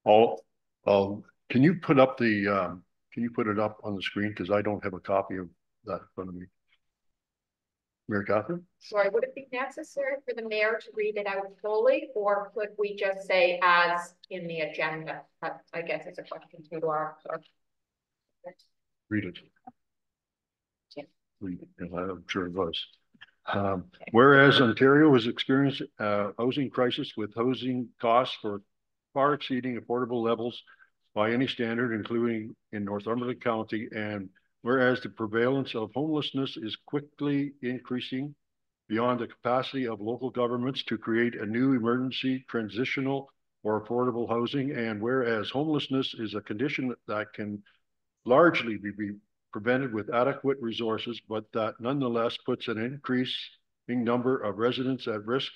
All, can you put up the, can you put it up on the screen? Because I don't have a copy of that in front of me. Mayor Catherine? Sorry, would it be necessary for the mayor to read it out fully, or could we just say as in the agenda? That, I guess, is a question to our clerk. Read it. Yeah. I'm sure it was. Whereas Ontario has experienced a housing crisis with housing costs far exceeding affordable levels by any standard, including in Northumberland County, and whereas the prevalence of homelessness is quickly increasing beyond the capacity of local governments to create a new emergency, transitional, or affordable housing, and whereas homelessness is a condition that can largely be prevented with adequate resources, but that nonetheless puts an increasing number of residents at risk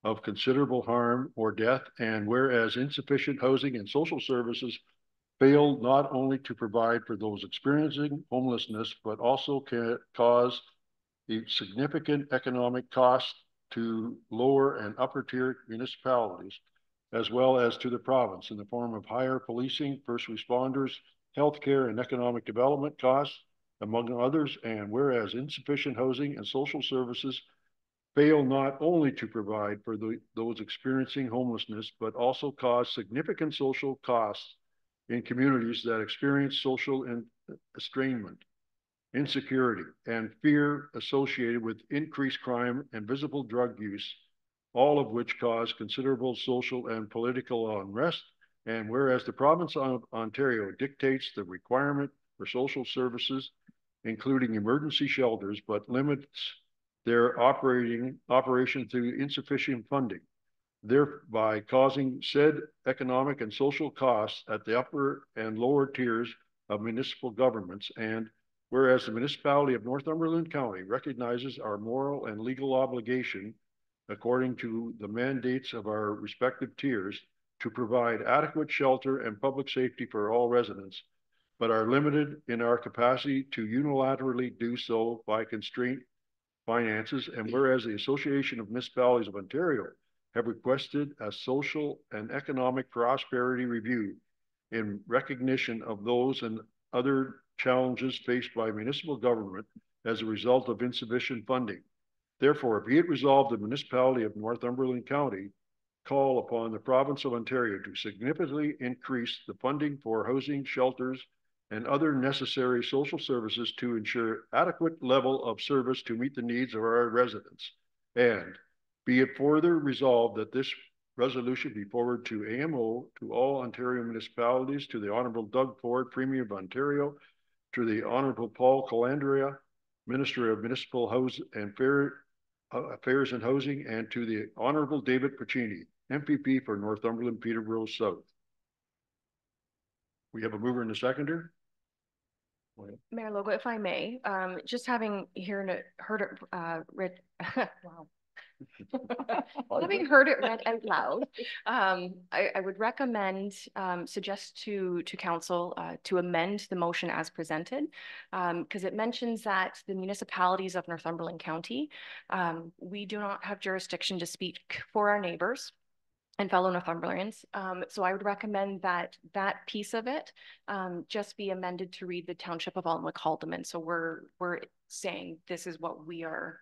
of considerable harm or death, and whereas insufficient housing and social services fail not only to provide for those experiencing homelessness, but also can cause a significant economic cost to lower and upper tier municipalities, as well as to the province in the form of higher policing, first responders, healthcare, and economic development costs, among others. And whereas insufficient housing and social services fail not only to provide for those experiencing homelessness, but also cause significant social costs in communities that experience social estrangement, insecurity, and fear associated with increased crime and visible drug use, all of which cause considerable social and political unrest. And whereas the province of Ontario dictates the requirement for social services, including emergency shelters, but limits their operation through insufficient funding, thereby causing said economic and social costs at the upper and lower tiers of municipal governments. And whereas the municipality of Northumberland County recognizes our moral and legal obligation, according to the mandates of our respective tiers, to provide adequate shelter and public safety for all residents, but are limited in our capacity to unilaterally do so by constraint finances. And whereas the Association of Municipalities of Ontario have requested a social and economic prosperity review in recognition of those and other challenges faced by municipal government as a result of insufficient funding. Therefore, be it resolved, the municipality of Northumberland County call upon the province of Ontario to significantly increase the funding for housing, shelters, and other necessary social services to ensure adequate level of service to meet the needs of our residents. And be it further resolved that this resolution be forwarded to AMO, to all Ontario municipalities, to the Honourable Doug Ford, Premier of Ontario, to the Honourable Paul Calandria, Minister of Municipal House and Affairs and Housing, and to the Honourable David Piccini, MPP for Northumberland Peterborough South. We have a mover and a seconder. Mayor Logo, if I may, just having heard it read, wow. Having heard it read out loud, I would recommend, suggest to council to amend the motion as presented, because it mentions that the municipalities of Northumberland County, we do not have jurisdiction to speak for our neighbors and fellow Northumberlands. So I would recommend that that piece of it just be amended to read the Township of Alnwick-Haldeman. So we're saying this is what we are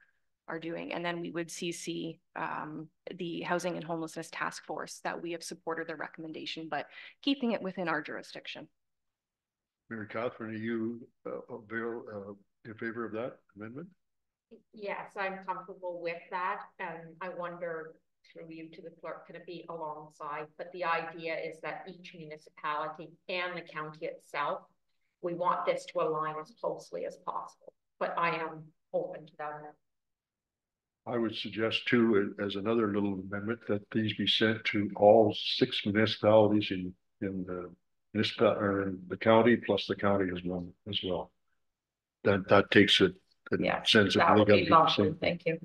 doing, and then we would CC the Housing and Homelessness Task Force that we have supported their recommendation, but keeping it within our jurisdiction. Mary Catherine, are you in favor of that amendment? Yes, I'm comfortable with that. I wonder, through you to the clerk, can it be alongside? But the idea is that each municipality and the county itself, we want this to align as closely as possible. But I am open to that. I would suggest too, as another little amendment, that these be sent to all 6 municipalities in the municipal or in the county, plus the county as well. That takes it Yeah, sense of that would be legality. lovely, thank you.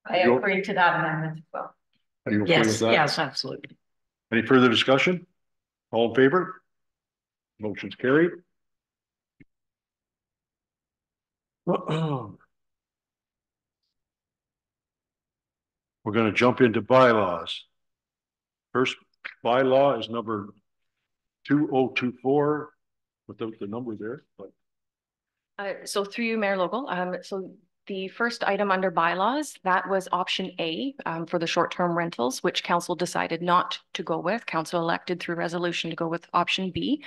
I You- agree to that amendment as well. Are you okay with Yes, that? yes, absolutely. Any further discussion? All in favor? Motion's carried. We're gonna jump into bylaws. First bylaw is number 2024, without the number there, but So through you, Mayor Logal, so the first item under bylaws, that was option A, for the short-term rentals, which council decided not to go with. Council elected through resolution to go with option B.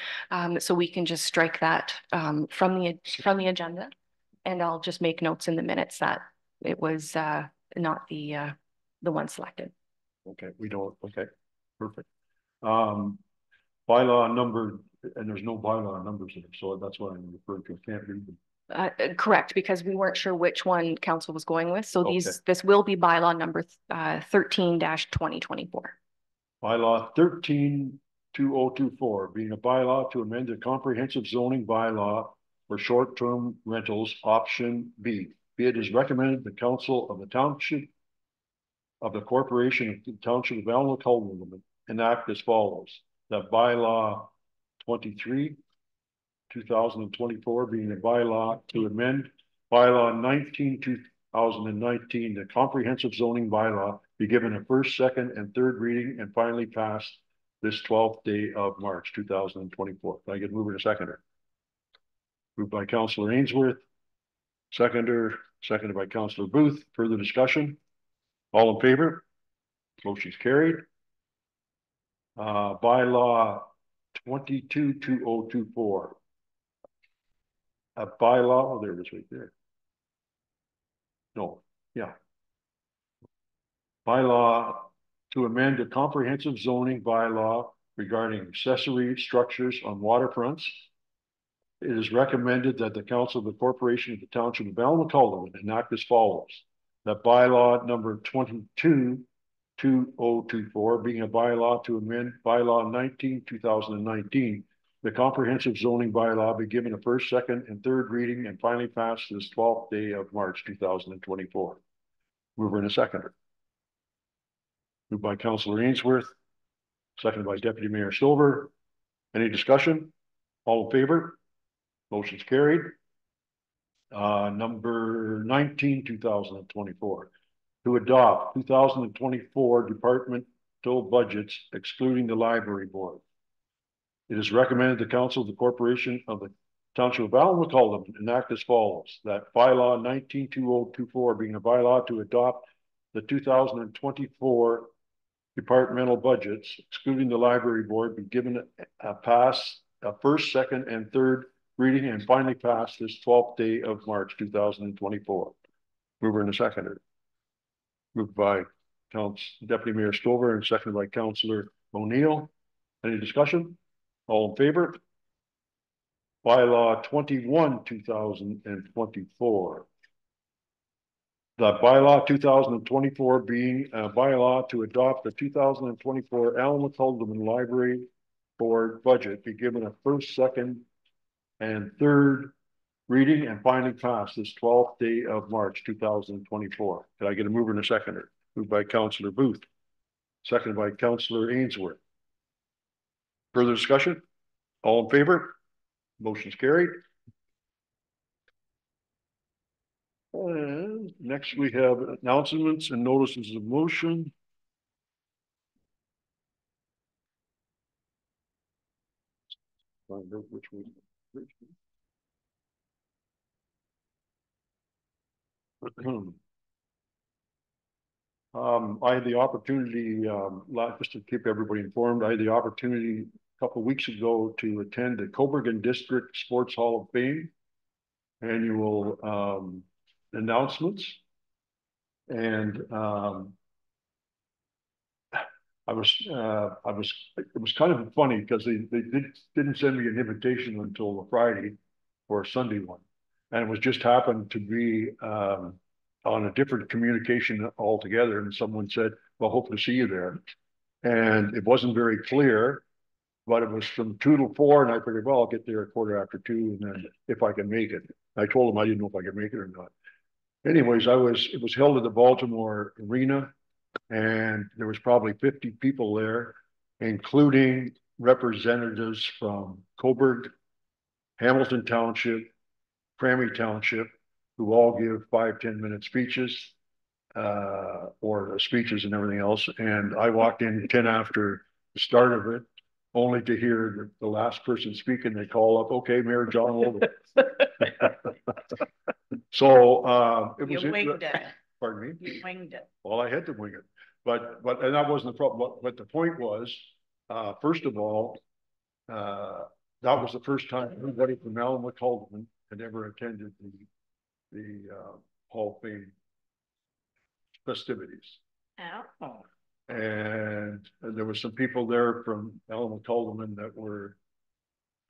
So we can just strike that, from the agenda. And I'll just make notes in the minutes that it was, not the one selected. okay, we don't, okay, perfect. Bylaw number, and there's no bylaw numbers in it, so that's what I'm referring to. Can't read them. Correct, because we weren't sure which one council was going with. So Okay. this will be bylaw number 13-2024. Bylaw 13-2024, being a bylaw to amend the comprehensive zoning bylaw for short-term rentals, option B. Be it is recommended the council of the township of the corporation of the township of Allen-Calderwood enact as follows. That bylaw 23, 2024, being a bylaw to amend bylaw 19, 2019, the comprehensive zoning bylaw, be given a first, second, and third reading and finally passed this 12th day of March 2024. Can I get mover and a seconder? Moved by Councillor Ainsworth, seconded by Councillor Booth. Further discussion? All in favor? Motion's carried. Bylaw 22-2024. A bylaw, oh, there it is right there. No, yeah. Bylaw to amend a comprehensive zoning bylaw regarding accessory structures on waterfronts. It is recommended that the council of the corporation of the township of Allen-Calderwood enact as follows. That bylaw number 22-2024, being a bylaw to amend bylaw 19-2019, the comprehensive zoning bylaw be given a first, second, and third reading and finally passed this 12th day of March 2024. Mover and a seconder. Moved by Councillor Ainsworth, seconded by Deputy Mayor Silver. Any discussion? All in favor? Motion's carried. Number 19, 2024. To adopt 2024 departmental budgets excluding the library board. It is recommended the council of the corporation of the township of Allen-Calderwood enact as follows. That bylaw 19-2024 being a bylaw to adopt the 2024 departmental budgets excluding the library board be given a first, second, and third reading and finally pass this 12th day of March 2024. Mover and a seconder. Moved by Deputy Mayor Stover and seconded by Councillor O'Neill. Any discussion? All in favor? Bylaw 21, 2024. The bylaw 2024 being a bylaw to adopt the 2024 Allen-Calderwood Library Board budget be given a first, second, and third reading and finally pass this 12th day of March 2024. Can I get a mover and a seconder? Moved by Councillor Booth, seconded by Councillor Ainsworth. Further discussion? All in favor? Motion's carried. Next we have announcements and notices of motion. Find out which one. I had the opportunity, just to keep everybody informed, I had the opportunity a couple of weeks ago to attend the Cobourg District Sports Hall of Fame annual announcements. And it was kind of funny because they didn't send me an invitation until the Friday for a Sunday one. And it was just happened to be on a different communication altogether. And someone said, well, hope to see you there. And it wasn't very clear, but it was from 2 to 4. And I figured, well, I'll get there at 2:15 and then if I can make it. I told him I didn't know if I could make it or not. Anyways, it was held at the Baltimore Arena, and there was probably 50 people there, including representatives from Coburg, Hamilton Township, Crammy Township, who all give 5-10 minute speeches, or speeches and everything else. And I walked in 10 after the start of it, only to hear the last person speaking, they call up, okay, Mayor John Logan. So, it was. You winged it. Pardon me? You winged it. Well, I had to wing it, but, and that wasn't the problem. But the point was, first of all, that was the first time anybody from Allenwood Haldeman had ever attended the Hall of Fame festivities. Oh. And there was some people there from Allenwood Haldeman that were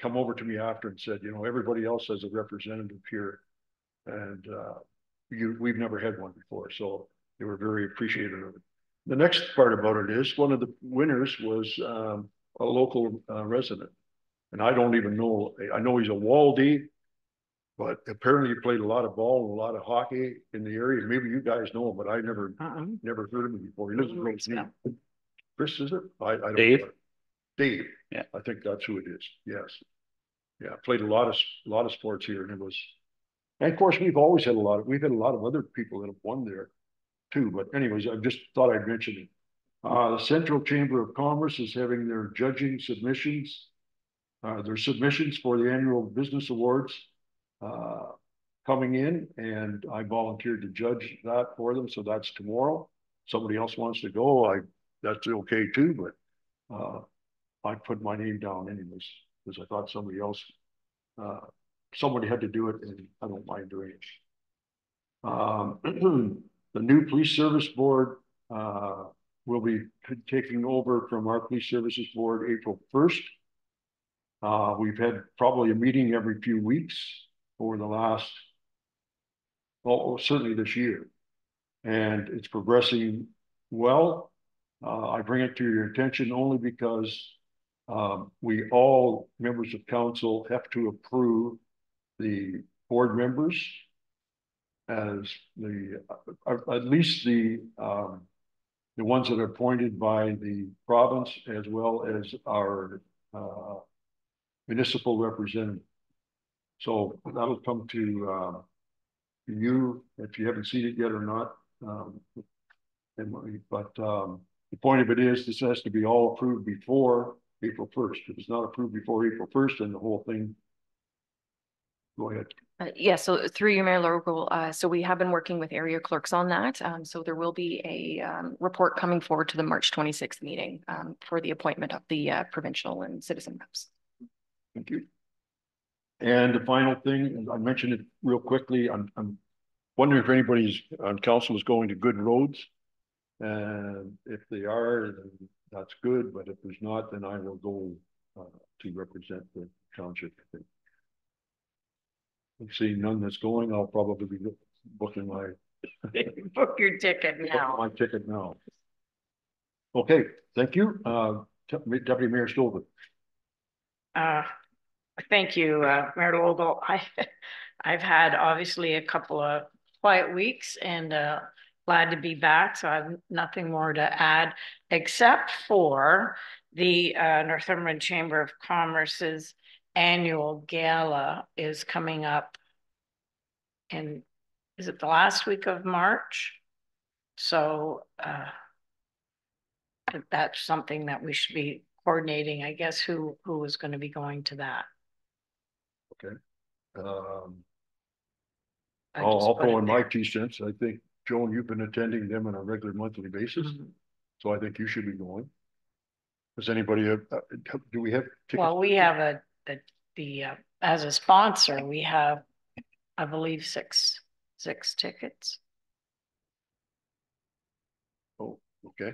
come over to me after and said, you know, everybody else has a representative here, and we've never had one before, so they were very appreciative of it. The next part about it is one of the winners was a local resident, and I don't even know. I know he's a Waldie, but apparently he played a lot of ball and a lot of hockey in the area. Maybe you guys know him, but I never heard of him before. He lives in Rosemont. Chris, is it? I don't Dave. know. Dave. Yeah, I think that's who it is. Yes. Yeah, played a lot of sports here, and it was. And of course, we've had a lot of other people that have won there too. But anyways, I just thought I'd mention it. The Central Chamber of Commerce is having their judging submissions, their submissions for the annual business awards coming in, and I volunteered to judge that for them. So that's tomorrow. Somebody else wants to go, that's okay too, but I put my name down anyways, because I thought somebody else, somebody had to do it, and I don't mind doing it. The new police service board will be taking over from our police services board April 1st. We've had probably a meeting every few weeks over the last, well, certainly this year, and it's progressing well. I bring it to your attention only because we all members of council have to approve the board members as at least the ones that are appointed by the province, as well as our municipal representative. So that'll come to you if you haven't seen it yet or not. But the point of it is, this has to be all approved before April 1st. If it's not approved before April 1st, then the whole thing. Go ahead. Yeah, so through you, Mayor Logal, so we have been working with area clerks on that. So there will be a report coming forward to the March 26th meeting for the appointment of the provincial and citizen reps. Thank you. And the final thing, and I mentioned it real quickly, I'm wondering if anybody's on council is going to Good Roads. And if they are, then that's good. But if there's not, then I will go to represent the township, I think. See none that's going, I'll probably be booking my Book your ticket now. my ticket now. Okay, thank you. Deputy Mayor Stover. Thank you, Mayor Logal. I've had obviously a couple of quiet weeks, and glad to be back. So I have nothing more to add except for the Northumberland Chamber of Commerce's annual gala is coming up in, is it the last week of March? So that's something that we should be coordinating, I guess, who is going to be going to that. Okay. I'll throw in my 2 cents. I think, Joan, you've been attending them on a regular monthly basis. So I think you should be going. Does anybody have, do we have tickets? Well, we have as a sponsor, we have, I believe, six tickets. Oh, okay.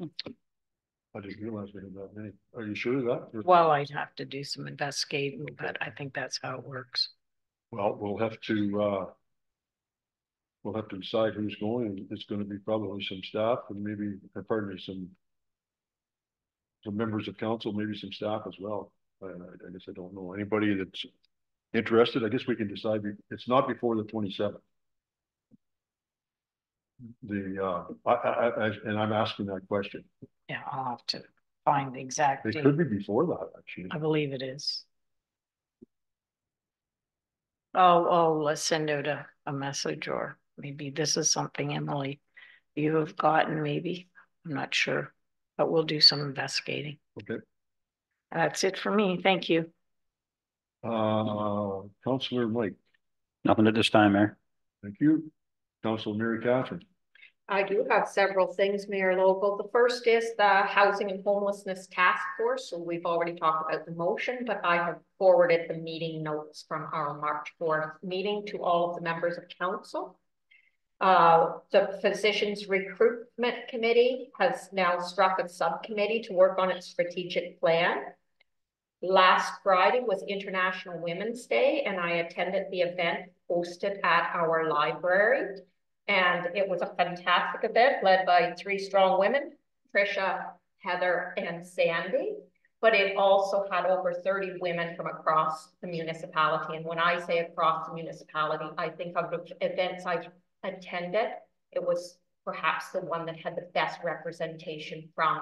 I didn't realize we had that many. Are you sure of that? Well, I'd have to do some investigating, but I think that's how it works. Well, we'll have to decide who's going. It's going to be probably some staff and maybe, pardon me, some members of council, maybe some staff as well. I guess I don't know anybody that's interested, I guess we can decide. It's not before the 27th. And I'm asking that question. Yeah, I'll have to find the exact It date. could be before that, actually. I believe it is. I'll send out a message, or maybe this is something, Emily, you have gotten, maybe. I'm not sure, but we'll do some investigating. Okay. That's it for me. Thank you. Councillor Mike. Nothing at this time, Mayor. Thank you. Councillor Mary Catherine. I do have several things, Mayor Local. The first is the Housing and Homelessness Task Force. So we've already talked about the motion, but I have forwarded the meeting notes from our March 4th meeting to all of the members of council. The Physicians Recruitment Committee has now struck a subcommittee to work on its strategic plan. Last Friday was International Women's Day, and I attended the event hosted at our library. And it was a fantastic event led by 3 strong women, Trisha, Heather, and Sandy. But it also had over 30 women from across the municipality. And when I say across the municipality, I think of the events I've attended, it was perhaps the one that had the best representation from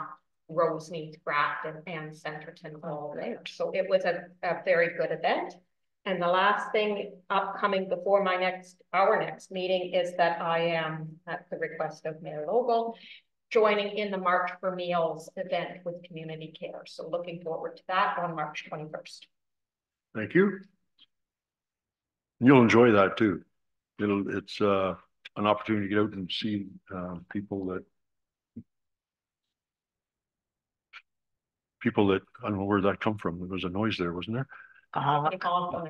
Rosemead, Grafton, and Centerton all there. So it was a very good event. And the last thing upcoming before our next meeting is that I am, at the request of Mayor Logal, joining in the March for Meals event with Community Care. So looking forward to that on March 21st. Thank you. You'll enjoy that too. It's an opportunity to get out and see people that I don't know where that come from. There was a noise there, wasn't there?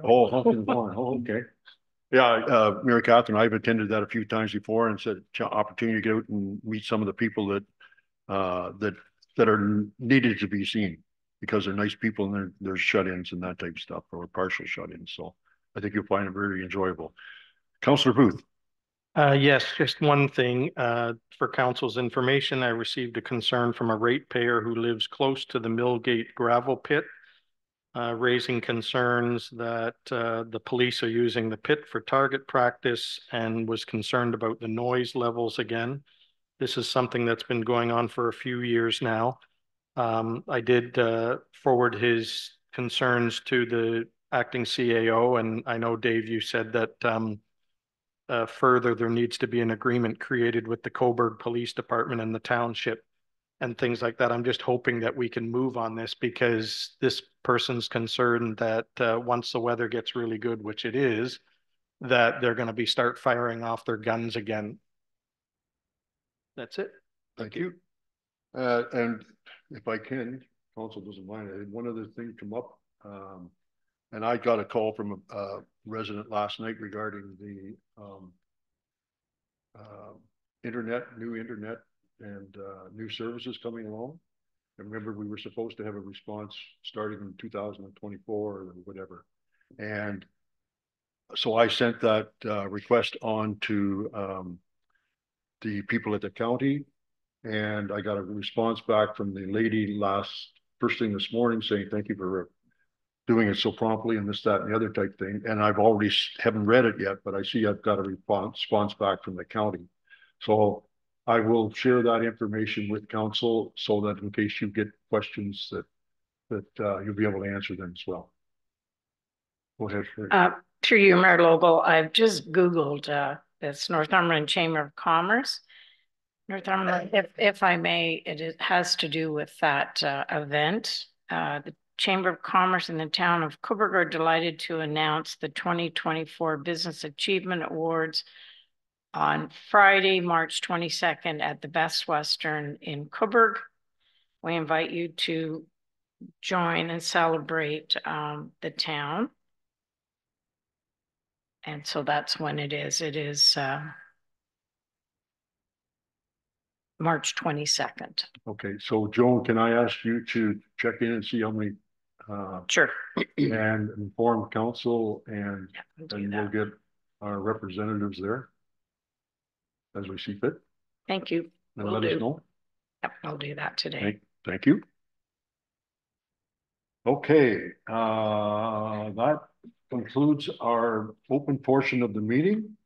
Okay. Yeah, Mary Catherine, I've attended that a few times before, and said opportunity to get out and meet some of the people that are needed to be seen, because they're nice people and they're shut-ins and that type of stuff, or partial shut-ins. So I think you'll find it very enjoyable. Councillor Booth. Yes, just one thing, for council's information, I received a concern from a ratepayer who lives close to the Millgate gravel pit, raising concerns that the police are using the pit for target practice, and was concerned about the noise levels again. This is something that's been going on for a few years now. I did forward his concerns to the acting CAO, and I know, Dave, you said that further there needs to be an agreement created with the Cobourg Police Department and the township and things like that. I'm just hoping that we can move on this, because this person's concerned that once the weather gets really good, which it is, that they're going to start firing off their guns again. That's it. Thank you. And if I can, council doesn't mind, I had one other thing come up. And I got a call from a resident last night regarding the new internet and new services coming along. And remember, we were supposed to have a response starting in 2024 or whatever. And so I sent that request on to the people at the county, and I got a response back from the lady first thing this morning saying, thank you for doing it so promptly, and this, that, and the other type thing. And I've already haven't read it yet, but I see I've got a response back from the county. So I will share that information with council, so that in case you get questions that you'll be able to answer them as well. Go ahead. Through you, Mayor Logal, I've just Googled this Northumberland Chamber of Commerce. Northumberland, if I may, it has to do with that event. The Chamber of Commerce in the town of Cobourg are delighted to announce the 2024 Business Achievement Awards on Friday, March 22nd at the Best Western in Cobourg. We invite you to join and celebrate the town. And so that's when it is. It is March 22nd. Okay, so Joan, can I ask you to check in and see how many sure. and inform council, and we'll get our representatives there as we see fit. Thank you. And let us know. Yep, I'll do that today. Thank you. Okay, that concludes our open portion of the meeting.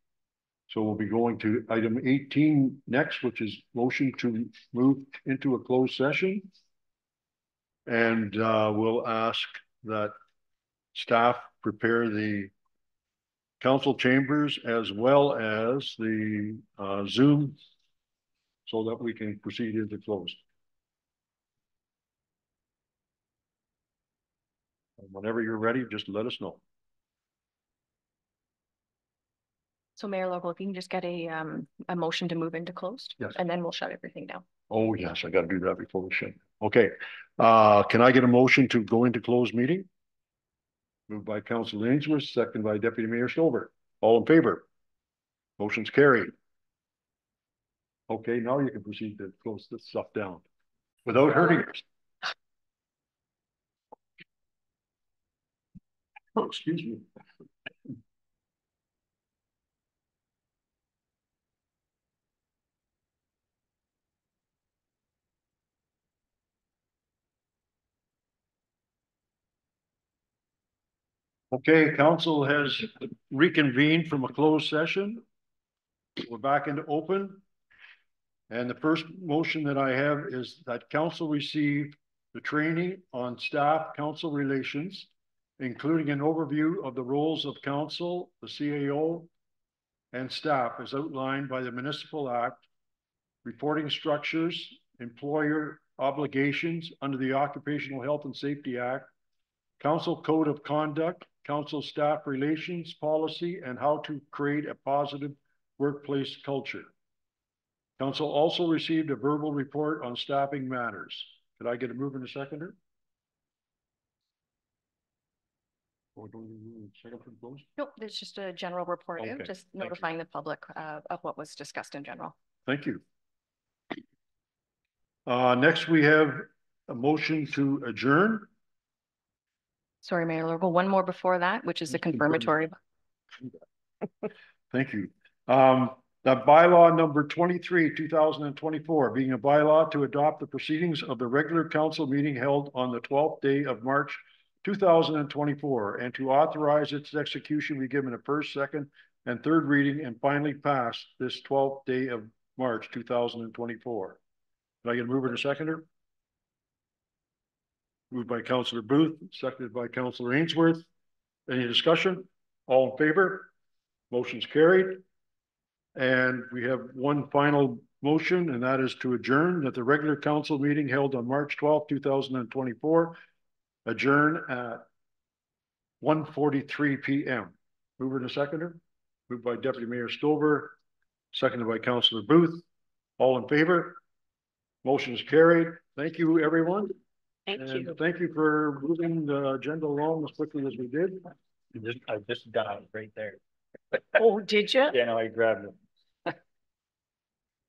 So we'll be going to item 18 next, which is motion to move into a closed session. And we'll ask that staff prepare the council chambers as well as the Zoom so that we can proceed into closed. And whenever you're ready, just let us know. So Mayor Local, if you can just get a motion to move into closed. Yes. And then we'll shut everything down. Oh, yes, I got to do that before we shut. Okay. Can I get a motion to go into closed meeting? Moved by Councilor Ainsworth, second by Deputy Mayor Stover. All in favor? Motion's carried. Okay, now you can proceed to close this stuff down without hurting us. Oh, excuse me. Okay, council has reconvened from a closed session. We're back into open. And the first motion that I have is that council receive the training on staff council relations, including an overview of the roles of council, the CAO, and staff as outlined by the Municipal Act, reporting structures, employer obligations under the Occupational Health and Safety Act, council code of conduct, council staff relations policy, and how to create a positive workplace culture. Council also received a verbal report on staffing matters. Could I get a mover and a seconder? Or do we need a second for the close? Nope, there's just a general report, Okay, just notifying the public of what was discussed in general. Thank you. Next, we have a motion to adjourn. Sorry, Mayor Local, one more before that, which is a confirmatory. Thank you. That bylaw number 23, 2024, being a bylaw to adopt the proceedings of the regular council meeting held on the 12th day of March, 2024, and to authorize its execution be given a first, second, and third reading and finally pass this 12th day of March, 2024. Can I get a mover and a seconder? Moved by Councillor Booth, seconded by Councillor Ainsworth. Any discussion? All in favor? Motion's carried. And we have one final motion, and that is to adjourn that the regular council meeting held on March 12, 2024, adjourn at 1:43 p.m. Mover and a seconder. Moved by Deputy Mayor Stover, seconded by Councillor Booth. All in favor? Motion is carried. Thank you, everyone. Thank you. Thank you for moving the agenda along as quickly as we did. I just got it right there. Oh, did you? Yeah, no, I grabbed it.